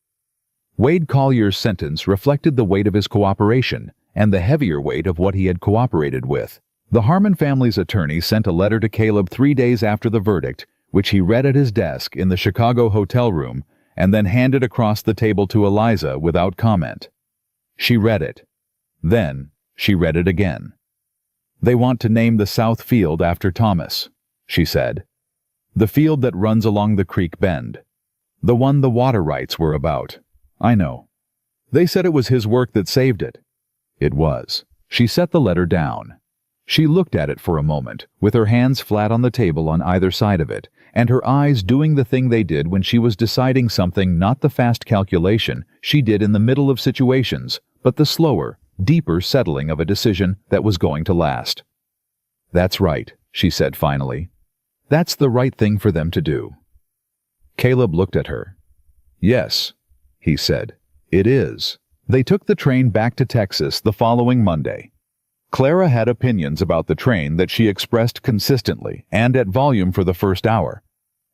Wade Collier's sentence reflected the weight of his cooperation and the heavier weight of what he had cooperated with. The Harmon family's attorney sent a letter to Caleb 3 days after the verdict, which he read at his desk in the Chicago hotel room and then handed across the table to Eliza without comment. She read it. Then she read it again. "They want to name the South Field after Thomas," she said. The field that runs along the creek bend. The one the water rights were about. I know. They said it was his work that saved it. It was. She set the letter down. She looked at it for a moment, with her hands flat on the table on either side of it, and her eyes doing the thing they did when she was deciding something, not the fast calculation she did in the middle of situations, but the slower, deeper settling of a decision that was going to last. That's right, she said finally. That's the right thing for them to do. Caleb looked at her. Yes, he said, it is. They took the train back to Texas the following Monday. Clara had opinions about the train that she expressed consistently and at volume for the first hour,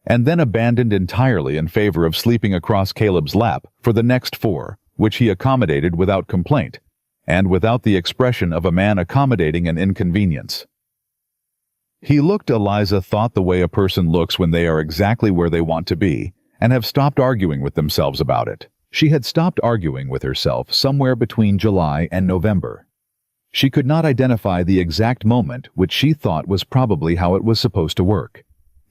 and then abandoned entirely in favor of sleeping across Caleb's lap for the next 4, which he accommodated without complaint, and without the expression of a man accommodating an inconvenience. He looked, Eliza thought, the way a person looks when they are exactly where they want to be, and have stopped arguing with themselves about it. She had stopped arguing with herself somewhere between July and November. She could not identify the exact moment, which she thought was probably how it was supposed to work.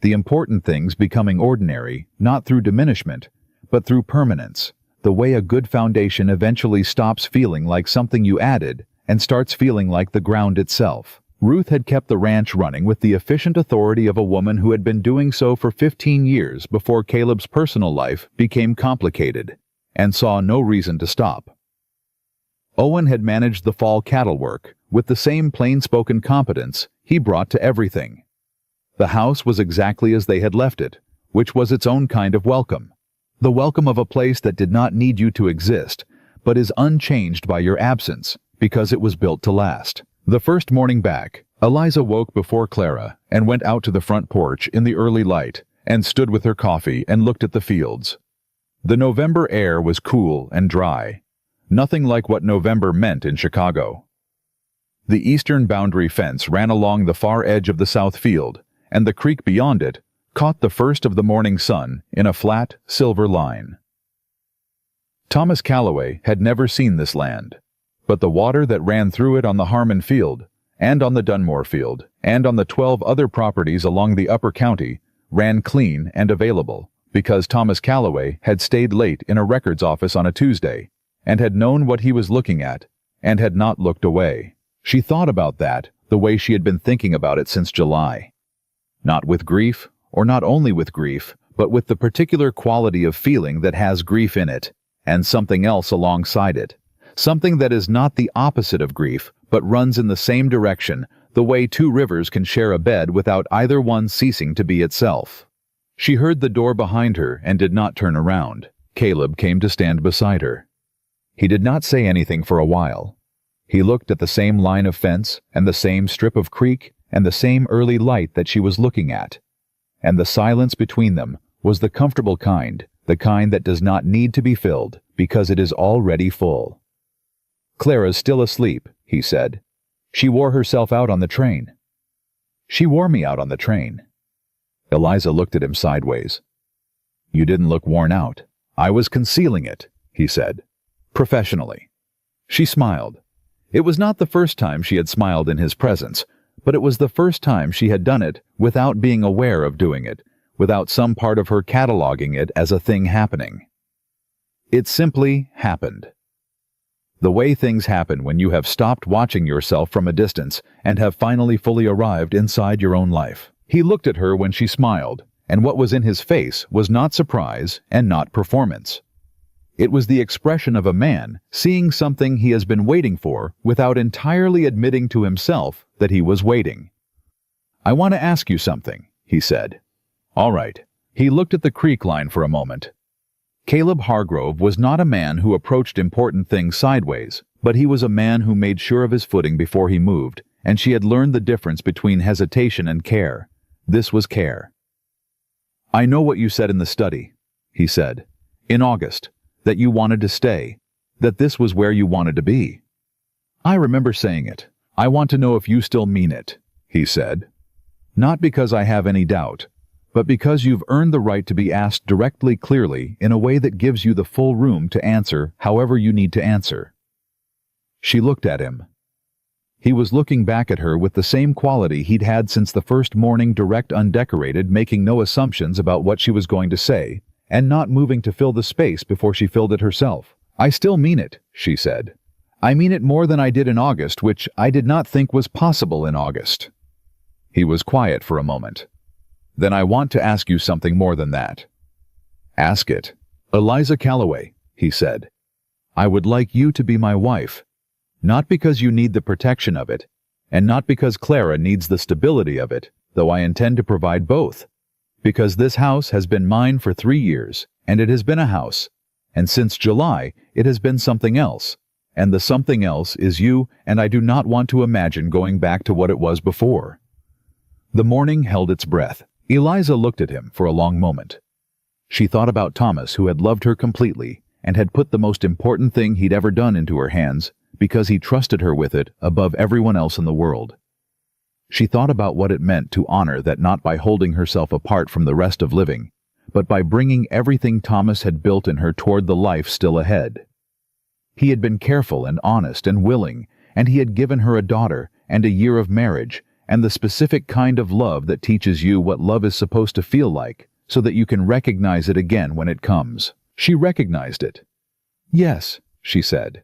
The important things becoming ordinary, not through diminishment, but through permanence, the way a good foundation eventually stops feeling like something you added and starts feeling like the ground itself. Ruth had kept the ranch running with the efficient authority of a woman who had been doing so for 15 years before Caleb's personal life became complicated, and saw no reason to stop. Owen had managed the fall cattle work with the same plain-spoken competence he brought to everything. The house was exactly as they had left it, which was its own kind of welcome. The welcome of a place that did not need you to exist, but is unchanged by your absence, because it was built to last. The first morning back, Eliza woke before Clara and went out to the front porch in the early light and stood with her coffee and looked at the fields. The November air was cool and dry, nothing like what November meant in Chicago. The eastern boundary fence ran along the far edge of the south field, and the creek beyond it caught the first of the morning sun in a flat, silver line. Thomas Calloway had never seen this land, but the water that ran through it on the Harmon field, and on the Dunmore field, and on the 12 other properties along the upper county ran clean and available, because Thomas Calloway had stayed late in a records office on a Tuesday, and had known what he was looking at, and had not looked away. She thought about that the way she had been thinking about it since July. Not with grief, or not only with grief, but with the particular quality of feeling that has grief in it, and something else alongside it. Something that is not the opposite of grief, but runs in the same direction, the way 2 rivers can share a bed without either one ceasing to be itself. She heard the door behind her and did not turn around. Caleb came to stand beside her. He did not say anything for a while. He looked at the same line of fence and the same strip of creek and the same early light that she was looking at. And the silence between them was the comfortable kind, the kind that does not need to be filled because it is already full. "Clara's still asleep," he said. "She wore herself out on the train." "She wore me out on the train." Eliza looked at him sideways. "You didn't look worn out." "I was concealing it," he said. "Professionally." She smiled. It was not the first time she had smiled in his presence, but it was the first time she had done it without being aware of doing it, without some part of her cataloging it as a thing happening. It simply happened. The way things happen when you have stopped watching yourself from a distance and have finally fully arrived inside your own life. He looked at her when she smiled, and what was in his face was not surprise and not performance. It was the expression of a man seeing something he has been waiting for without entirely admitting to himself that he was waiting. "I want to ask you something," he said. "All right." He looked at the creek line for a moment. Caleb Hargrove was not a man who approached important things sideways, but he was a man who made sure of his footing before he moved, and she had learned the difference between hesitation and care. This was care. "I know what you said in the study," he said, "in August, that you wanted to stay, that this was where you wanted to be." "I remember saying it. I want to know if you still mean it," he said. "Not because I have any doubt, but because you've earned the right to be asked directly, clearly, in a way that gives you the full room to answer however you need to answer." She looked at him. He was looking back at her with the same quality he'd had since the first morning, direct, undecorated, making no assumptions about what she was going to say, and not moving to fill the space before she filled it herself. "I still mean it," she said. "I mean it more than I did in August, which I did not think was possible in August." He was quiet for a moment. "Then I want to ask you something more than that." "Ask it." "Eliza Calloway," he said, "I would like you to be my wife. Not because you need the protection of it, and not because Clara needs the stability of it, though I intend to provide both. Because this house has been mine for 3 years, and it has been a house, and since July it has been something else, and the something else is you, and I do not want to imagine going back to what it was before." The morning held its breath. Eliza looked at him for a long moment. She thought about Thomas, who had loved her completely, and had put the most important thing he'd ever done into her hands, because he trusted her with it above everyone else in the world. She thought about what it meant to honor that, not by holding herself apart from the rest of living, but by bringing everything Thomas had built in her toward the life still ahead. He had been careful and honest and willing, and he had given her a daughter and a year of marriage, and the specific kind of love that teaches you what love is supposed to feel like, so that you can recognize it again when it comes. She recognized it. "Yes," she said.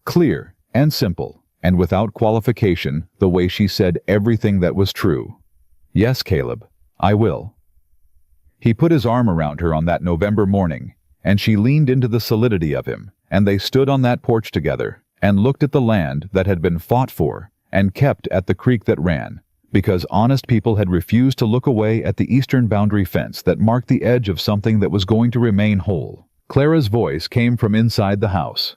Clear and simple, and without qualification, the way she said everything that was true. "Yes, Caleb, I will." He put his arm around her on that November morning, and she leaned into the solidity of him, and they stood on that porch together, and looked at the land that had been fought for, and kept at the creek that ran, because honest people had refused to look away at the eastern boundary fence that marked the edge of something that was going to remain whole. Clara's voice came from inside the house.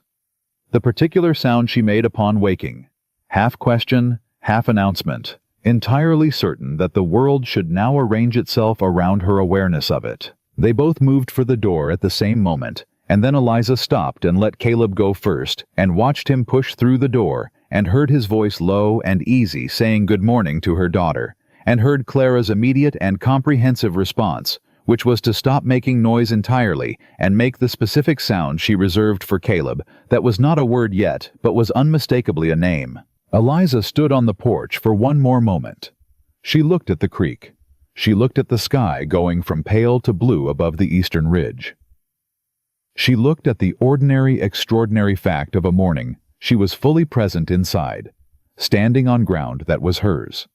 The particular sound she made upon waking, half question, half announcement, entirely certain that the world should now arrange itself around her awareness of it. They both moved for the door at the same moment, and then Eliza stopped and let Caleb go first, and watched him push through the door, and heard his voice low and easy saying good morning to her daughter, and heard Clara's immediate and comprehensive response, which was to stop making noise entirely and make the specific sound she reserved for Caleb, that was not a word yet, but was unmistakably a name. Eliza stood on the porch for one more moment. She looked at the creek. She looked at the sky going from pale to blue above the eastern ridge. She looked at the ordinary, extraordinary fact of a morning she was fully present inside, standing on ground that was hers,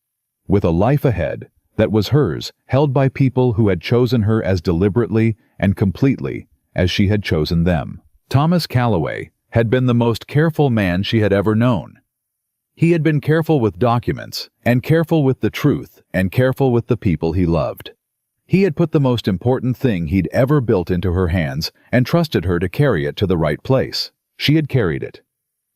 with a life ahead that was hers, held by people who had chosen her as deliberately and completely as she had chosen them. Thomas Calloway had been the most careful man she had ever known. He had been careful with documents, and careful with the truth, and careful with the people he loved. He had put the most important thing he'd ever built into her hands and trusted her to carry it to the right place. She had carried it.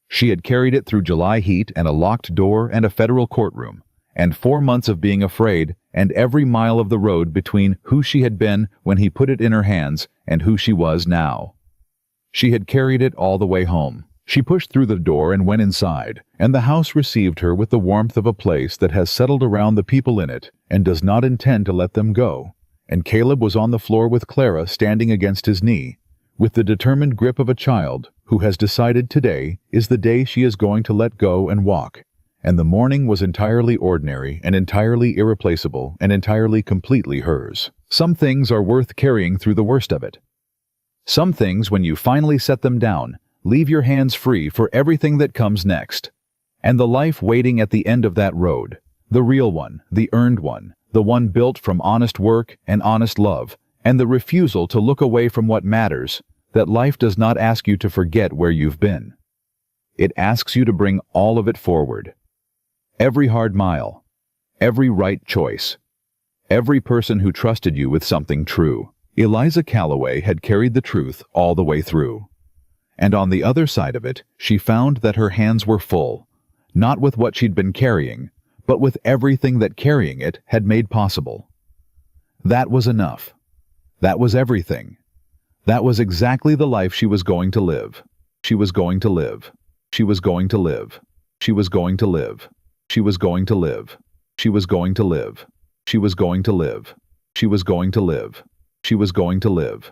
She had carried it through July heat and a locked door and a federal courtroom, and 4 months of being afraid, and every mile of the road between who she had been when he put it in her hands and who she was now. She had carried it all the way home. She pushed through the door and went inside, and the house received her with the warmth of a place that has settled around the people in it and does not intend to let them go. And Caleb was on the floor with Clara standing against his knee, with the determined grip of a child who has decided today is the day she is going to let go and walk. And the morning was entirely ordinary and entirely irreplaceable and entirely completely hers. Some things are worth carrying through the worst of it. Some things, when you finally set them down, leave your hands free for everything that comes next. And the life waiting at the end of that road, the real one, the earned one, the one built from honest work and honest love, and the refusal to look away from what matters, that life does not ask you to forget where you've been. It asks you to bring all of it forward. Every hard mile, every right choice, every person who trusted you with something true. Eliza Calloway had carried the truth all the way through. And on the other side of it, she found that her hands were full, not with what she'd been carrying, but with everything that carrying it had made possible. That was enough. That was everything. That was exactly the life she was going to live. She was going to live. She was going to live. She was going to live. She was going to live. She was going to live. She was going to live. She was going to live. She was going to live.